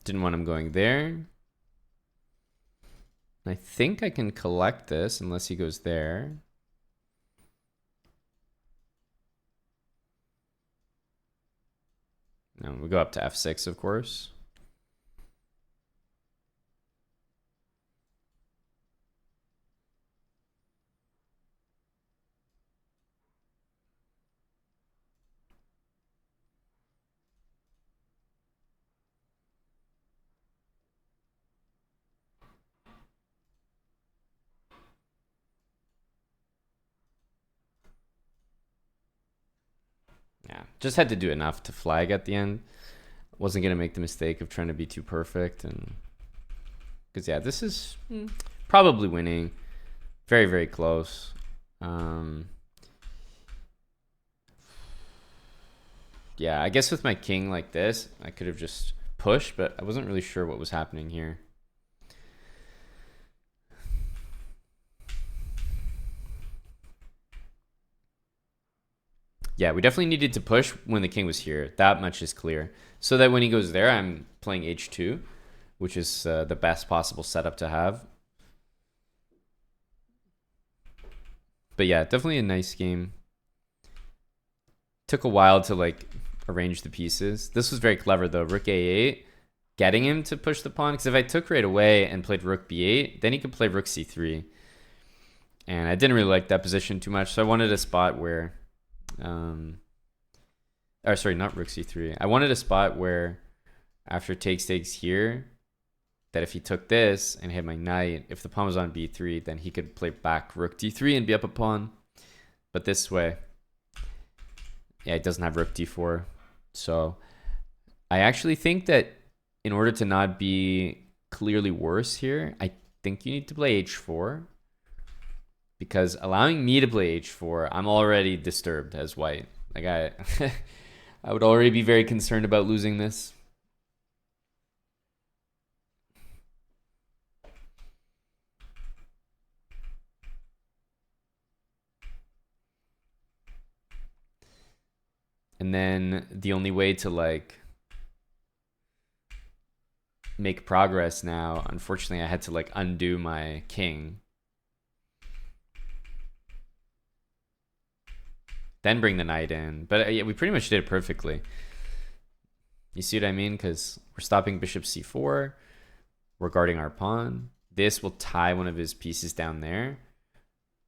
Didn't want him going there. I think I can collect this unless he goes there. No, we go up to f6, of course. Yeah, just had to do enough to flag at the end. Wasn't going to make the mistake of trying to be too perfect. And because, yeah, this is probably winning. Very, very close. Yeah, I guess with my king like this, I could have just pushed, but I wasn't really sure what was happening here. Yeah, we definitely needed to push when the king was here. That much is clear. So that when he goes there, I'm playing h2, which is the best possible setup to have. But yeah, definitely a nice game. Took a while to like arrange the pieces. This was very clever though. Rook a8, getting him to push the pawn. Because if I took right away and played rook b8, then he could play rook c3. And I didn't really like that position too much. So I wanted a spot where... or sorry, not rook c3. I wanted a spot where after takes here, that if he took this and hit my knight, if the pawn was on b3, then he could play back rook d3 and be up a pawn. But this way, yeah, it doesn't have rook d4. So I actually think that in order to not be clearly worse here, I think you need to play h4. Because allowing me to play h4, I'm already disturbed as white. Like I would already be very concerned about losing this. And then the only way to like make progress now, unfortunately, I had to like undo my king. Then bring the knight in. But yeah, we pretty much did it perfectly. You see what I mean? Because we're stopping bishop c4. We're guarding our pawn. This will tie one of his pieces down there.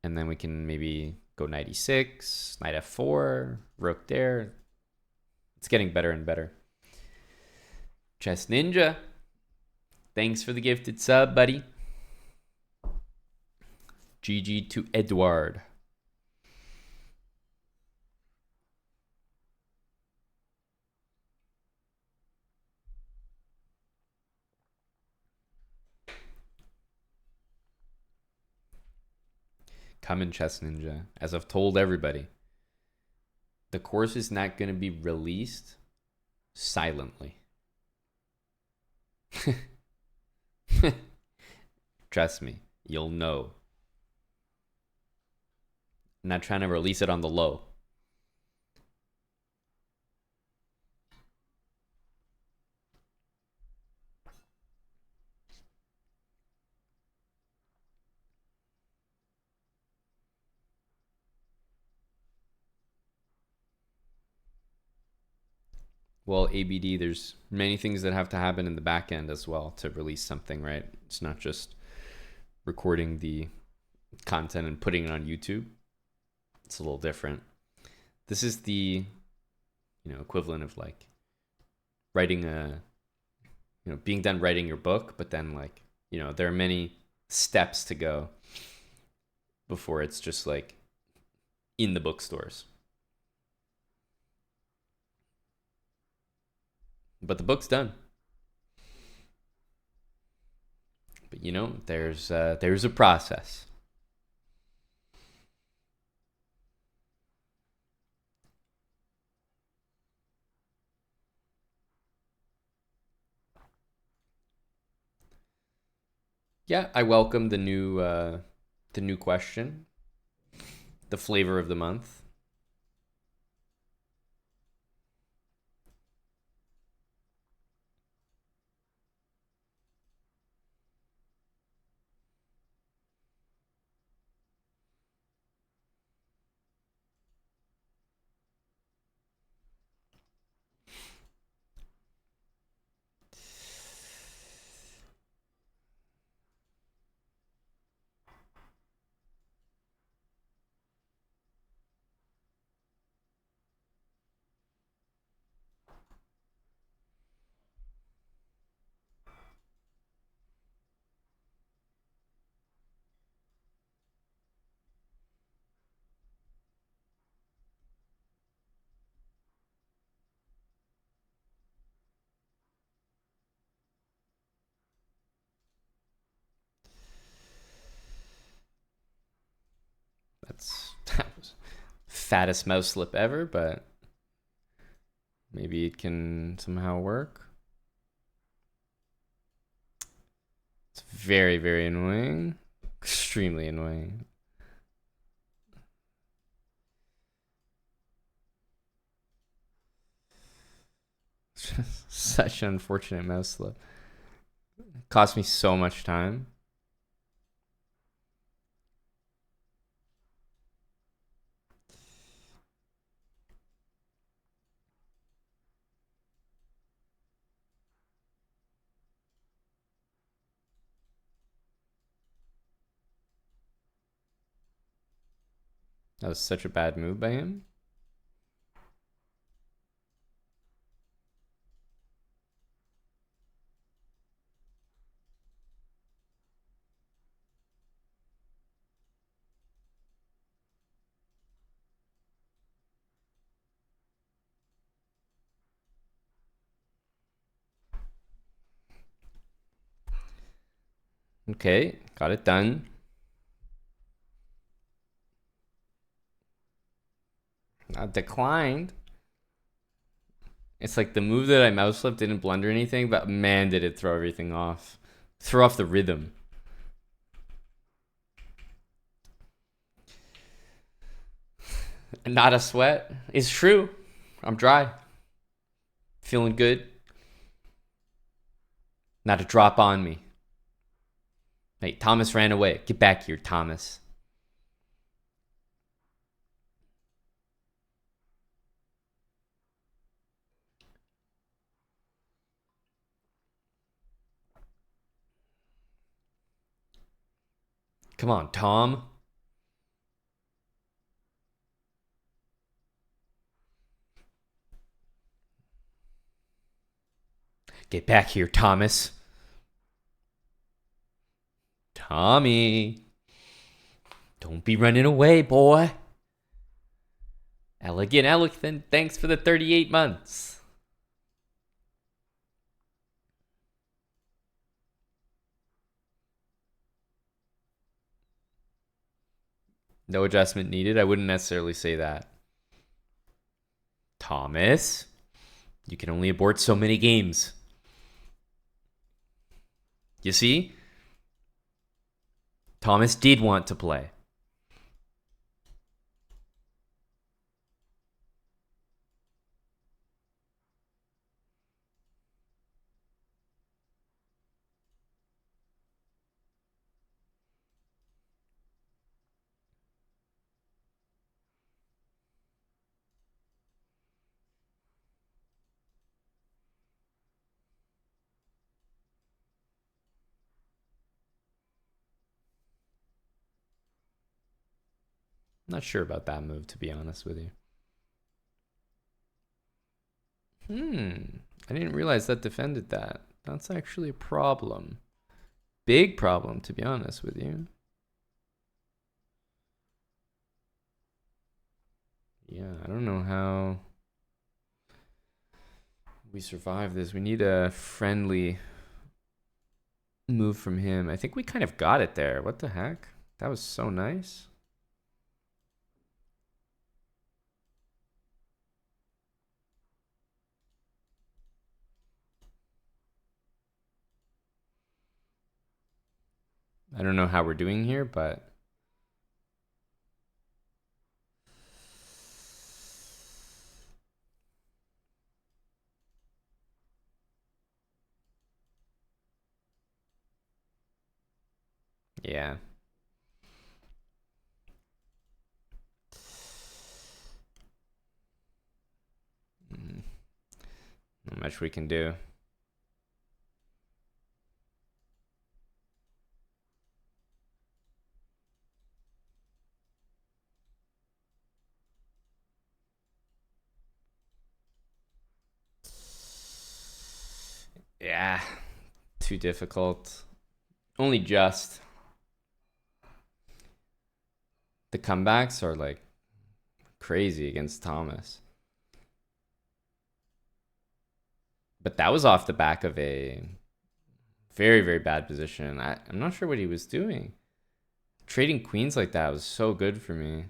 And then we can maybe go knight e6, knight f4, rook there. It's getting better and better. Chess Ninja, thanks for the gifted sub, buddy. GG to Edward. Come in, Chess Ninja. As I've told everybody, the course is not going to be released silently. Trust me, you'll know. I'm not trying to release it on the low. Well, ABD, there's many things that have to happen in the back end as well to release something, right? It's not just recording the content and putting it on YouTube. It's a little different. This is the, equivalent of like writing being done writing your book, but then like, there are many steps to go before it's just like in the bookstores. But the book's done. But there's a process. Yeah, I welcome the new question, the flavor of the month. That was fattest mouse slip ever, but maybe it can somehow work. It's very, very annoying. Extremely annoying. Such an unfortunate mouse slip. It cost me so much time. That was such a bad move by him. Okay, got it done. Declined. It's like the move that I mouse slipped didn't blunder anything, but man, did it throw everything off. Throw off the rhythm. Not a sweat. It's true. I'm dry. Feeling good. Not a drop on me. Hey, Thomas ran away. Get back here, Thomas. Come on, Tom. Get back here, Thomas. Tommy. Don't be running away, boy. Elegant Elephant, thanks for the 38 months. No adjustment needed. I wouldn't necessarily say that. Thomas, you can only abort so many games. You see? Thomas did want to play. Not sure about that move, to be honest with you. I didn't realize that defended that. That's actually a problem. Big problem, to be honest with you. Yeah, I don't know how we survive this. We need a friendly move from him. I think we kind of got it there. What the heck? That was so nice. I don't know how we're doing here, but yeah. Not much we can do. Yeah, too difficult. Only just. The comebacks are like crazy against Thomas. But that was off the back of a very, very bad position. I'm not sure what he was doing. Trading queens like that was so good for me.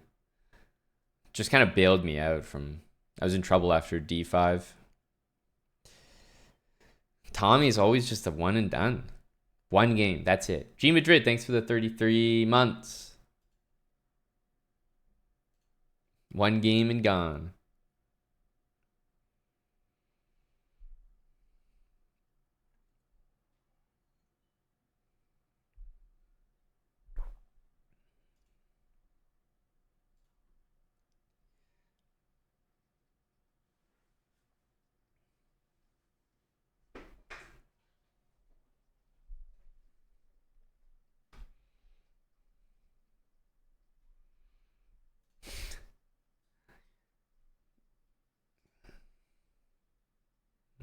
Just kind of bailed me out from. I was in trouble after d5. Tommy's always just a one and done. One game, that's it. G Madrid, thanks for the 33 months. One game and gone.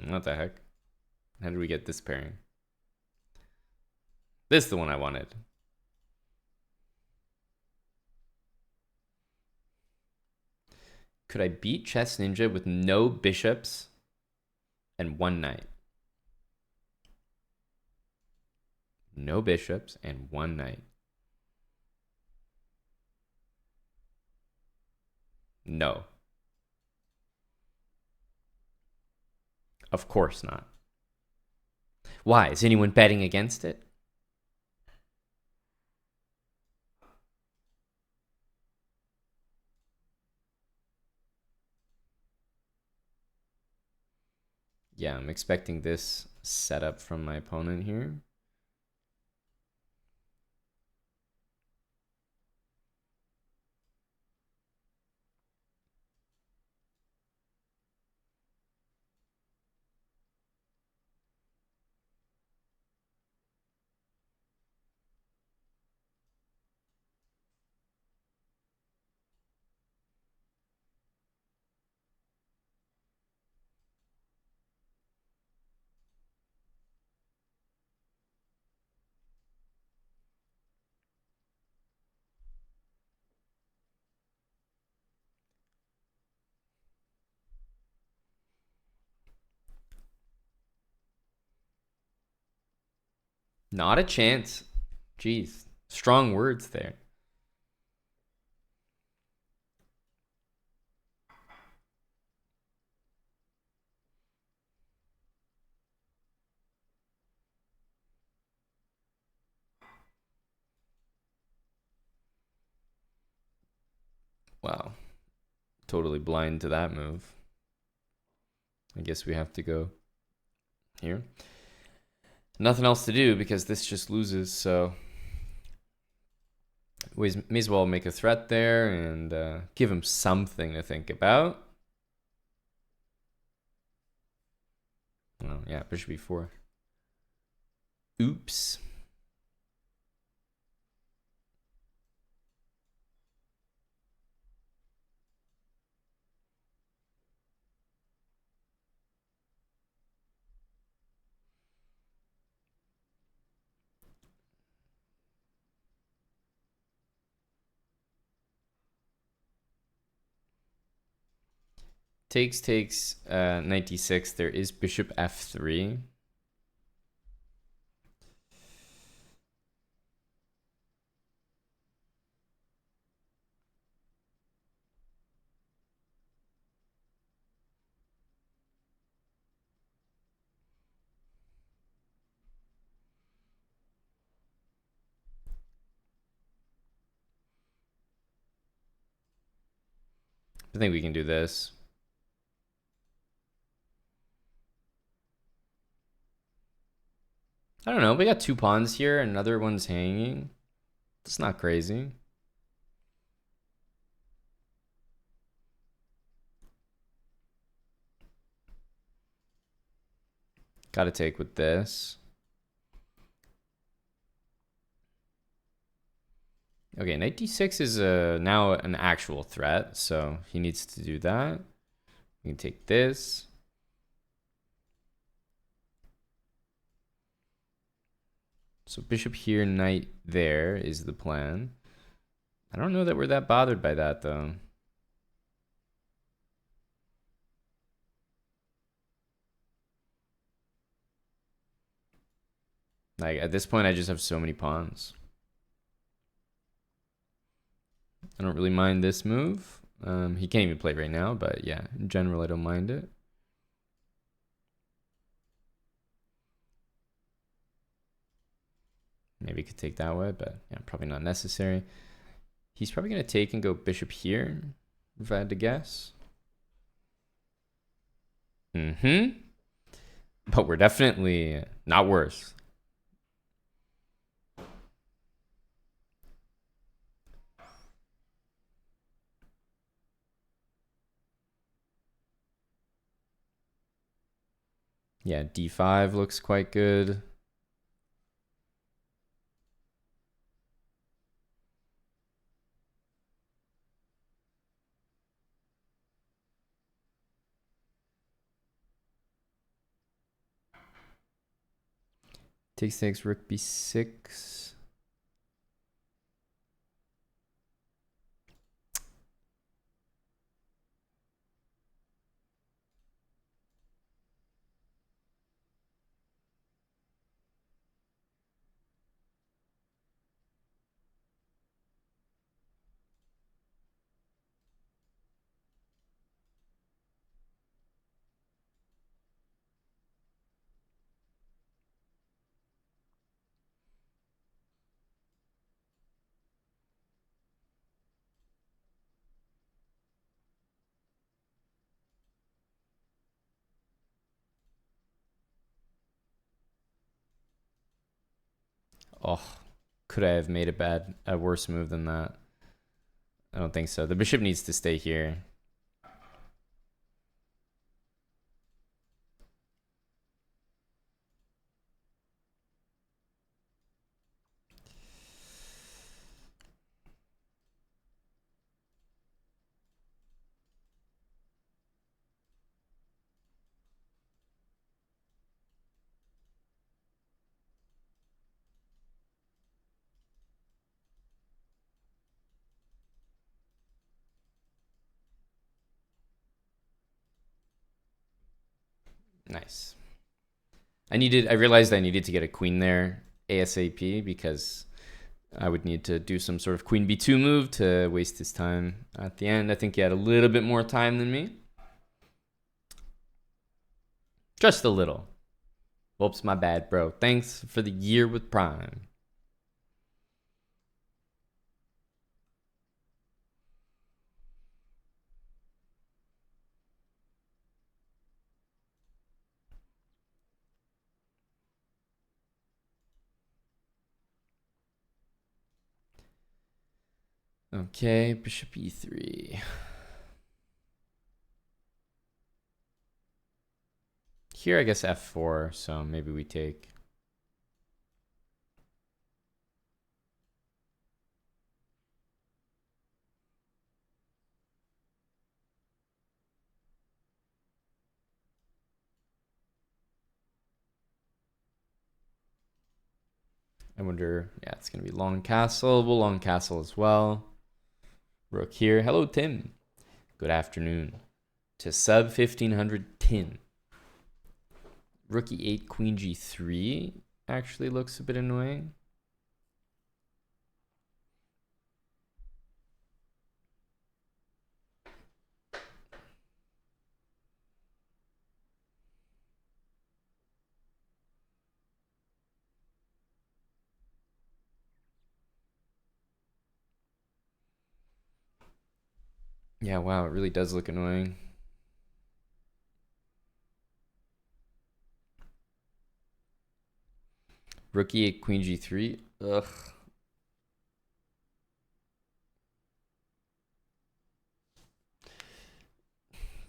What the heck? How did we get this pairing? This is the one I wanted. Could I beat Chess Ninja with no bishops and one knight? No bishops and one knight. No. Of course not. Why? Is anyone betting against it? Yeah, I'm expecting this setup from my opponent here. Not a chance. Jeez, strong words there. Wow. Totally blind to that move. I guess we have to go here. Nothing else to do because this just loses, so we may as well make a threat there and give him something to think about. Oh, yeah, bishop e4. Oops. Takes, knight d6. There is bishop f3. I think we can do this. I don't know. We got 2 pawns here. Another one's hanging. It's not crazy. Gotta take with this. Okay, knight d6 is now an actual threat, so he needs to do that. We can take this. So bishop here, knight there is the plan. I don't know that we're that bothered by that, though. Like, at this point, I just have so many pawns. I don't really mind this move. He can't even play right now, but yeah, in general, I don't mind it. Maybe could take that way, but yeah, probably not necessary. He's probably going to take and go bishop here, if I had to guess. But we're definitely not worse. Yeah, d5 looks quite good. Takes, rook b6. Oh, could I have made a worse move than that? I don't think so. The bishop needs to stay here. Nice. I realized I needed to get a queen there ASAP because I would need to do some sort of queen b2 move to waste his time at the end. I think he had a little bit more time than me. Just a little. Whoops, my bad, bro. Thanks for the year with Prime. Okay, bishop e3. Here, I guess f4, so maybe we take. I wonder, yeah, it's going to be long castle. We'll long castle as well. Rook here. Hello, Tim. Good afternoon. To sub 1500 Tim. Rook e8, queen g3 actually looks a bit annoying. Yeah, wow, it really does look annoying. Rook e8, queen g3. Ugh.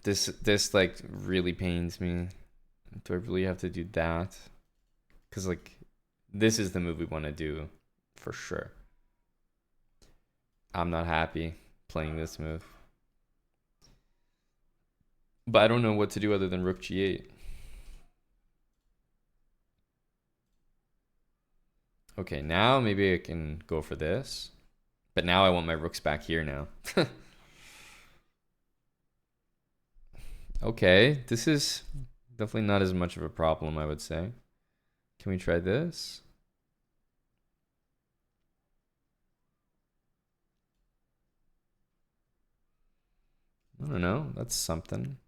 This like really pains me. Do I really have to do that? Because like this is the move we want to do for sure. I'm not happy playing this move. But I don't know what to do other than rook g8. Okay, now maybe I can go for this. But now I want my rooks back here now. Okay, this is definitely not as much of a problem, I would say. Can we try this? I don't know. That's something.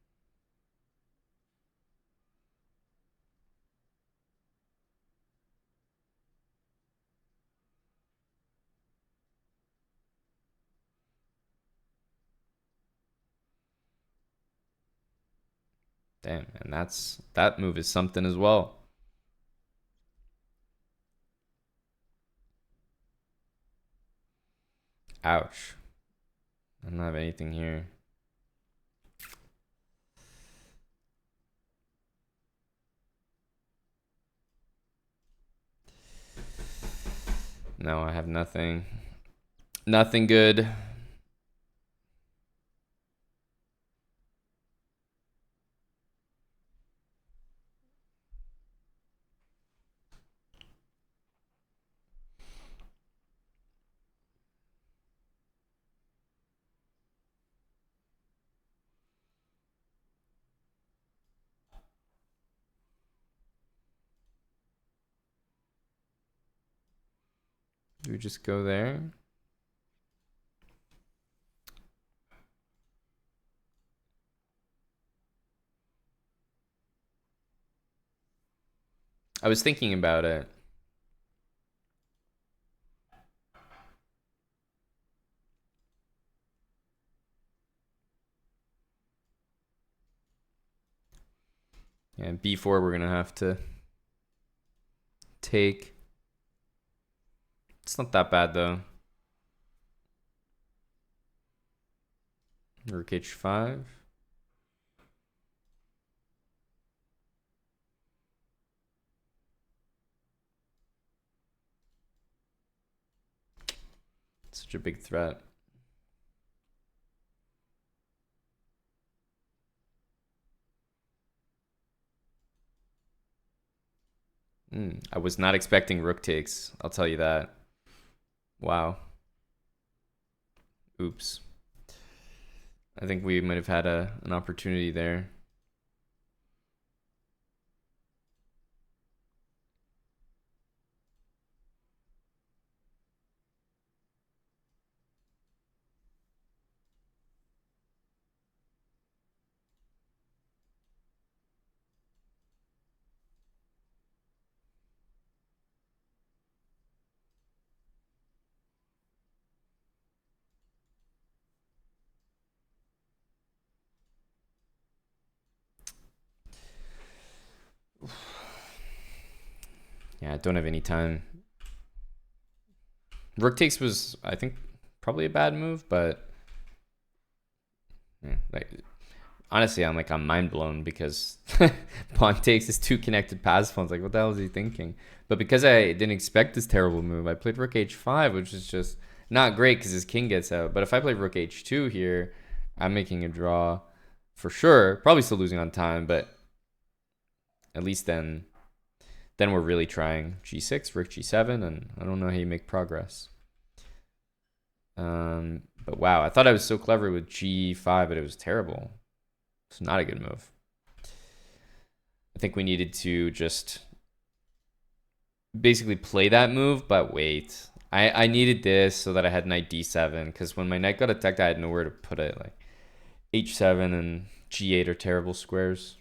Damn, and that move is something as well. Ouch. I don't have anything here. No, I have nothing. Nothing good. Do we just go there? I was thinking about it. Yeah, b4 we're gonna have to take. It's not that bad though. Rook h5. Such a big threat. I was not expecting rook takes. I'll tell you that. Wow. Oops. I think we might have had an opportunity there. Yeah, I don't have any time. Rook takes was, I think, probably a bad move, but yeah, like honestly, I'm mind blown because pawn takes his two connected pass pawns. Like, what the hell is he thinking? But because I didn't expect this terrible move, I played rook h5, which is just not great because his king gets out. But if I play rook h2 here, I'm making a draw for sure. Probably still losing on time, but at least then we're really trying. G6, rook g7, and I don't know how you make progress. But wow, I thought I was so clever with g5, but it was terrible. It's not a good move. I think we needed to just basically play that move, but wait. I needed this so that I had knight d7, because when my knight got attacked, I had nowhere to put it. Like h7 and g8 are terrible squares.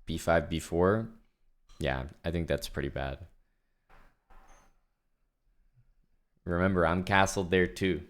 b5, b4. Yeah, I think that's pretty bad. Remember, I'm castled there too.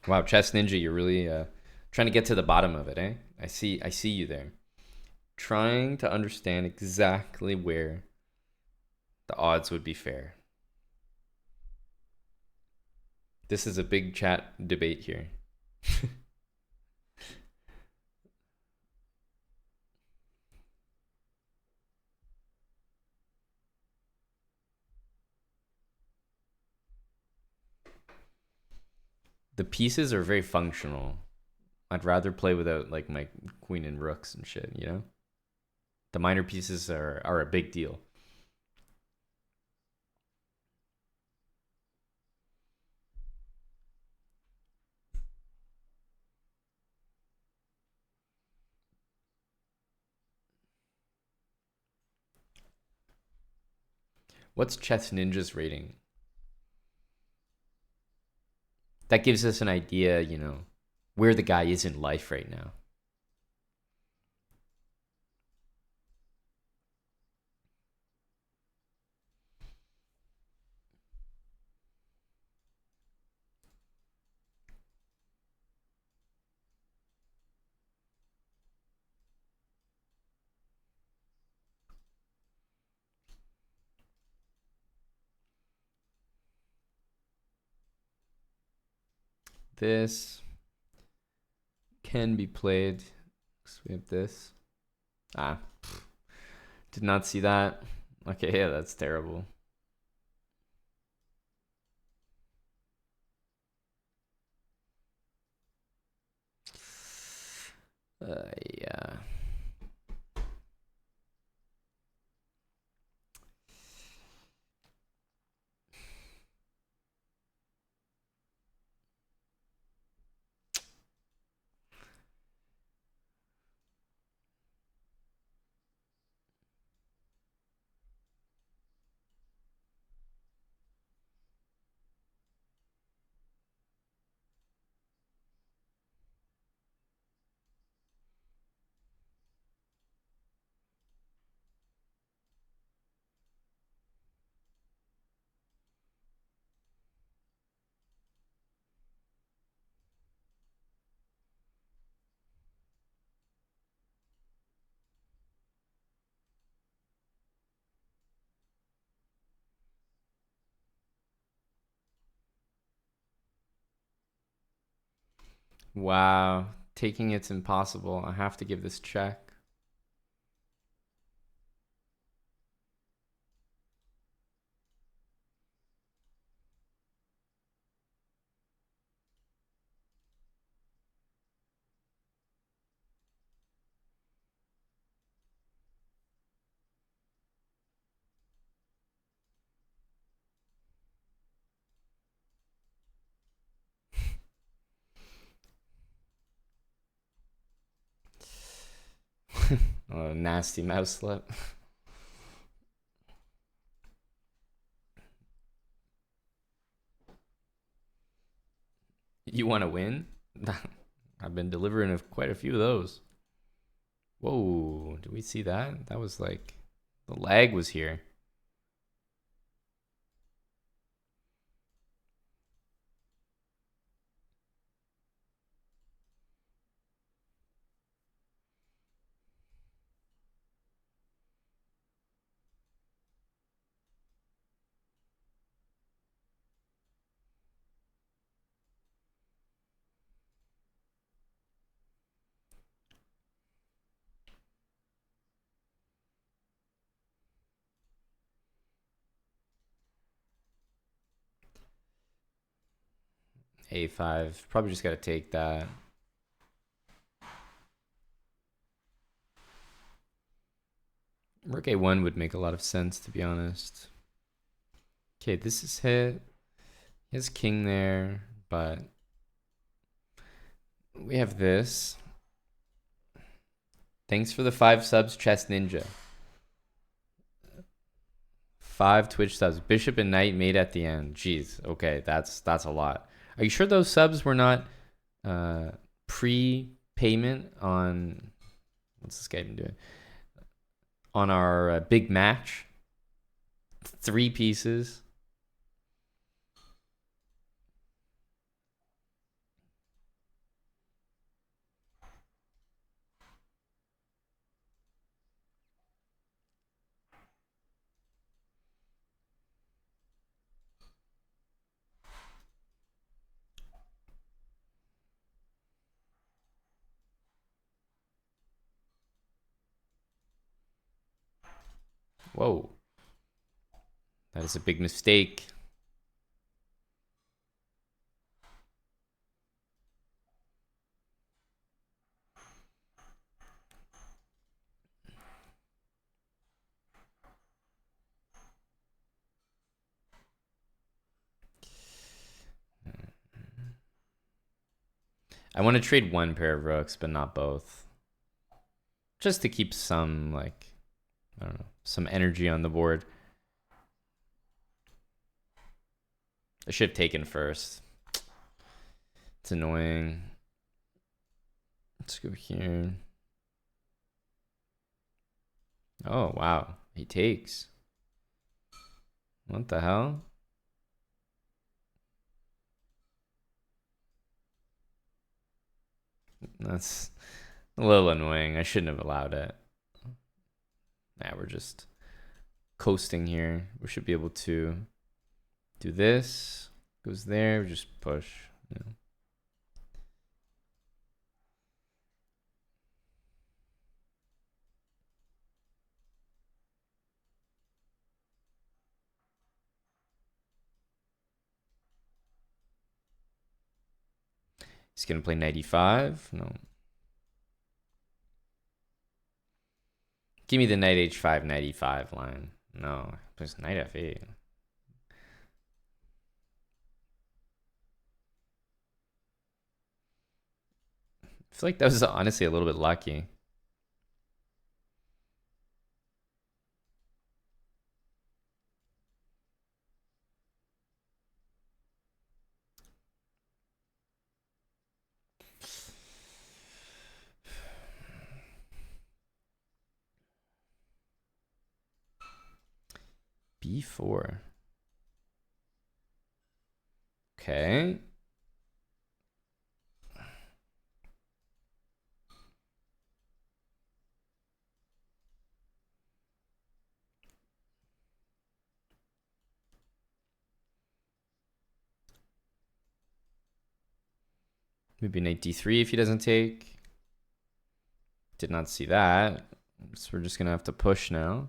Wow, Chess Ninja, you're really trying to get to the bottom of it, eh? I see you there. Trying to understand exactly where the odds would be fair. This is a big chat debate here. The pieces are very functional. I'd rather play without like my queen and rooks and shit, you know? The minor pieces are a big deal. What's Chess Ninja's rating? That gives us an idea, you know, where the guy is in life right now. This can be played. So we have this. Ah, did not see that. Okay, yeah, that's terrible. Yeah. Wow. Taking it's impossible. I have to give this check. Oh, nasty mouse slip. You want to win? I've been delivering quite a few of those. Whoa, did we see that? That was like, the lag was here. A5, probably just got to take that. Rook A1 would make a lot of sense, to be honest. Okay, this is hit. He has king there, but we have this. Thanks for the 5 subs, Chess Ninja. 5 Twitch subs. Bishop and knight mate at the end. Jeez. Okay, that's a lot. Are you sure those subs were not pre-payment on, what's this guy been doing? On our big match? 3 pieces. Whoa. That is a big mistake. I want to trade one pair of rooks, but not both. Just to keep some, like, I don't know, some energy on the board. I should have taken first. It's annoying. Let's go here. Oh, wow. He takes. What the hell? That's a little annoying. I shouldn't have allowed it. Nah, we're just coasting here. We should be able to do this. Goes there. Just push. You know. He's going to play 95. No. Give me the knight h5, 95 line. No, there's knight f8. I feel like that was honestly a little bit lucky. B4. Okay. Maybe knight d3 if he doesn't take. Did not see that. So we're just going to have to push now.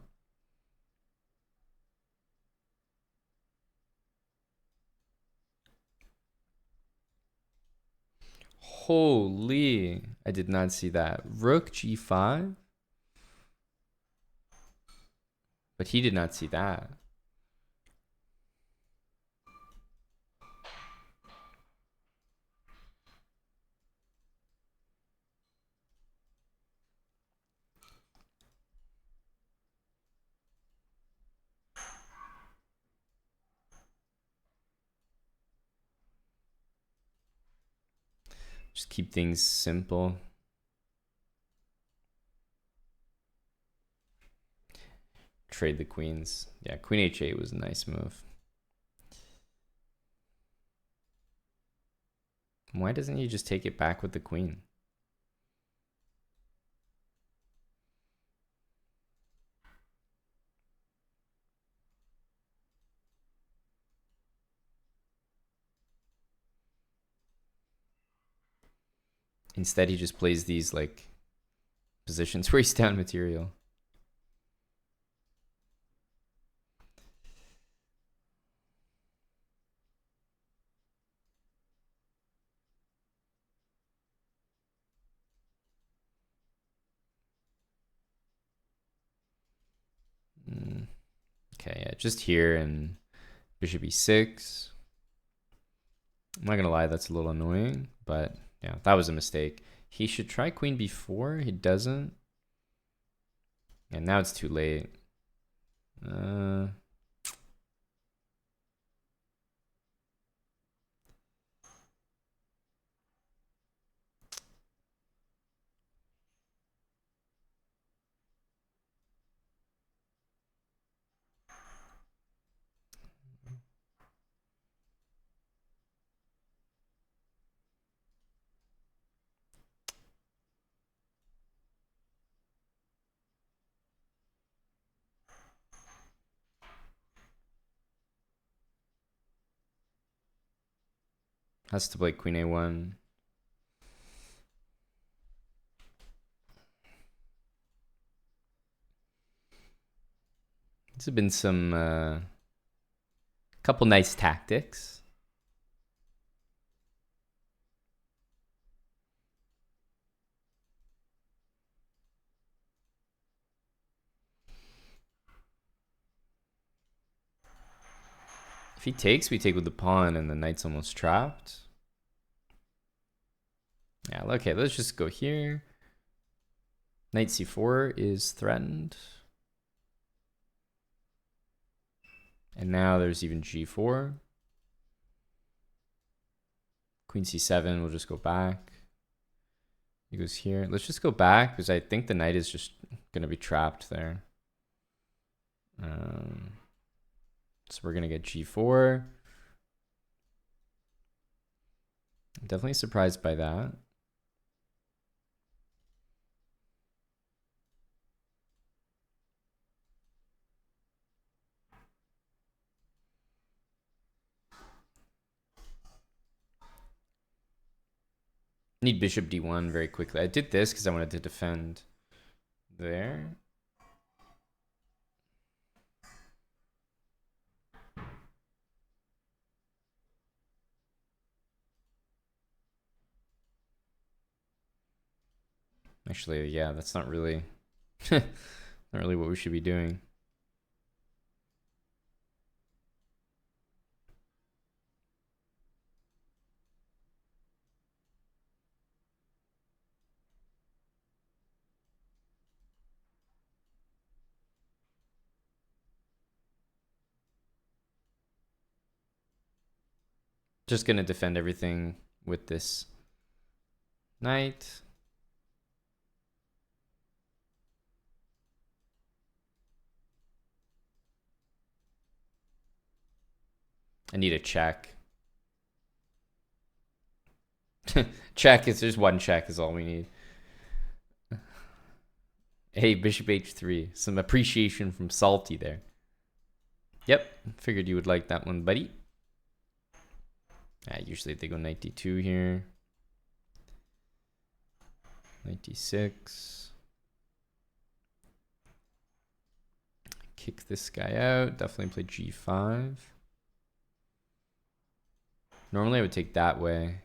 Holy. I did not see that. Rook g5. But he did not see that. Just keep things simple. Trade the queens. Yeah, queen h8 was a nice move. Why doesn't he just take it back with the queen? Instead, he just plays these like positions where he's down material. Okay, yeah, just here and bishop e6. I'm not gonna lie, that's a little annoying, but yeah, that was a mistake. He should try queen b4. He doesn't. And now it's too late. Has to play queen a1. These have been some couple nice tactics. If he takes, we take with the pawn and the knight's almost trapped. Yeah, okay, let's just go here. Knight c4 is threatened. And now there's even g4. Queen c7, we'll just go back. He goes here. Let's just go back because I think the knight is just going to be trapped there. So we're going to get g4. I'm definitely surprised by that. Need bishop d1 very quickly. I did this because I wanted to defend there. Actually, yeah, that's not really not really what we should be doing. Just gonna defend everything with this knight. I need a check. Check is just one check is all we need. Hey, bishop h3. Some appreciation from Salty there. Yep, figured you would like that one, buddy. Usually they go knight d2 here. Knight d6. Kick this guy out. Definitely play g5. Normally I would take that way.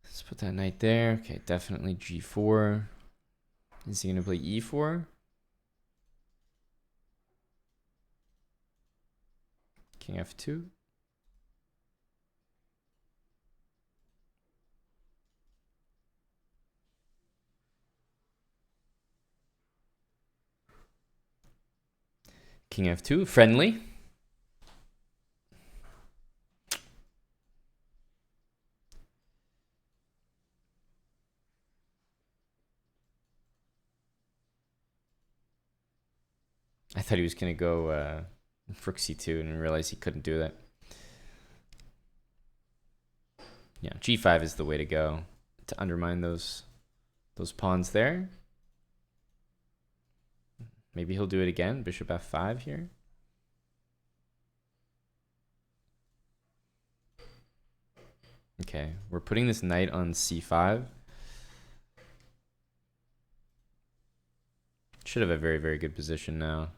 Let's put that knight there. Okay, definitely g4. Is he going to play e4? King f2. King f2, friendly. thought he was gonna go rook c2 and realized he couldn't do that. Yeah, g5 is the way to go to undermine those pawns there. Maybe he'll do it again. Bishop f5 here. Okay, we're putting this knight on c5. Should have a very, very good position now.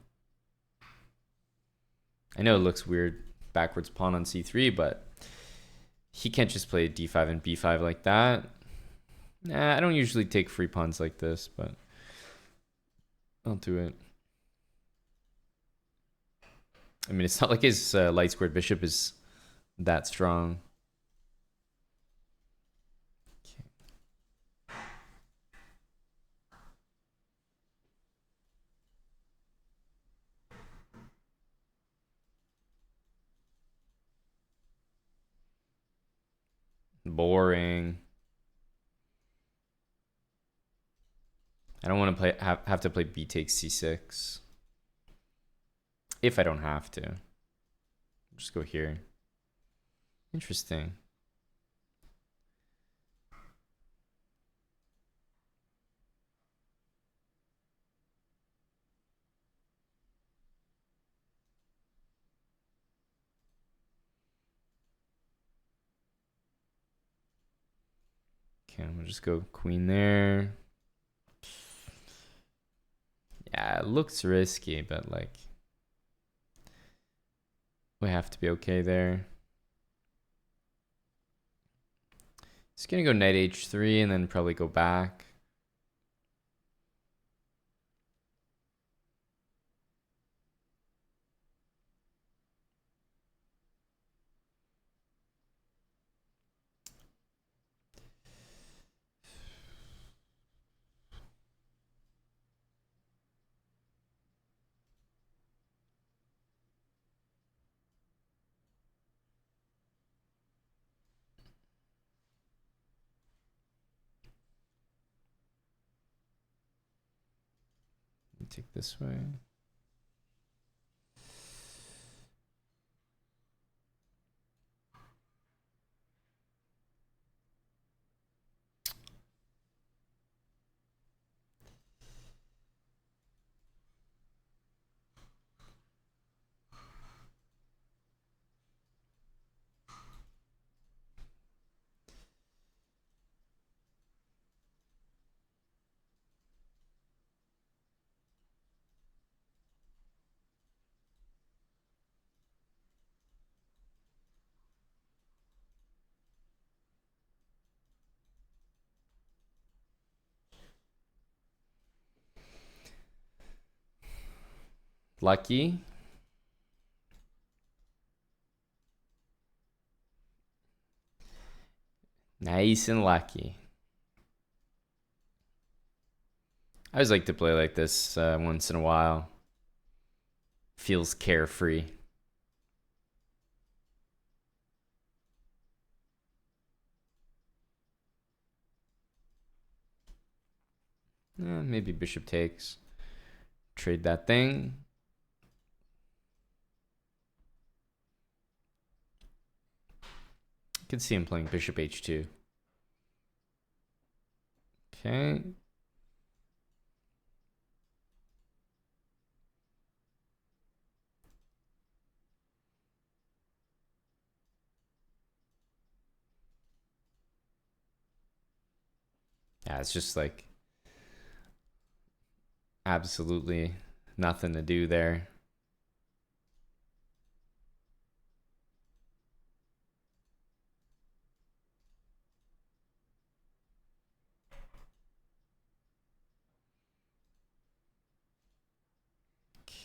I know it looks weird, backwards pawn on c3, but he can't just play d5 and b5 like that. Nah, I don't usually take free pawns like this, but I'll do it. I mean, it's not like his light squared bishop is that strong. Boring. I don't want to play have to play b takes c6. If I don't have to. Just go here. Interesting. Okay, I'm gonna just go queen there. Yeah, it looks risky, but like we have to be okay there. Just gonna go knight h3 and then probably go back. Take this way. Lucky. Nice and lucky. I always like to play like this once in a while. Feels carefree. Maybe bishop takes. Trade that thing. I could see him playing bishop h2. Okay. Yeah, it's just like absolutely nothing to do there.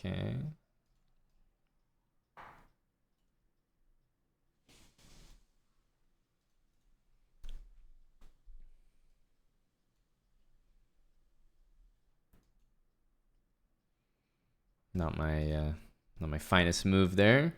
Okay. Not my finest move there.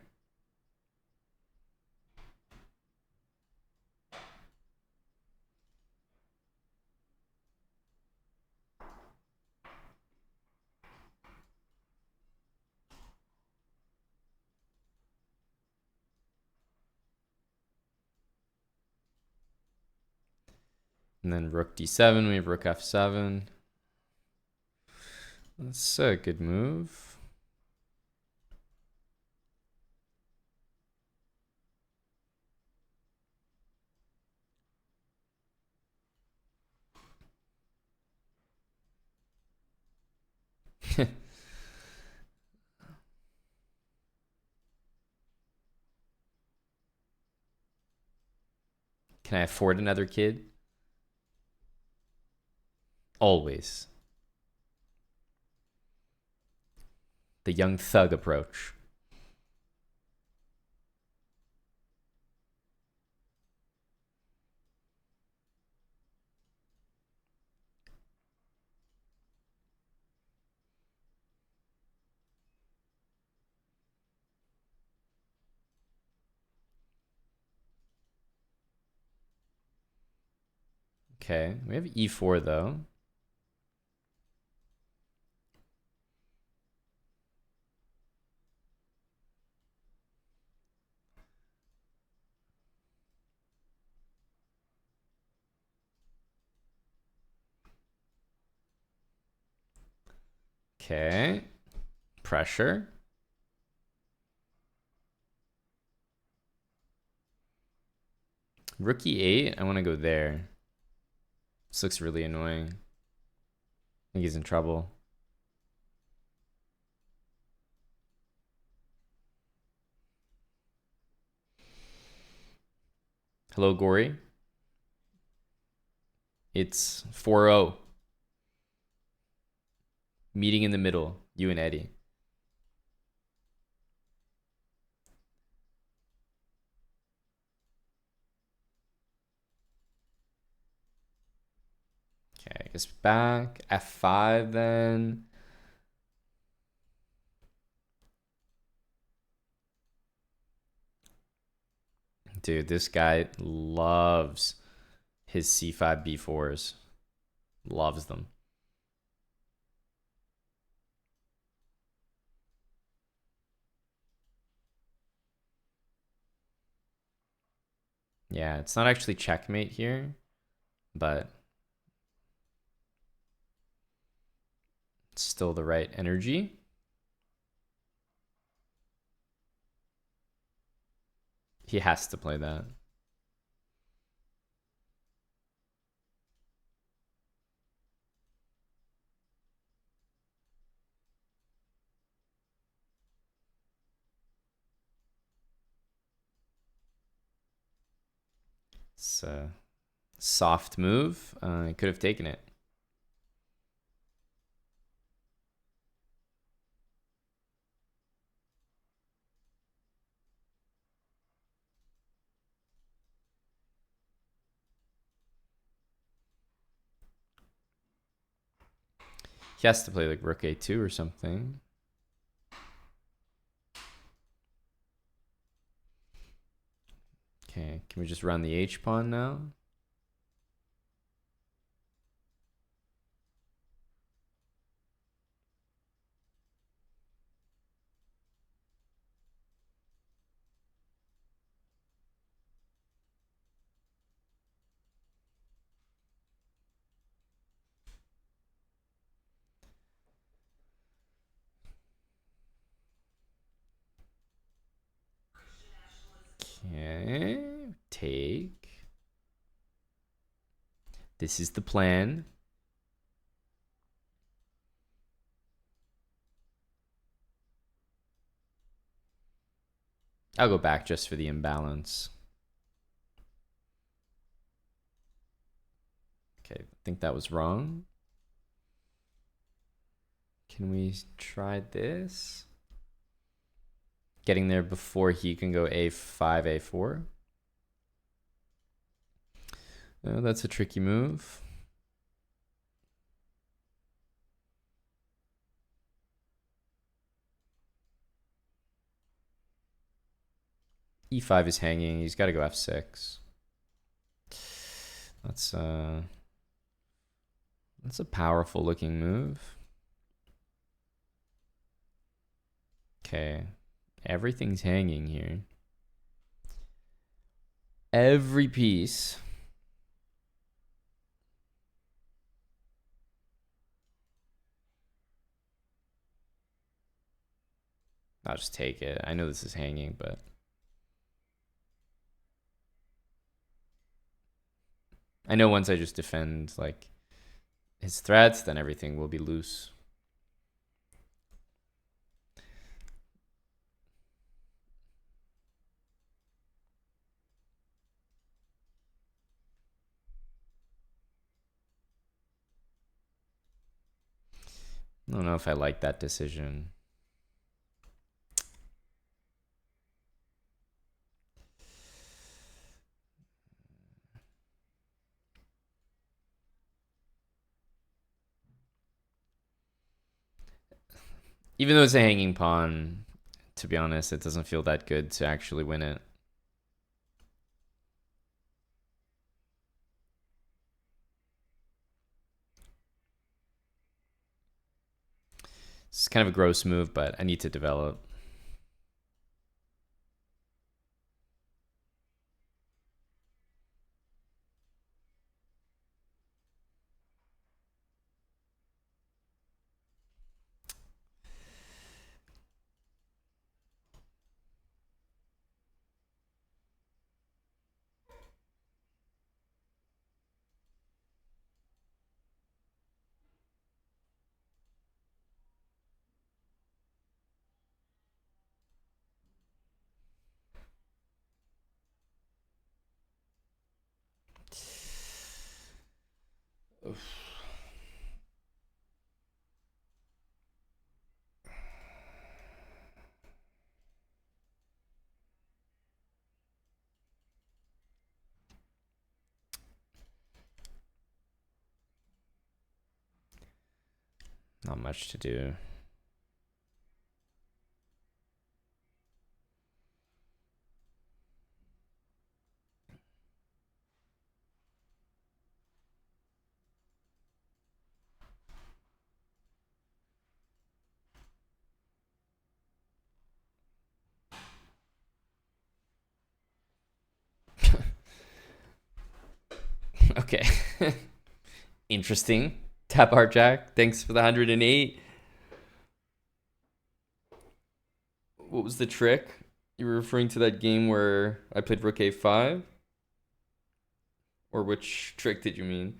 And then rook d7, we have rook f7. That's a good move. Can I afford another kid? Always. The young thug approach. Okay, we have e4 though. Okay, pressure. Rook e8, I want to go there. This looks really annoying. I think he's in trouble. Hello, Gory. It's 4-0. Meeting in the middle, you and Eddie. Okay, I guess back. F5 then. Dude, this guy loves his c5 b4s. Loves them. Yeah, it's not actually checkmate here, but it's still the right energy. He has to play that. It's a soft move. I could have taken it. He has to play like rook a2 or something. Okay, can we just run the h pawn now? Okay, take. This is the plan. I'll go back just for the imbalance. Okay, I think that was wrong. Can we try this? Getting there before he can go a5, a4. Oh, that's a tricky move. e5 is hanging. He's got to go f6. That's a powerful looking move. Okay, everything's hanging here. Every piece I'll just take it. I know this is hanging, but I know once I just defend like his threats, then everything will be loose. I don't know if I like that decision. Even though it's a hanging pawn, to be honest, it doesn't feel that good to actually win it. It's kind of a gross move, but I need to develop. Not much to do. Okay. Interesting. Tap art Jack. Thanks for the 108. What was the trick? You were referring to that game where I played Rook A5? Or which trick did you mean?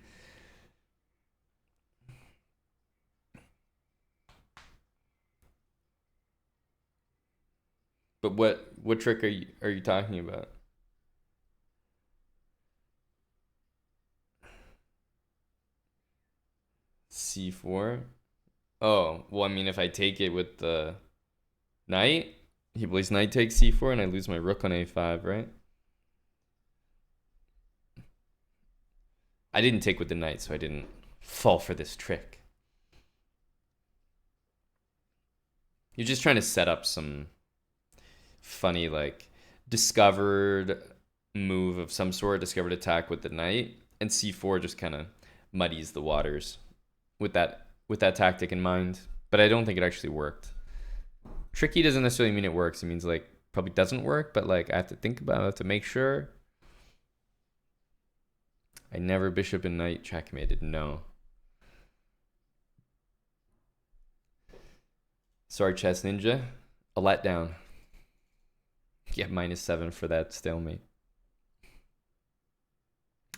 But what trick are you talking about? C4? Oh, well, I mean, if I take it with the knight, he plays knight takes C4 and I lose my rook on A5, right? I didn't take with the knight, so I didn't fall for this trick. You're just trying to set up some funny, like, discovered move of some sort, discovered attack with the knight, and C4 just kind of muddies the waters with that tactic in mind. But I don't think it actually worked. Tricky doesn't necessarily mean it works. It means like probably doesn't work, but like I have to think about it to make sure. I never bishop and knight checkmated. No. Sorry, Chess Ninja. A letdown. Yeah, -7 for that stalemate.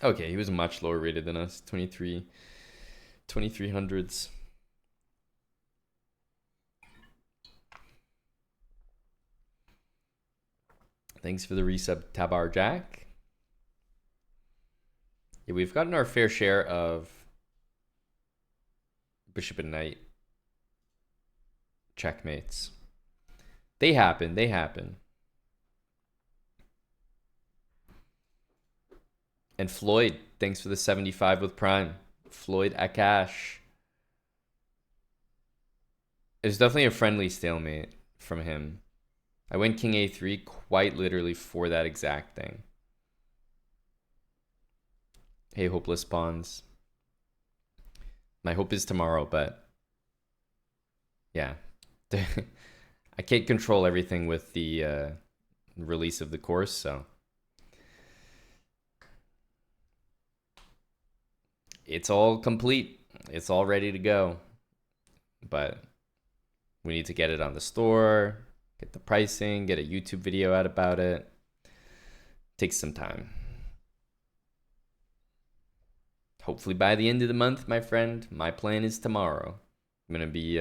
Okay, he was much lower rated than us. 2300s. Thanks for the resub, Tabar Jack. Yeah, we've gotten our fair share of bishop and knight checkmates. They happen. They happen. And Floyd, thanks for the 75 with Prime. Floyd Akash. It's definitely a friendly stalemate from him. I went king a3 quite literally for that exact thing. Hey, hopeless pawns. My hope is tomorrow, but yeah. I can't control everything with the release of the course, so it's all complete. It's all ready to go. But we need to get it on the store, Get the pricing, get a YouTube video out about it. Takes some time. Hopefully by the end of the month, my friend. My plan is tomorrow. I'm going to be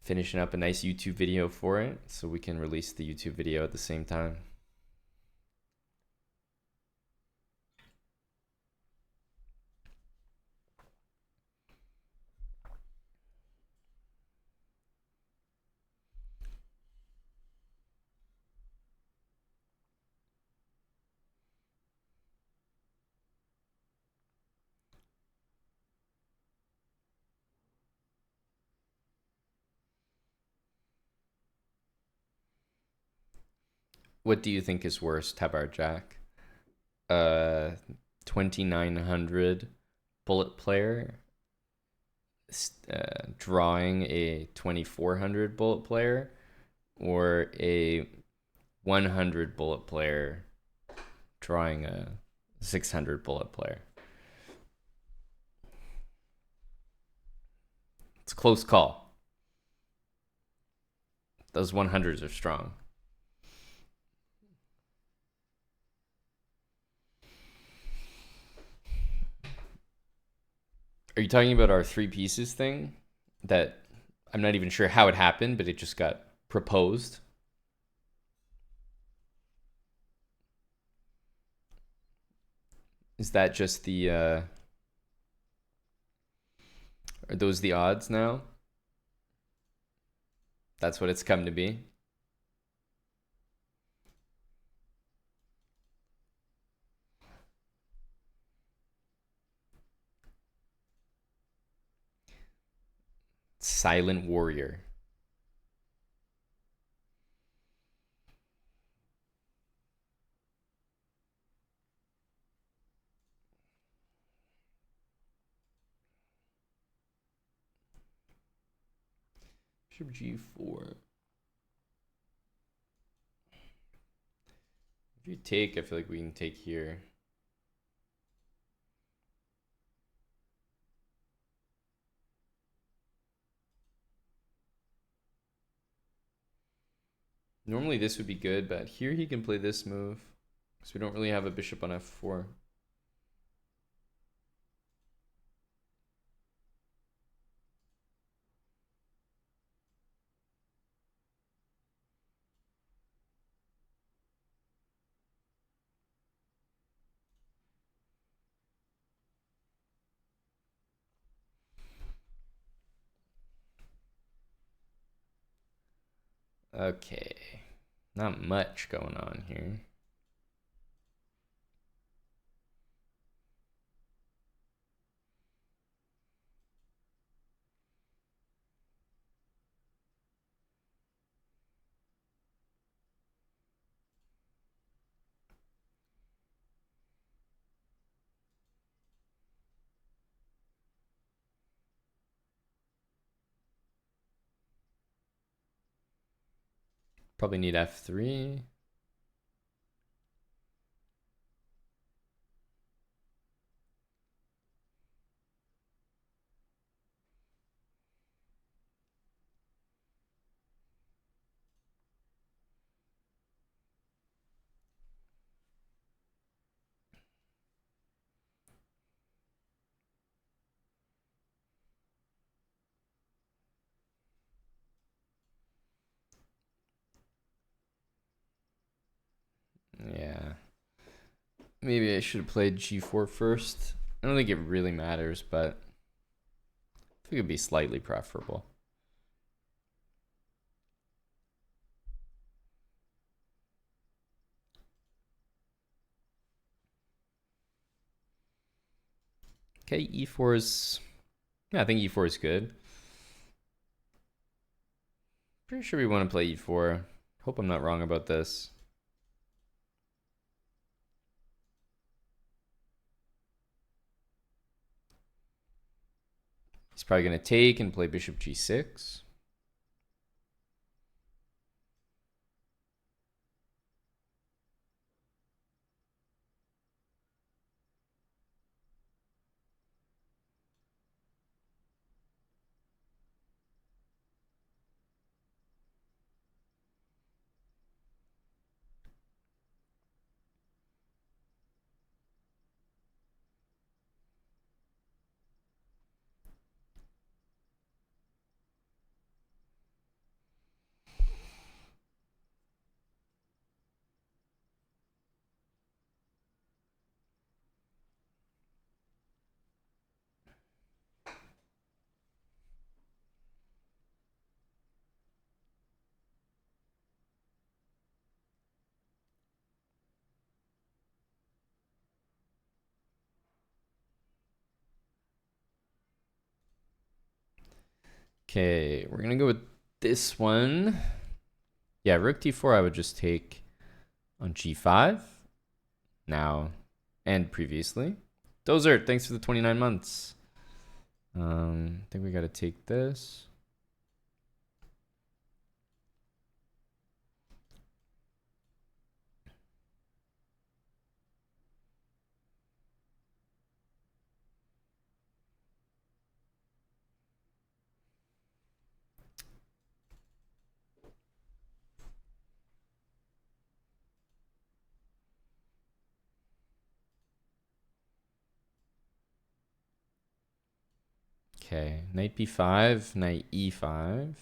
finishing up a nice YouTube video for it so we can release the YouTube video at the same time. What do you think is worse, Tabar Jack? 2900 bullet player drawing a 2400 bullet player, or a 100 bullet player drawing a 600 bullet player? It's a close call. Those 100s are strong. Are you talking about our 3 pieces thing? That I'm not even sure how it happened, but it just got proposed. Is that just the are those the odds now? That's what it's come to be. Silent Warrior. Bishop G4. If you take, I feel like we can take here. Normally this would be good, but here he can play this move because we don't really have a bishop on F4. Okay, not much going on here. Probably need F3. Yeah. Maybe I should have played G4 first. I don't think it really matters, but I think it'd be slightly preferable. Okay, E4 is... Yeah, I think E4 is good. Pretty sure we want to play E4. Hope I'm not wrong about this. He's probably going to take and play Bishop G6. Okay, we're gonna go with this one. Yeah, rook d4 I would just take on g5 now and previously. Dozer, thanks for the 29 months. I think we gotta take this. Okay, knight b5, knight e5.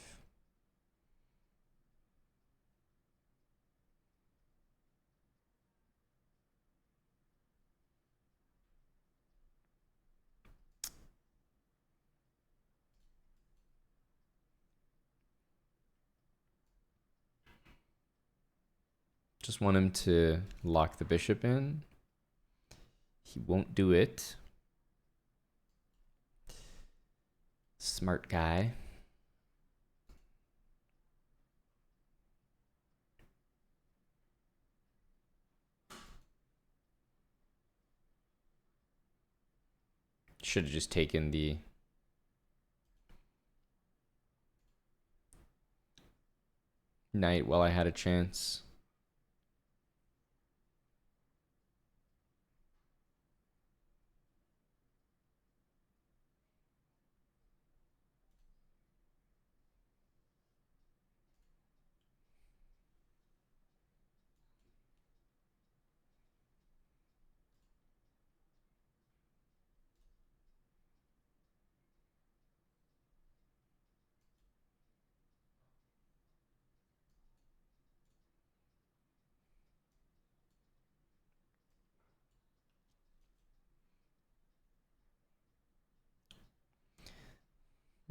Just want him to lock the bishop in. He won't do it. Smart guy. Should have just taken the knight while I had a chance.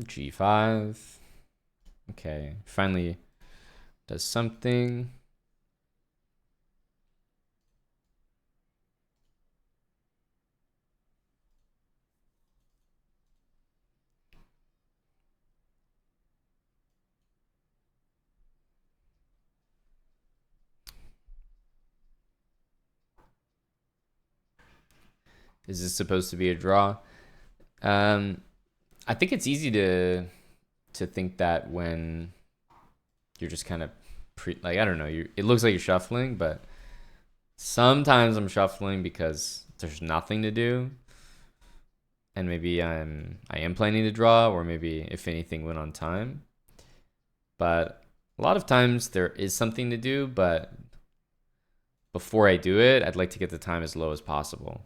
G5. Okay, finally does something. Is this supposed to be a draw? I think it's easy to think that when you're just kind of like I don't know, it looks like you're shuffling, but sometimes I'm shuffling because there's nothing to do, and maybe I am planning to draw, or maybe if anything went on time. But a lot of times there is something to do, but before I do it, I'd like to get the time as low as possible.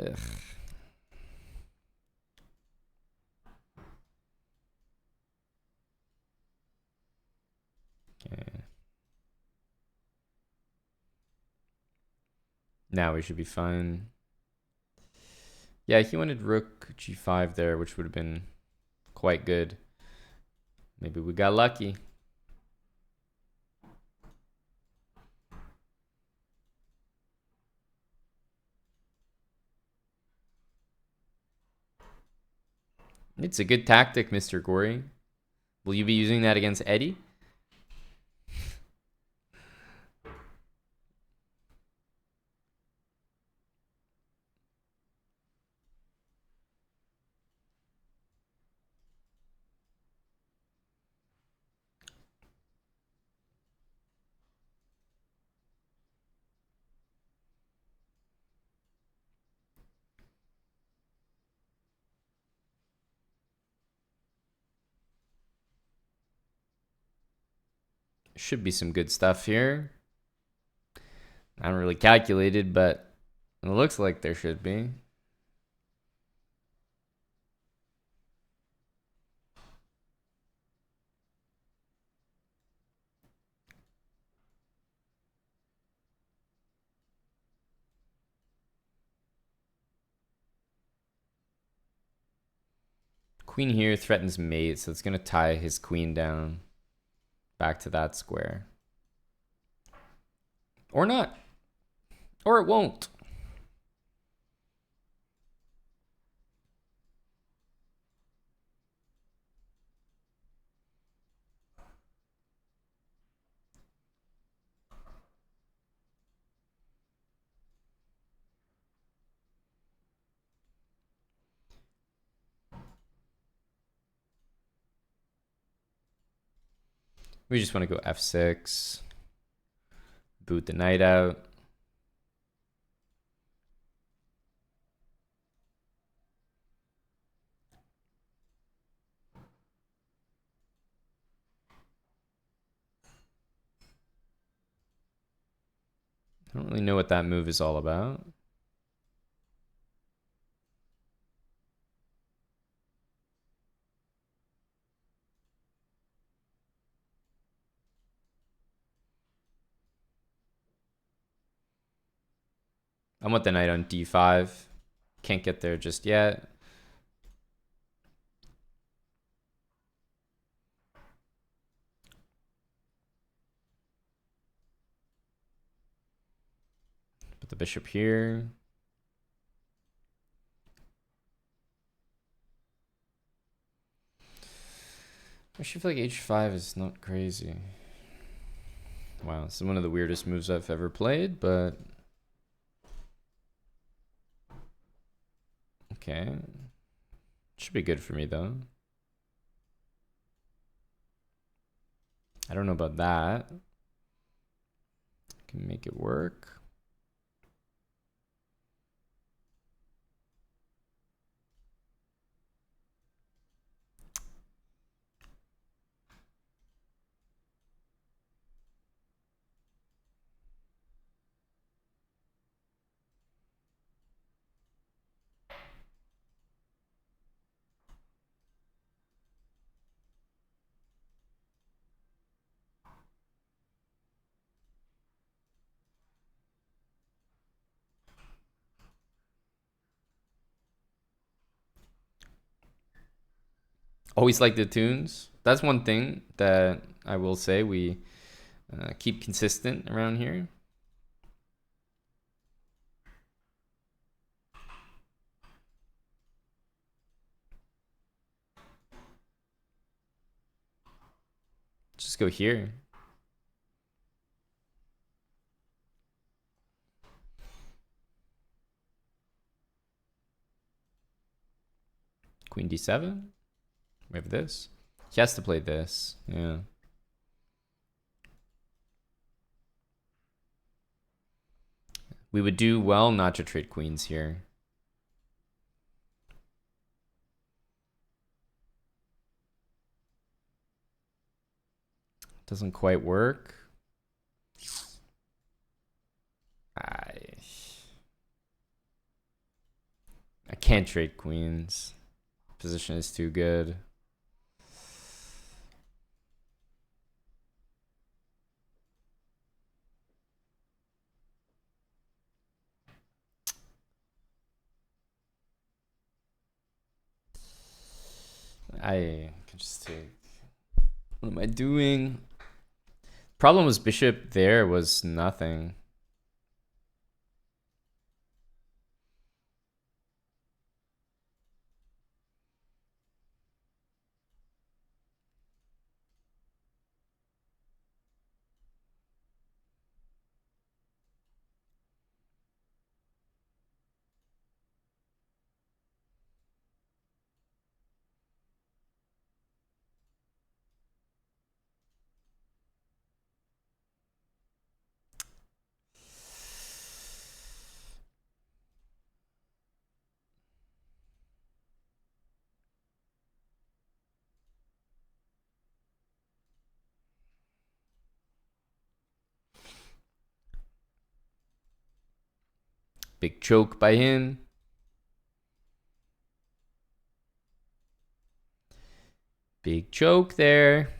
Ugh. Okay. Now we should be fine. Yeah, he wanted rook g5 there, which would have been quite good. Maybe we got lucky. It's a good tactic, Mr. Gory. Will you be using that against Eddie? Should be some good stuff here. I haven't really calculated, but it looks like there should be. Queen here threatens mate, so it's going to tie his queen down back to that square. Or not. Or it won't. We just want to go f6. Boot the knight out. I don't really know what that move is all about. I want the knight on d5. Can't get there just yet. Put the bishop here. I feel like h5 is not crazy. Wow, this is one of the weirdest moves I've ever played, but okay. Should be good for me though. I don't know about that. Can make it work. Always like the tunes. That's one thing that I will say we keep consistent around here. Just go here. Queen d7. We have this. He has to play this. Yeah. We would do well not to trade queens here. Doesn't quite work. I can't trade queens. Position is too good. I can just take. What am I doing? Problem was bishop there was nothing. Big choke by him. Big choke there.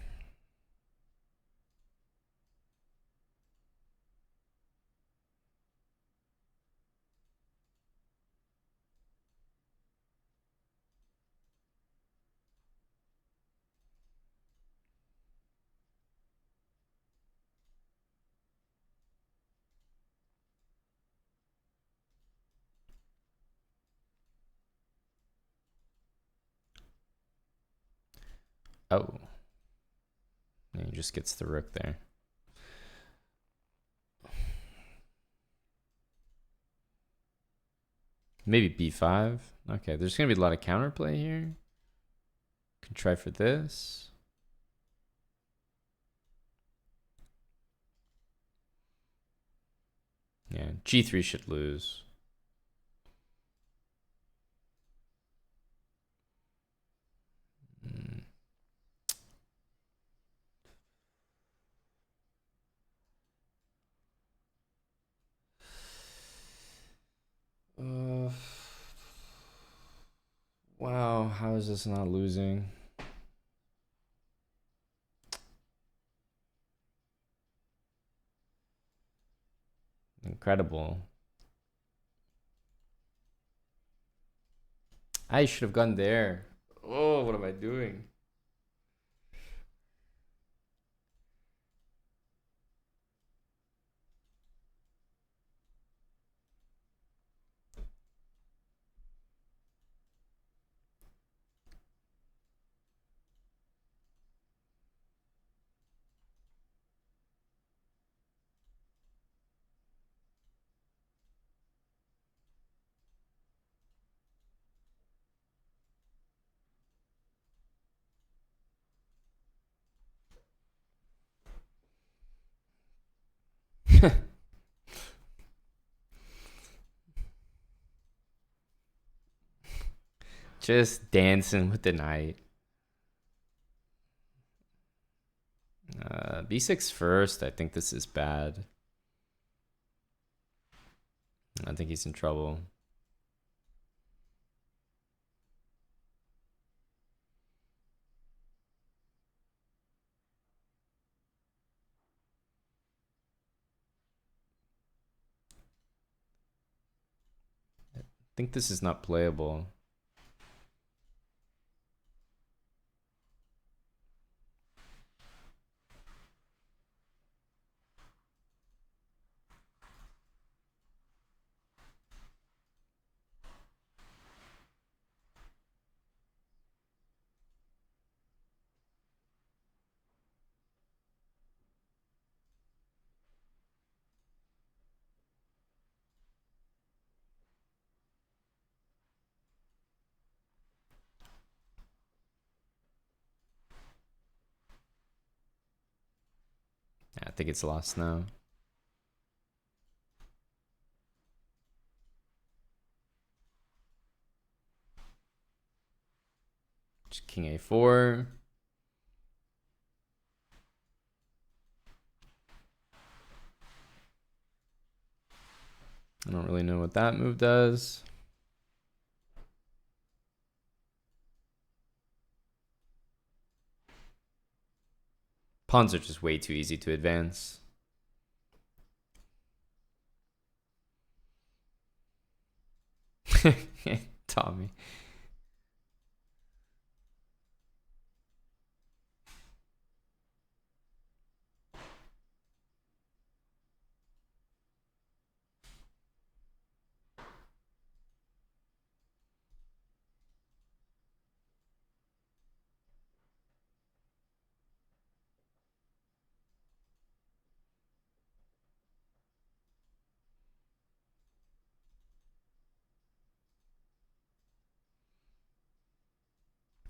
Oh. And he just gets the rook there. Maybe b5. Okay, there's going to be a lot of counterplay here. Could try for this. Yeah, g3 should lose. Wow, how is this not losing? Incredible. I should have gone there. Oh, what am I doing? Just dancing with the knight. B6 first. I think this is bad. I think he's in trouble. I think this is not playable. I think it's lost now. Just king a4. I don't really know what that move does. Pawns are just way too easy to advance. Tommy.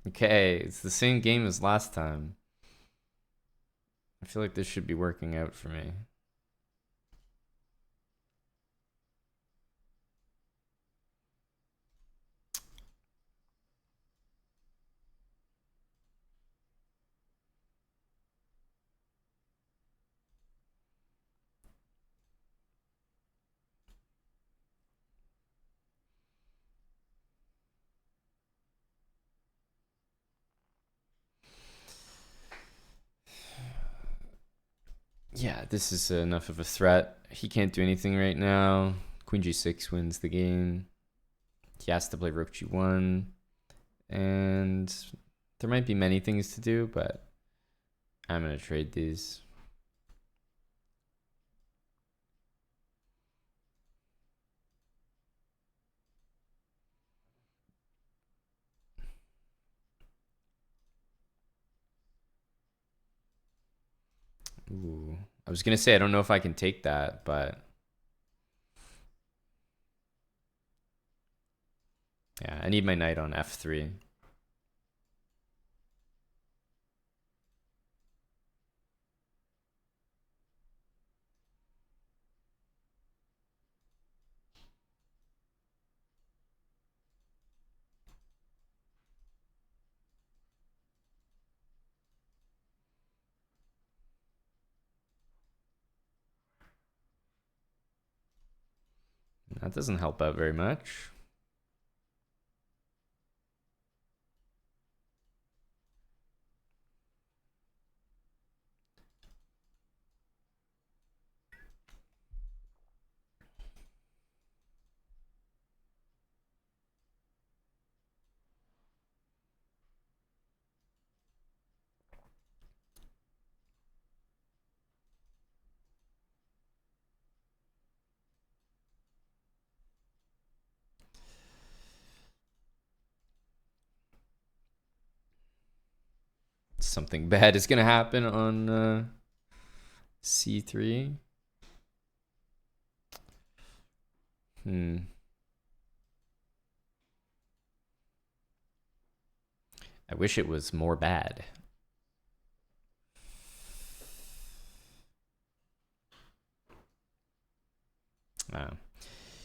Okay, it's the same game as last time. I feel like this should be working out for me. Yeah, this is enough of a threat. He can't do anything right now. Queen g6 wins the game. He has to play rook g1. And there might be many things to do, but I'm going to trade these. Ooh. I was gonna say I don't know if I can take that, but yeah, I need my knight on f3. That doesn't help out very much. Something bad is gonna happen on c3. I wish it was more bad.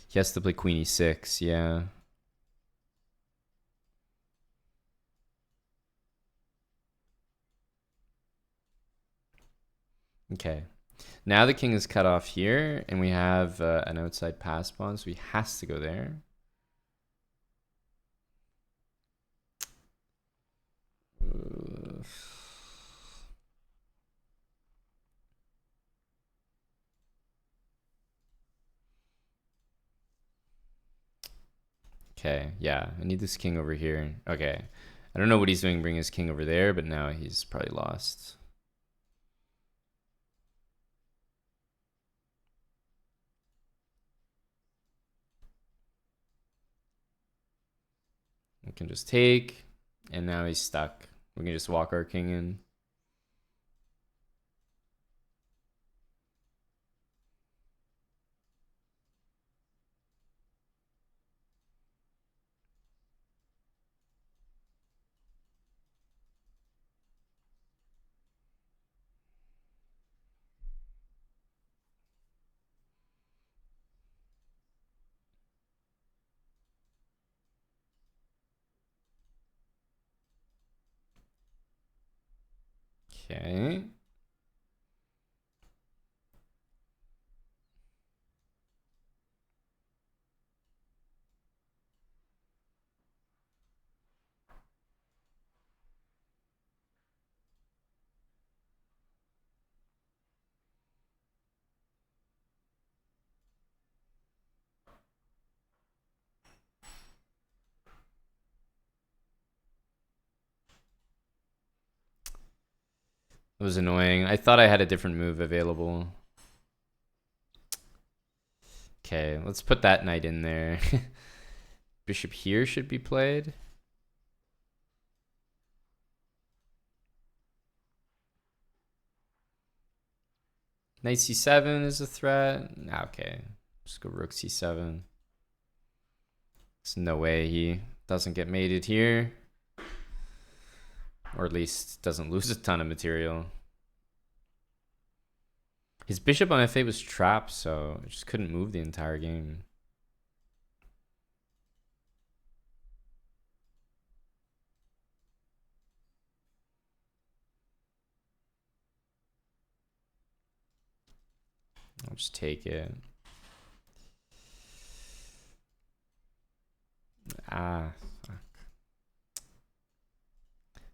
He has to play queen e6, yeah. Okay. Now the king is cut off here, and we have an outside pass pawn, so he has to go there. Okay, yeah, I need this king over here. Okay, I don't know what he's doing bringing his king over there, but now he's probably lost. We can just take, and now he's stuck. We can just walk our king in. Okay. It was annoying. I thought I had a different move available. Okay, let's put that knight in there. Bishop here should be played. Knight c7 is a threat. Okay, just go rook c7. There's no way he doesn't get mated here. Or at least doesn't lose a ton of material. His bishop on f8 was trapped, so it just couldn't move the entire game. I'll just take it. Fuck.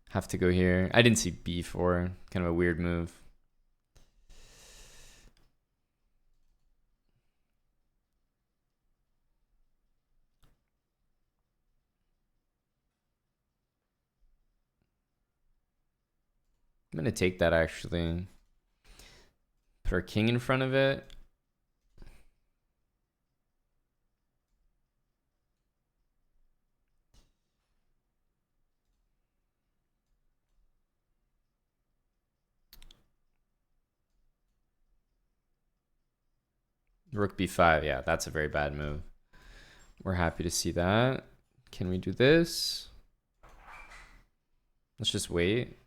Have to go here. I didn't see b4. Kind of a weird move. I'm gonna take that actually. Put our king in front of it. Rook b5. Yeah, that's a very bad move. We're happy to see that. Can we do this? Let's just wait.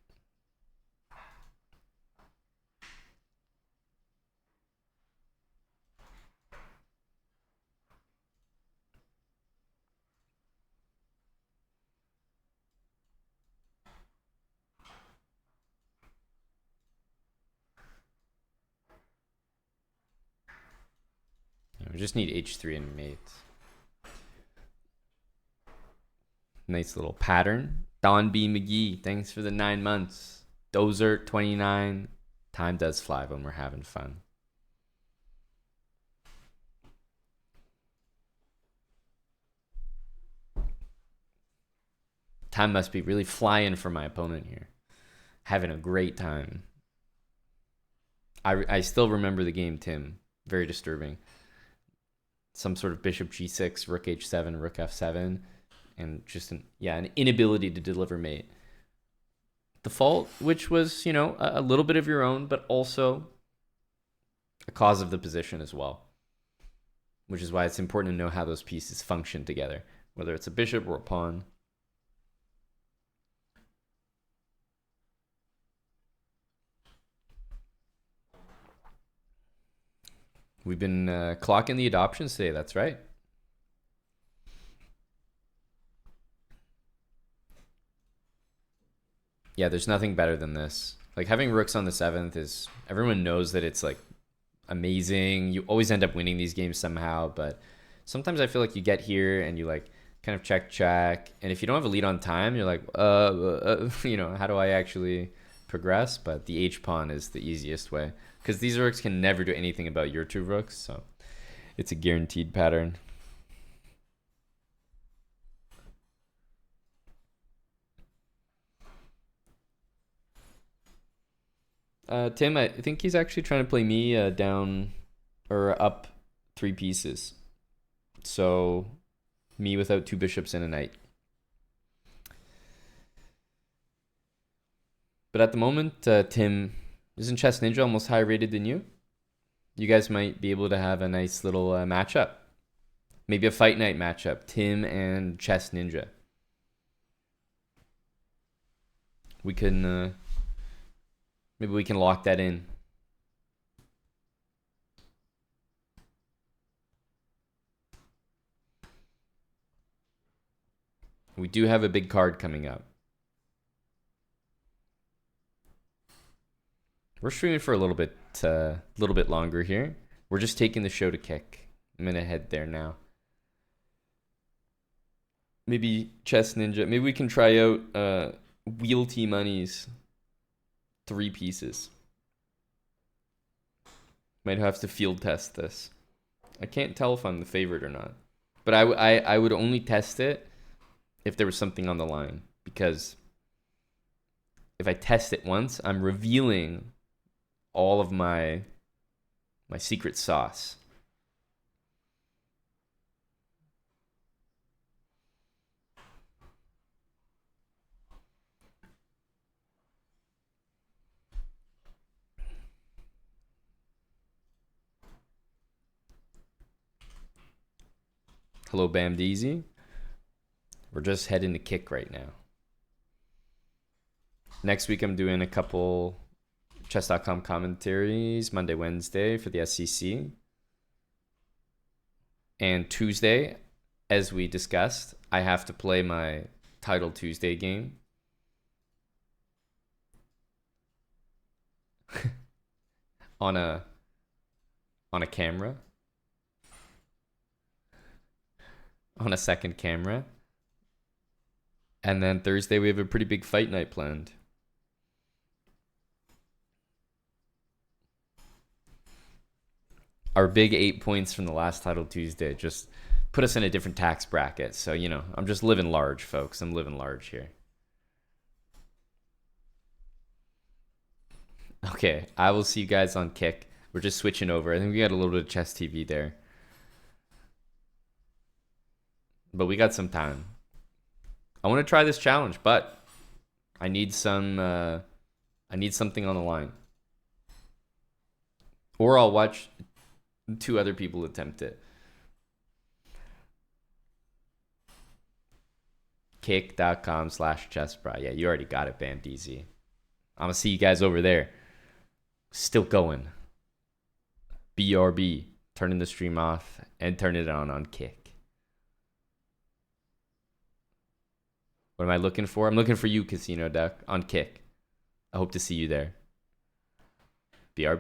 We just need h3 and mate. Nice little pattern. Don B. McGee, thanks for the 9 months. Dozer 29. Time does fly when we're having fun. Time must be really flying for my opponent here. Having a great time. I still remember the game, Tim. Very disturbing. Some sort of bishop g6, rook h7, rook f7, and just an inability to deliver mate. The fault, which was, you know, a little bit of your own, but also a cause of the position as well. Which is why it's important to know how those pieces function together, whether it's a bishop or a pawn. We've been clocking the adoptions today, that's right. Yeah, there's nothing better than this. Like having rooks on the 7th is, everyone knows that it's like amazing. You always end up winning these games somehow, but sometimes I feel like you get here and you like kind of check, and if you don't have a lead on time, you're like, you know, how do I actually progress? But the H pawn is the easiest way because these rooks can never do anything about your 2 rooks, so it's a guaranteed pattern. Tim, I think he's actually trying to play me down or up 3 pieces. So me without 2 bishops and a knight. But at the moment, Tim, isn't Chess Ninja almost higher rated than you? You guys might be able to have a nice little matchup. Maybe a fight night matchup. Tim and Chess Ninja. We can... maybe we can lock that in. We do have a big card coming up. We're streaming for a little bit longer here. We're just taking the show to kick. I'm gonna head there now. Maybe Chess Ninja. Maybe we can try out Wheel T Money's 3 pieces. Might have to field test this. I can't tell if I'm the favorite or not. But I would only test it if there was something on the line. Because if I test it once, I'm revealing all of my secret sauce. Hello, Bam Deezy. We're just heading to kick right now. Next week, I'm doing a couple chess.com commentaries, Monday, Wednesday for the SEC. And Tuesday, as we discussed, I have to play my Title Tuesday game. on a camera. On a second camera. And then Thursday, we have a pretty big fight night planned. Our big 8 points from the last Title Tuesday just put us in a different tax bracket. So, you know, I'm just living large, folks. I'm living large here. Okay, I will see you guys on Kick. We're just switching over. I think we got a little bit of Chess TV there. But we got some time. I want to try this challenge, but I need something on the line. Or I'll watch 2 other people attempt it. Kick.com/chessbra. Yeah, you already got it banned, easy. I'm gonna see you guys over there. Still going. BRB. Turning the stream off and turning it on Kick. What am I looking for? I'm looking for you, Casino Duck, on Kick. I hope to see you there. BRB.